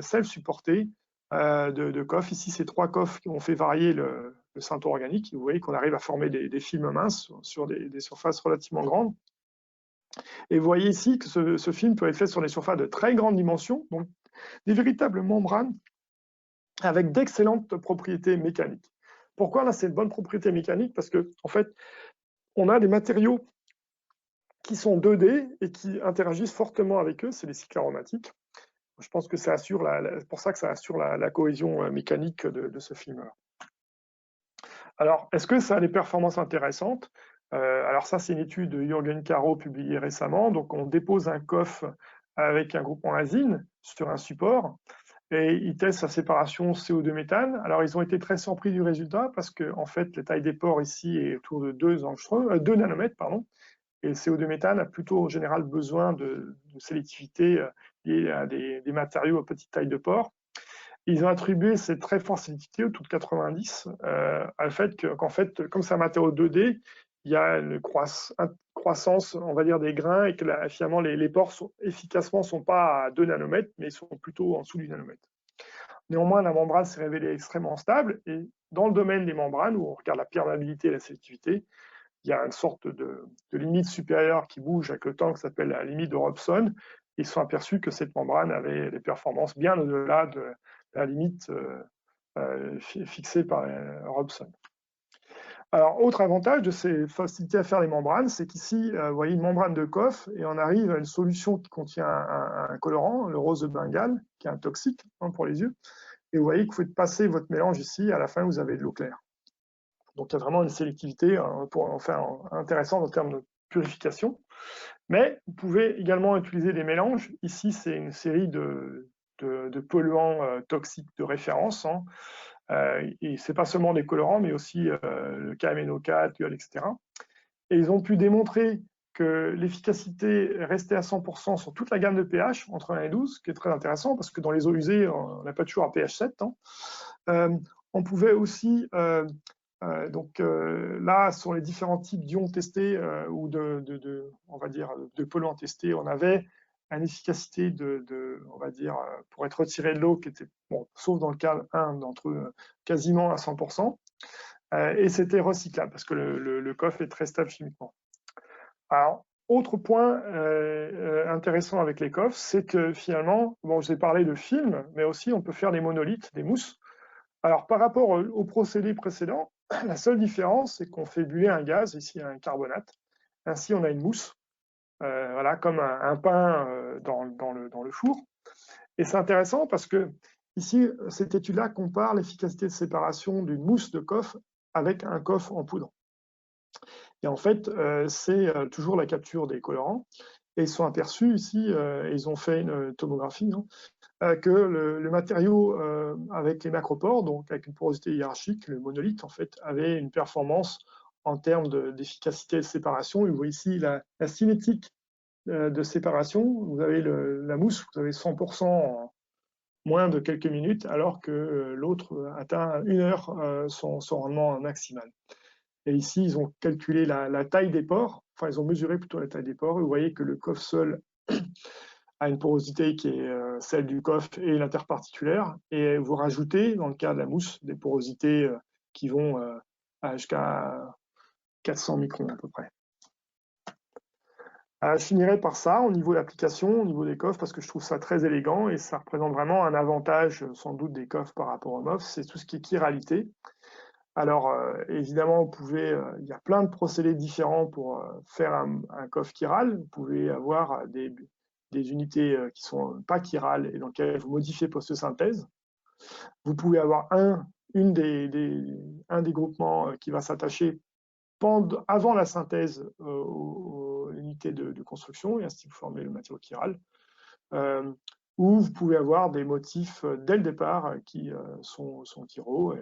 self-supportés, de COF. Ici, c'est 3 COF qui ont fait varier le synthon organique. Vous voyez qu'on arrive à former des films minces sur des surfaces relativement grandes. Et vous voyez ici que ce film peut être fait sur des surfaces de très grandes dimensions, donc des véritables membranes avec d'excellentes propriétés mécaniques. Pourquoi là, c'est de bonnes propriétés mécaniques? Parce que en fait, on a des matériaux qui sont 2D et qui interagissent fortement avec eux, c'est les cycles aromatiques. Je pense que ça assure pour ça que ça assure la cohésion mécanique de ce film-là. Alors, est-ce que ça a des performances intéressantes? Alors ça, c'est une étude de Jürgen Caro publiée récemment. Donc, on dépose un COF avec un groupement azine sur un support et ils testent sa séparation CO2 méthane. Alors, ils ont été très surpris du résultat parce que, en fait, la taille des pores ici est autour de 2 nanomètres, pardon. Et le CO2 méthane a plutôt en général besoin de sélectivité liée à des matériaux à petite taille de pore. Ils ont attribué cette très forte sélectivité, autour de 90, à fait qu'en fait, comme c'est un matériau 2D, il y a une croissance, on va dire, des grains et que finalement les pores efficacement sont pas à 2 nanomètres, mais sont plutôt en dessous du nanomètre. Néanmoins, la membrane s'est révélée extrêmement stable et dans le domaine des membranes, où on regarde la perméabilité et la sélectivité, il y a une sorte de limite supérieure qui bouge avec le temps, qui s'appelle la limite de Robson. Ils se sont aperçus que cette membrane avait des performances bien au-delà de la limite fixée par Robson. Alors, autre avantage de ces facilités à faire les membranes, c'est qu'ici, vous voyez une membrane de Koff et on arrive à une solution qui contient un colorant, le rose de Bengale, qui est un toxique pour les yeux. Et vous voyez que vous faites passer votre mélange ici, à la fin, vous avez de l'eau claire. Donc, il y a vraiment une sélectivité pour en faire intéressante en termes de purification. Mais vous pouvez également utiliser des mélanges. Ici, c'est une série de polluants toxiques de référence. Et ce n'est pas seulement des colorants, mais aussi le KMNO4, l'UL, etc. Et ils ont pu démontrer que l'efficacité restait à 100% sur toute la gamme de pH, entre 1 et 12, ce qui est très intéressant, parce que dans les eaux usées, on n'a pas toujours un pH 7. On pouvait aussi, là, sur les différents types d'ions testés, ou on va dire, de polluants testés, on avait une efficacité on va dire, pour être retiré de l'eau qui était, bon, sauf dans le cas 1 d'entre eux, quasiment à 100%. Et c'était recyclable parce que le coffre est très stable chimiquement. Alors, autre point intéressant avec les coffres, c'est que finalement, bon, j'ai parlé de films, mais aussi on peut faire des monolithes, des mousses. Alors, par rapport au procédé précédent, la seule différence, c'est qu'on fait buller un gaz, ici un carbonate. Ainsi, on a une mousse, voilà, comme un pain dans le four. Et c'est intéressant parce que ici, cette étude-là compare l'efficacité de séparation d'une mousse de coffre avec un coffre en poudre. Et en fait, c'est toujours la capture des colorants. Et ils sont aperçus ici, ils ont fait une tomographie, que le matériau avec les macropores, donc avec une porosité hiérarchique, le monolithe, en fait, avait une performance en termes d'efficacité de séparation. Et vous voyez ici la cinétique de séparation. Vous avez la mousse, vous avez 100% en moins de quelques minutes, alors que l'autre atteint 1 heure son rendement maximal. Et ici, ils ont calculé la taille des pores, enfin, ils ont mesuré plutôt la taille des pores. Et vous voyez que le coffre seul a une porosité qui est celle du coffre et l'interparticulaire. Et vous rajoutez, dans le cas de la mousse, des porosités qui vont jusqu'à 400 microns à peu près. Je finirai par ça, au niveau de l'application, au niveau des coffres, parce que je trouve ça très élégant et ça représente vraiment un avantage, sans doute, des coffres par rapport aux MOF, c'est tout ce qui est chiralité. Alors, évidemment, il y a plein de procédés différents pour faire un coffre chiral. Vous pouvez avoir des unités qui ne sont pas chirales et dans lesquelles vous modifiez post-synthèse. Vous pouvez avoir un des groupements qui va s'attacher avant la synthèse aux unités de construction, et ainsi vous formez le matériau chiral. Ou vous pouvez avoir des motifs dès le départ qui sont chiraux.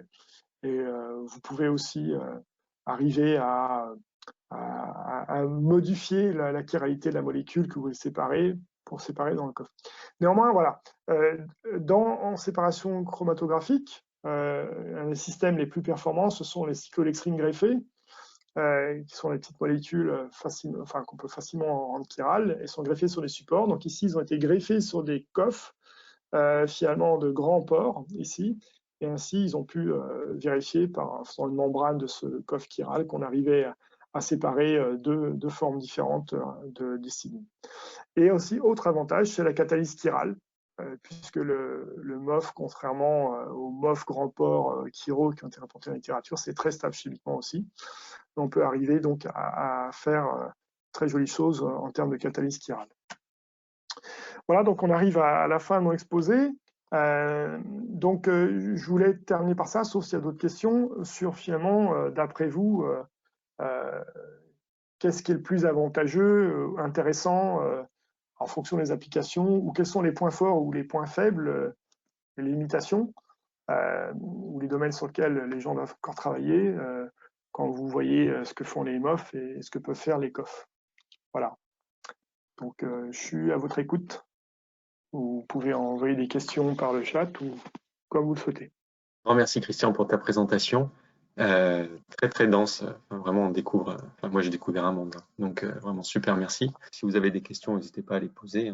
Et vous pouvez aussi arriver à modifier la chiralité de la molécule que vous voulez séparer pour séparer dans le coffre. Néanmoins, voilà, en séparation chromatographique, un des systèmes les plus performants, ce sont les cyclodextrines greffées, qui sont les petites molécules qu'on peut facilement rendre chirales, et sont greffées sur des supports. Donc ici, ils ont été greffés sur des coffres, finalement de grands pores, ici, et ainsi, ils ont pu vérifier par une membrane de ce coffre chiral qu'on arrivait à séparer deux formes différentes de décimine. Et aussi, autre avantage, c'est la catalyse chirale, puisque le MOF, contrairement au MOF grand port chiro qui ont été rapportés dans la littérature, c'est très stable chimiquement aussi. On peut arriver donc à faire très jolies choses en termes de catalyse chirale. Voilà, donc on arrive à la fin de mon exposé. Je voulais terminer par ça, sauf s'il y a d'autres questions, sur finalement, d'après vous, qu'est-ce qui est le plus avantageux, intéressant, en fonction des applications, ou quels sont les points forts ou les points faibles, les limitations, ou les domaines sur lesquels les gens doivent encore travailler, quand vous voyez ce que font les MOF et ce que peuvent faire les COF. Voilà. Donc, je suis à votre écoute. Vous pouvez envoyer des questions par le chat ou comme vous le souhaitez. Grand merci Christian pour ta présentation. Très très dense. Enfin, vraiment, on découvre. Enfin, moi, j'ai découvert un monde. Donc, vraiment super merci. Si vous avez des questions, n'hésitez pas à les poser.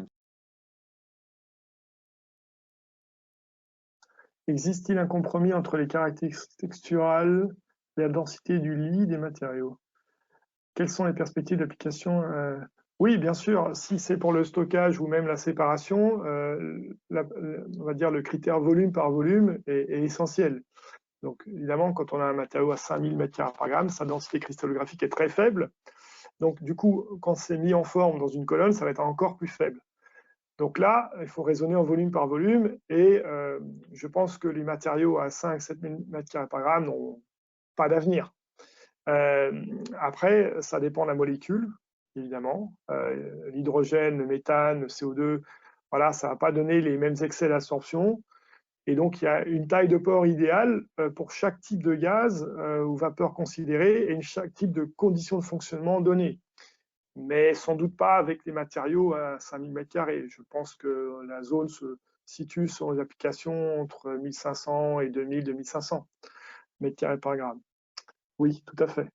Existe-t-il un compromis entre les caractéristiques texturales et la densité du lit des matériaux? Quelles sont les perspectives d'application? Oui, bien sûr, si c'est pour le stockage ou même la séparation, on va dire le critère volume par volume est essentiel. Donc évidemment, quand on a un matériau à 5000 m² par gramme, sa densité cristallographique est très faible. Donc du coup, quand c'est mis en forme dans une colonne, ça va être encore plus faible. Donc là, il faut raisonner en volume par volume, et je pense que les matériaux à 5-7 000 m² par gramme n'ont pas d'avenir. Après, ça dépend de la molécule, évidemment. L'hydrogène, le méthane, le CO2, voilà, ça ne va pas donner les mêmes excès d'absorption. Et donc, il y a une taille de pore idéale pour chaque type de gaz ou vapeur considérée et chaque type de conditions de fonctionnement données. Mais sans doute pas avec les matériaux à 5000 m². Je pense que la zone se situe sur les applications entre 1500 et 2000-2500 m² par gramme. Oui, tout à fait.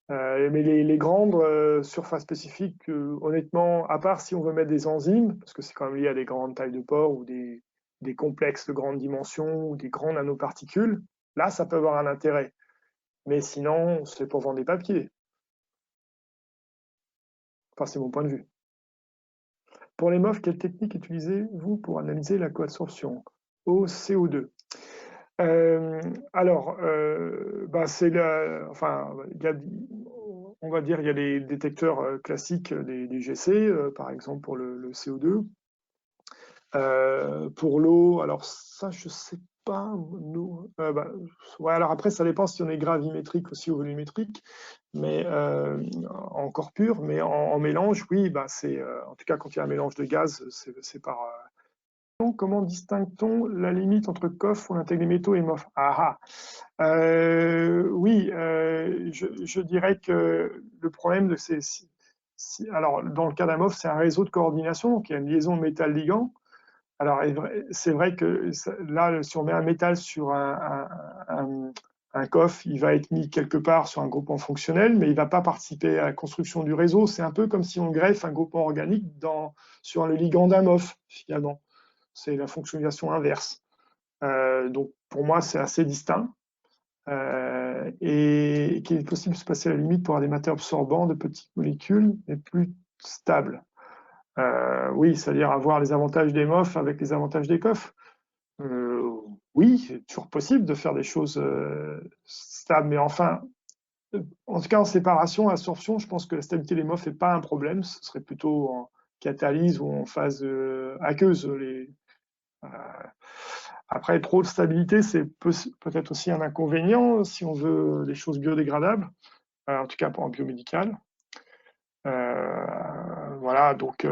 Mais les grandes surfaces spécifiques, honnêtement, à part si on veut mettre des enzymes, parce que c'est quand même lié à des grandes tailles de pore ou des complexes de grandes dimensions ou des grandes nanoparticules, là, ça peut avoir un intérêt. Mais sinon, c'est pour vendre des papiers. Enfin, c'est mon point de vue. Pour les MOF, quelle technique utilisez-vous pour analyser la coabsorption au CO2? C'est enfin, on va dire, il y a les détecteurs classiques des GC, par exemple pour le CO2. Pour l'eau, alors ça, je sais pas. Nous, ouais, alors après, ça dépend si on est gravimétrique aussi ou volumétrique, mais encore pur, mais en mélange, oui, c'est en tout cas quand il y a un mélange de gaz, c'est par. Comment distingue-t-on la limite entre COF, où on intègre les métaux, et MOF? Oui, je dirais que le problème de ces. Alors, dans le cas d'un MOF, c'est un réseau de coordination, donc il y a une liaison métal-ligand. Alors, c'est vrai que là, si on met un métal sur un COF, il va être mis quelque part sur un groupement fonctionnel, mais il ne va pas participer à la construction du réseau. C'est un peu comme si on greffe un groupement organique sur le ligand d'un MOF, finalement. C'est la fonctionnalisation inverse. Donc, pour moi, c'est assez distinct. Et qu'il est possible de se passer à la limite pour avoir des matériaux absorbants de petites molécules, mais plus stables. Oui, c'est-à-dire avoir les avantages des MOF avec les avantages des COF. Oui, c'est toujours possible de faire des choses stables, mais enfin, en tout cas en séparation, absorption, je pense que la stabilité des MOF n'est pas un problème, ce serait plutôt en catalyse ou en phase aqueuse. Après, trop de stabilité, c'est peut-être aussi un inconvénient si on veut des choses biodégradables, en tout cas pour un biomédical. Voilà, donc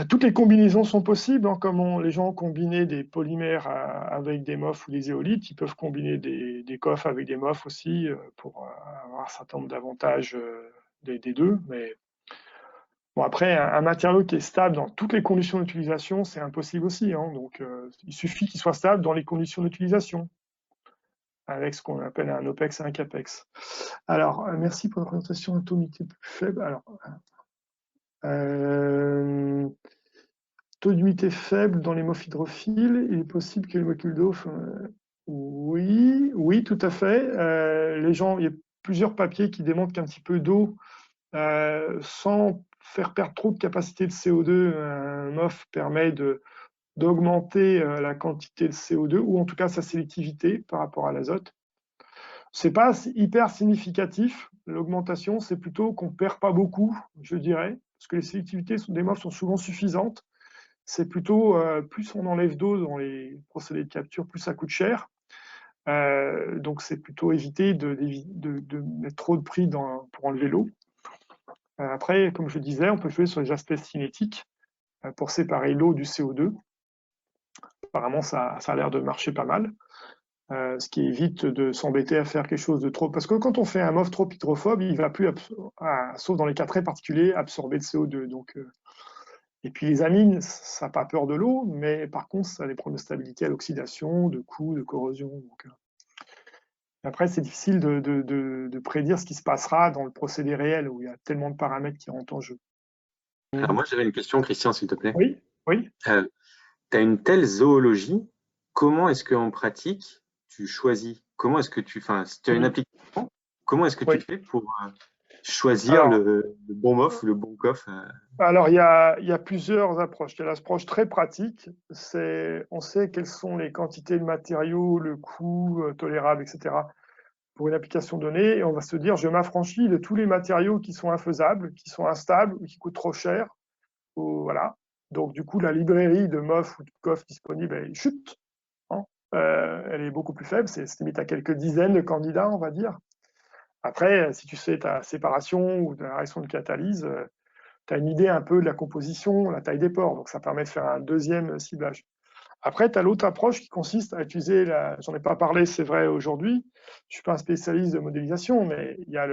toutes les combinaisons sont possibles, hein, comme les gens ont combiné des polymères avec des MOF ou des éolites, ils peuvent combiner des COF avec des MOF aussi pour avoir un certain nombre d'avantages des deux. Mais bon, après, un matériau qui est stable dans toutes les conditions d'utilisation, c'est impossible aussi. Hein, donc, il suffit qu'il soit stable dans les conditions d'utilisation, avec ce qu'on appelle un OPEX et un CAPEX. Alors, merci pour la présentation atomité plus faible. Alors, taux d'humidité faible dans les MOF hydrophiles, il est possible que les molécules d'eau. Oui, tout à fait. Il y a plusieurs papiers qui démontrent qu'un petit peu d'eau, sans faire perdre trop de capacité de CO2, un MOF permet d'augmenter la quantité de CO2, ou en tout cas sa sélectivité par rapport à l'azote. C'est pas hyper significatif, l'augmentation, c'est plutôt qu'on perd pas beaucoup, je dirais, parce que les sélectivités des MOF sont souvent suffisantes. C'est plutôt, plus on enlève d'eau dans les procédés de capture, plus ça coûte cher. Donc c'est plutôt éviter de mettre trop de prix pour enlever l'eau. Après, comme je disais, on peut jouer sur les aspects cinétiques pour séparer l'eau du CO2. Apparemment, ça a l'air de marcher pas mal. ce qui évite de s'embêter à faire quelque chose de trop. Parce que quand on fait un MOF trop hydrophobe, il ne va plus, sauf dans les cas très particuliers, absorber le CO2. Donc, et puis les amines, ça n'a pas peur de l'eau, mais par contre, ça a des problèmes de stabilité à l'oxydation, de coups, de corrosion. Donc, après, c'est difficile de prédire ce qui se passera dans le procédé réel, où il y a tellement de paramètres qui rentrent en jeu. Alors moi, j'avais une question, Christian, s'il te plaît. Oui, oui. Tu as une telle zoologie, comment est-ce qu'en pratique, tu choisis? Comment est-ce que enfin, si tu as une Oui, application, comment est-ce que tu oui. fais pour choisir Alors, le bon MOF ou le bon coff? Alors, il y a plusieurs approches. Il y a l'approche très pratique, on sait quelles sont les quantités de matériaux, le coût tolérable, etc. pour une application donnée, et on va se dire, je m'affranchis de tous les matériaux qui sont infaisables, qui sont instables ou qui coûtent trop cher. Voilà. Donc, du coup, la librairie de MOF ou de COF disponible, elle chute. Hein. Elle est beaucoup plus faible, c'est limite à quelques dizaines de candidats, on va dire. Après, si tu sais ta séparation ou ta réaction de catalyse, tu as une idée un peu de la composition, la taille des pores, donc ça permet de faire un deuxième ciblage. Après, tu as l'autre approche qui consiste à utiliser, j'en ai pas parlé, c'est vrai aujourd'hui, je suis pas un spécialiste de modélisation, mais il y a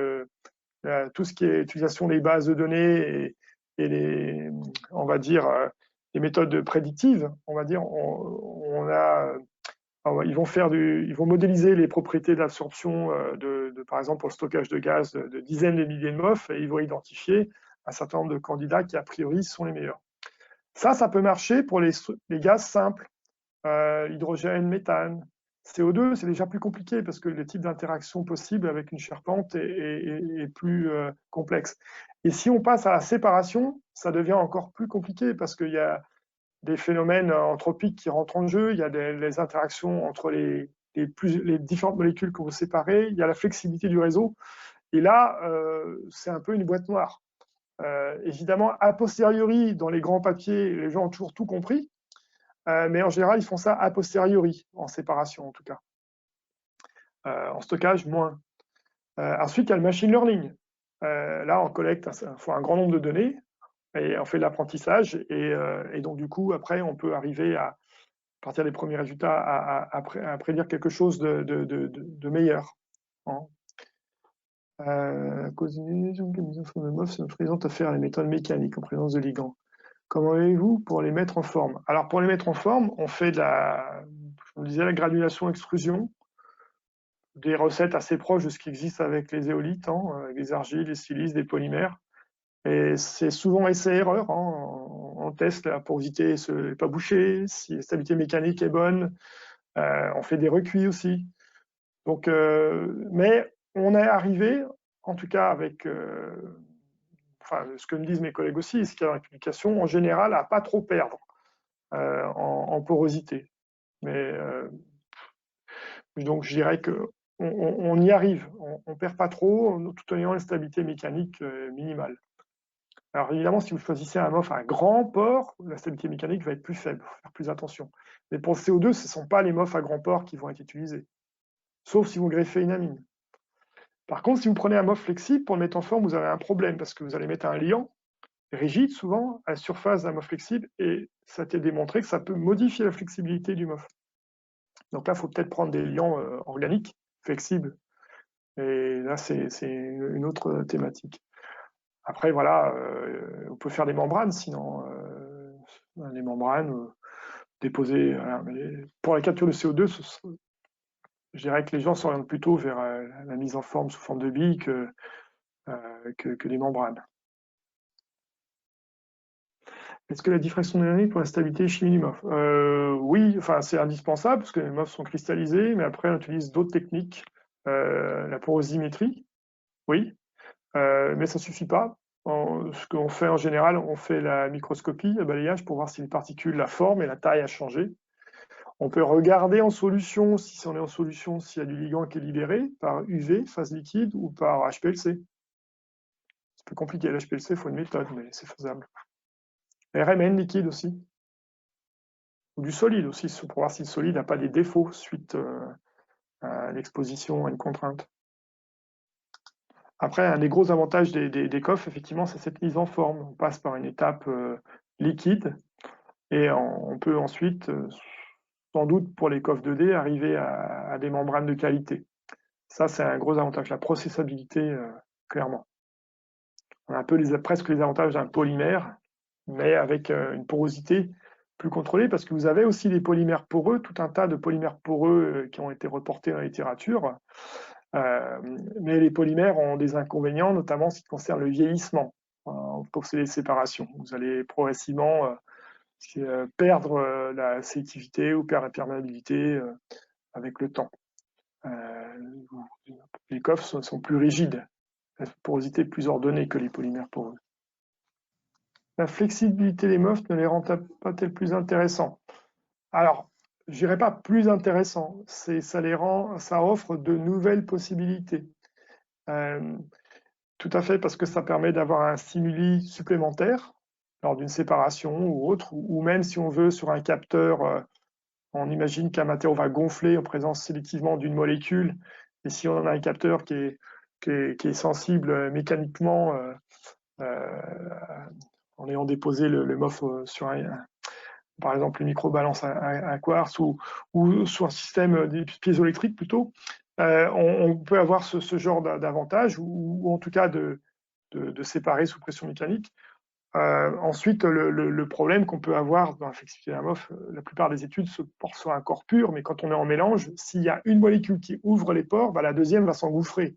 tout ce qui est utilisation des bases de données et on va dire, les méthodes prédictives, on va dire, ils vont modéliser les propriétés d'absorption par exemple, pour le stockage de gaz de dizaines de milliers de MOF, et ils vont identifier un certain nombre de candidats qui, a priori, sont les meilleurs. Ça peut marcher pour les gaz simples, hydrogène, méthane. CO2, c'est déjà plus compliqué parce que le type d'interaction possible avec une charpente est plus complexe. Et si on passe à la séparation, ça devient encore plus compliqué parce qu'il y a des phénomènes anthropiques qui rentrent en jeu, il y a les interactions entre les différentes molécules qu'on veut séparer, il y a la flexibilité du réseau. Et là, c'est un peu une boîte noire. Évidemment, a posteriori, dans les grands papiers, les gens ont toujours tout compris, mais en général, ils font ça a posteriori, en séparation en tout cas. En stockage, moins. Ensuite, il y a le machine learning. Là, on collecte un grand nombre de données, et on fait de l'apprentissage, et donc du coup, après, on peut arriver à partir des premiers résultats à prédire quelque chose de meilleur. Hein. À cause d'une illusion de mise en forme de MOF, c'est présente à faire les méthodes mécaniques en présence de ligands. Comment avez-vous pour les mettre en forme? Alors, pour les mettre en forme, on fait la granulation-extrusion, des recettes assez proches de ce qui existe avec les éolites, avec des argiles, des silices, des polymères. Et c'est souvent essai-erreur. On teste la porosité n'est pas bouchée, si la stabilité mécanique est bonne. On fait des recuits aussi. Donc, mais on est arrivé, en tout cas avec ce que me disent mes collègues aussi, ce qu'il y a dans la publication, en général, à pas trop perdre en porosité. Mais donc, je dirais qu'on y arrive, on ne perd pas trop, tout en ayant une stabilité mécanique minimale. Alors évidemment, si vous choisissez un MOF à grand port, la stabilité mécanique va être plus faible, il faut faire plus attention. Mais pour le CO2, ce ne sont pas les MOF à grand port qui vont être utilisés, sauf si vous greffez une amine. Par contre, si vous prenez un MOF flexible, pour le mettre en forme, vous avez un problème, parce que vous allez mettre un liant rigide, souvent, à la surface d'un MOF flexible, et ça a été démontré que ça peut modifier la flexibilité du MOF. Donc là, il faut peut-être prendre des liants organiques, flexibles. Et là, c'est une autre thématique. Après, voilà, on peut faire des membranes, sinon, les membranes déposées. Voilà. Mais pour la capture de CO2, je dirais que les gens s'orientent plutôt vers la mise en forme sous forme de billes que les membranes. Est-ce que la diffraction dynamique pour la stabilité chimie du MOF? Oui, enfin, c'est indispensable parce que les MOF sont cristallisés, mais après on utilise d'autres techniques, la porosimétrie, oui, mais ça ne suffit pas. Ce qu'on fait en général, on fait la microscopie, le balayage, pour voir si les particules, la forme et la taille a changé. On peut regarder en solution, si on est en solution, s'il y a du ligand qui est libéré par UV, phase liquide, ou par HPLC. C'est plus compliqué, l'HPLC, il faut une méthode, mais c'est faisable. RMN liquide aussi. Ou du solide aussi, pour voir si le solide n'a pas des défauts suite à l'exposition à une contrainte. Après, un des gros avantages des coffres, effectivement, c'est cette mise en forme. On passe par une étape liquide et on peut ensuite sans doute pour les coffres 2D, arriver à des membranes de qualité. Ça, c'est un gros avantage, la processabilité, clairement. On a un peu presque les avantages d'un polymère, mais avec une porosité plus contrôlée, parce que vous avez aussi des polymères poreux, tout un tas de polymères poreux qui ont été reportés dans la littérature. Mais les polymères ont des inconvénients, notamment en ce qui concerne le vieillissement, pour ces séparations. Vous allez progressivement perdre la sélectivité ou perdre la perméabilité avec le temps. Les coffres sont plus rigides, la porosité est plus ordonnée que les polymères poreux. La flexibilité des MOF ne les rend pas-t-elle plus intéressants? Alors, je dirais pas plus intéressants, ça offre de nouvelles possibilités. Tout à fait, parce que ça permet d'avoir un stimuli supplémentaire lors d'une séparation ou autre, ou même si on veut sur un capteur, on imagine qu'un matériau va gonfler en présence sélectivement d'une molécule, et si on a un capteur qui est sensible mécaniquement en ayant déposé le MOF sur par exemple une microbalance à quartz ou sur un système piézoélectrique plutôt, on peut avoir ce genre d'avantage ou en tout cas de séparer sous pression mécanique. Ensuite, le problème qu'on peut avoir dans la flexibilité d'un MOF, la plupart des études se portent sur un corps pur, mais quand on est en mélange, s'il y a une molécule qui ouvre les pores, la deuxième va s'engouffrer.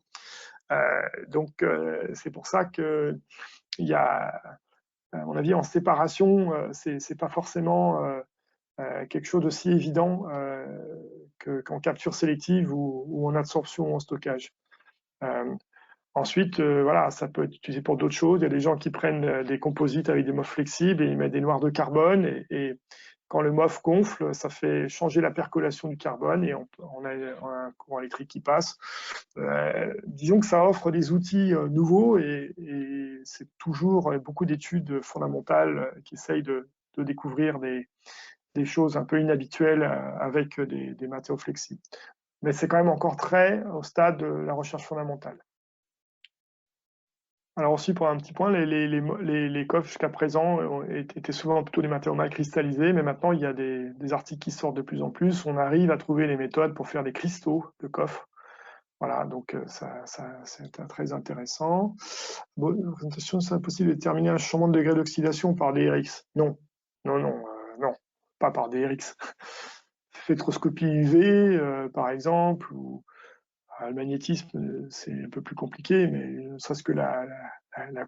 Donc, c'est pour ça qu'il y a, à mon avis, en séparation, c'est pas forcément quelque chose d'aussi évident qu'en capture sélective ou en absorption ou en stockage. Ensuite, voilà, ça peut être utilisé pour d'autres choses. Il y a des gens qui prennent des composites avec des MOF flexibles et ils mettent des noirs de carbone. Et quand le MOF gonfle, ça fait changer la percolation du carbone et on a un courant électrique qui passe. Disons que ça offre des outils nouveaux et c'est toujours beaucoup d'études fondamentales qui essayent de découvrir des choses un peu inhabituelles avec des matériaux flexibles. Mais c'est quand même encore très au stade de la recherche fondamentale. Alors aussi, pour un petit point, les coffres jusqu'à présent étaient souvent plutôt des matériaux mal cristallisés, mais maintenant il y a des articles qui sortent de plus en plus. On arrive à trouver les méthodes pour faire des cristaux de coffres. Voilà, donc c'est très intéressant. Bon, présentation, c'est impossible de déterminer un changement de degré d'oxydation par DRX. Non, non, pas par DRX. Spectroscopie UV, par exemple, ou le magnétisme, c'est un peu plus compliqué, mais ne serait-ce que la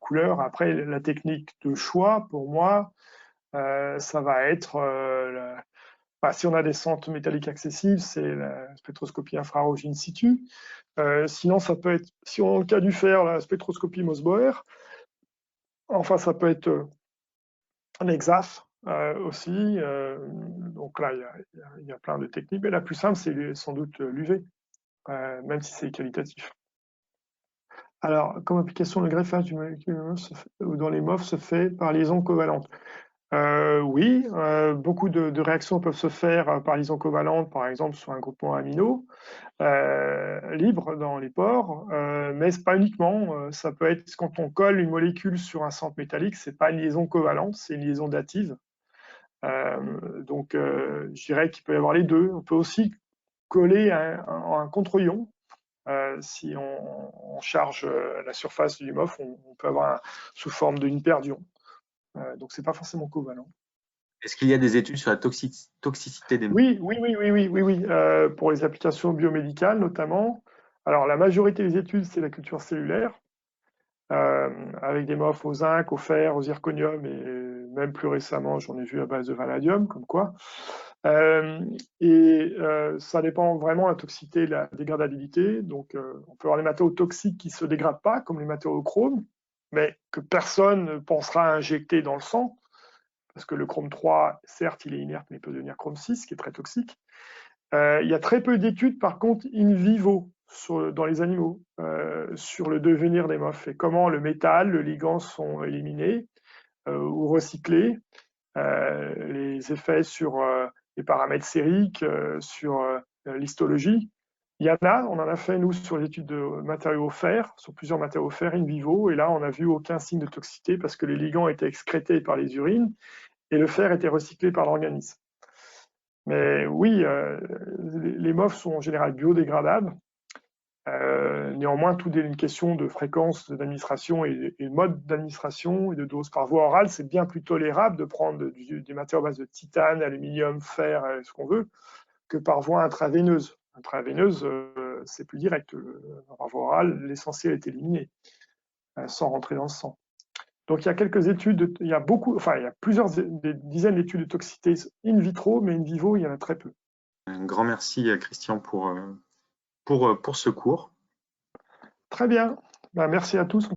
couleur. Après, la technique de choix, pour moi, ça va être, si on a des centres métalliques accessibles, c'est la spectroscopie infrarouge in situ. Sinon, ça peut être, si on a le cas du fer, la spectroscopie Mosbauer. Enfin, ça peut être un EXAF aussi. Donc là, il y a plein de techniques, mais la plus simple, c'est sans doute l'UV. Même si c'est qualitatif. Alors, comme application, le greffage du molécule dans les MOF se fait par liaison covalente. Oui, beaucoup de réactions peuvent se faire par liaison covalente, par exemple sur un groupement amino libre dans les pores, mais c'est pas uniquement. Ça peut être quand on colle une molécule sur un centre métallique, c'est pas une liaison covalente, c'est une liaison dative. Donc, je dirais qu'il peut y avoir les deux. On peut aussi coller un contre-ion. Si on charge la surface du MOF, on peut avoir sous forme d'une paire d'ions. Donc, c'est pas forcément covalent. Est-ce qu'il y a des études sur la toxicité des MOF? Oui. Pour les applications biomédicales, notamment. Alors, la majorité des études, c'est la culture cellulaire, avec des MOF au zinc, au fer, au zirconium, et même plus récemment, j'en ai vu à base de vanadium, comme quoi. Ça dépend vraiment de la toxicité et de la dégradabilité. Donc, on peut avoir des matériaux toxiques qui ne se dégradent pas, comme les matériaux au chrome, mais que personne ne pensera à injecter dans le sang, parce que le chrome 3, certes, il est inerte, mais il peut devenir chrome 6, qui est très toxique. Il y a très peu d'études, par contre, in vivo, dans les animaux, sur le devenir des MOF et comment le métal, le ligand sont éliminés ou recyclés, les effets sur les paramètres sériques, sur l'histologie. On en a fait, nous, sur l'étude de matériaux fer, sur plusieurs matériaux fer in vivo, et là, on n'a vu aucun signe de toxicité parce que les ligands étaient excrétés par les urines et le fer était recyclé par l'organisme. Mais oui, les MOF sont en général biodégradables. Néanmoins, tout est une question de fréquence d'administration et de mode d'administration et de dose par voie orale. C'est bien plus tolérable de prendre des matières à base de titane, aluminium, fer, ce qu'on veut, que par voie intraveineuse. Intraveineuse, c'est plus direct. Par voie orale, l'essentiel est éliminé, sans rentrer dans le sang. Donc il y a quelques études, il y a plusieurs des dizaines d'études de toxicité in vitro, mais in vivo, il y en a très peu. Un grand merci, Christian, pour ce cours. Très bien. Ben, merci à tous.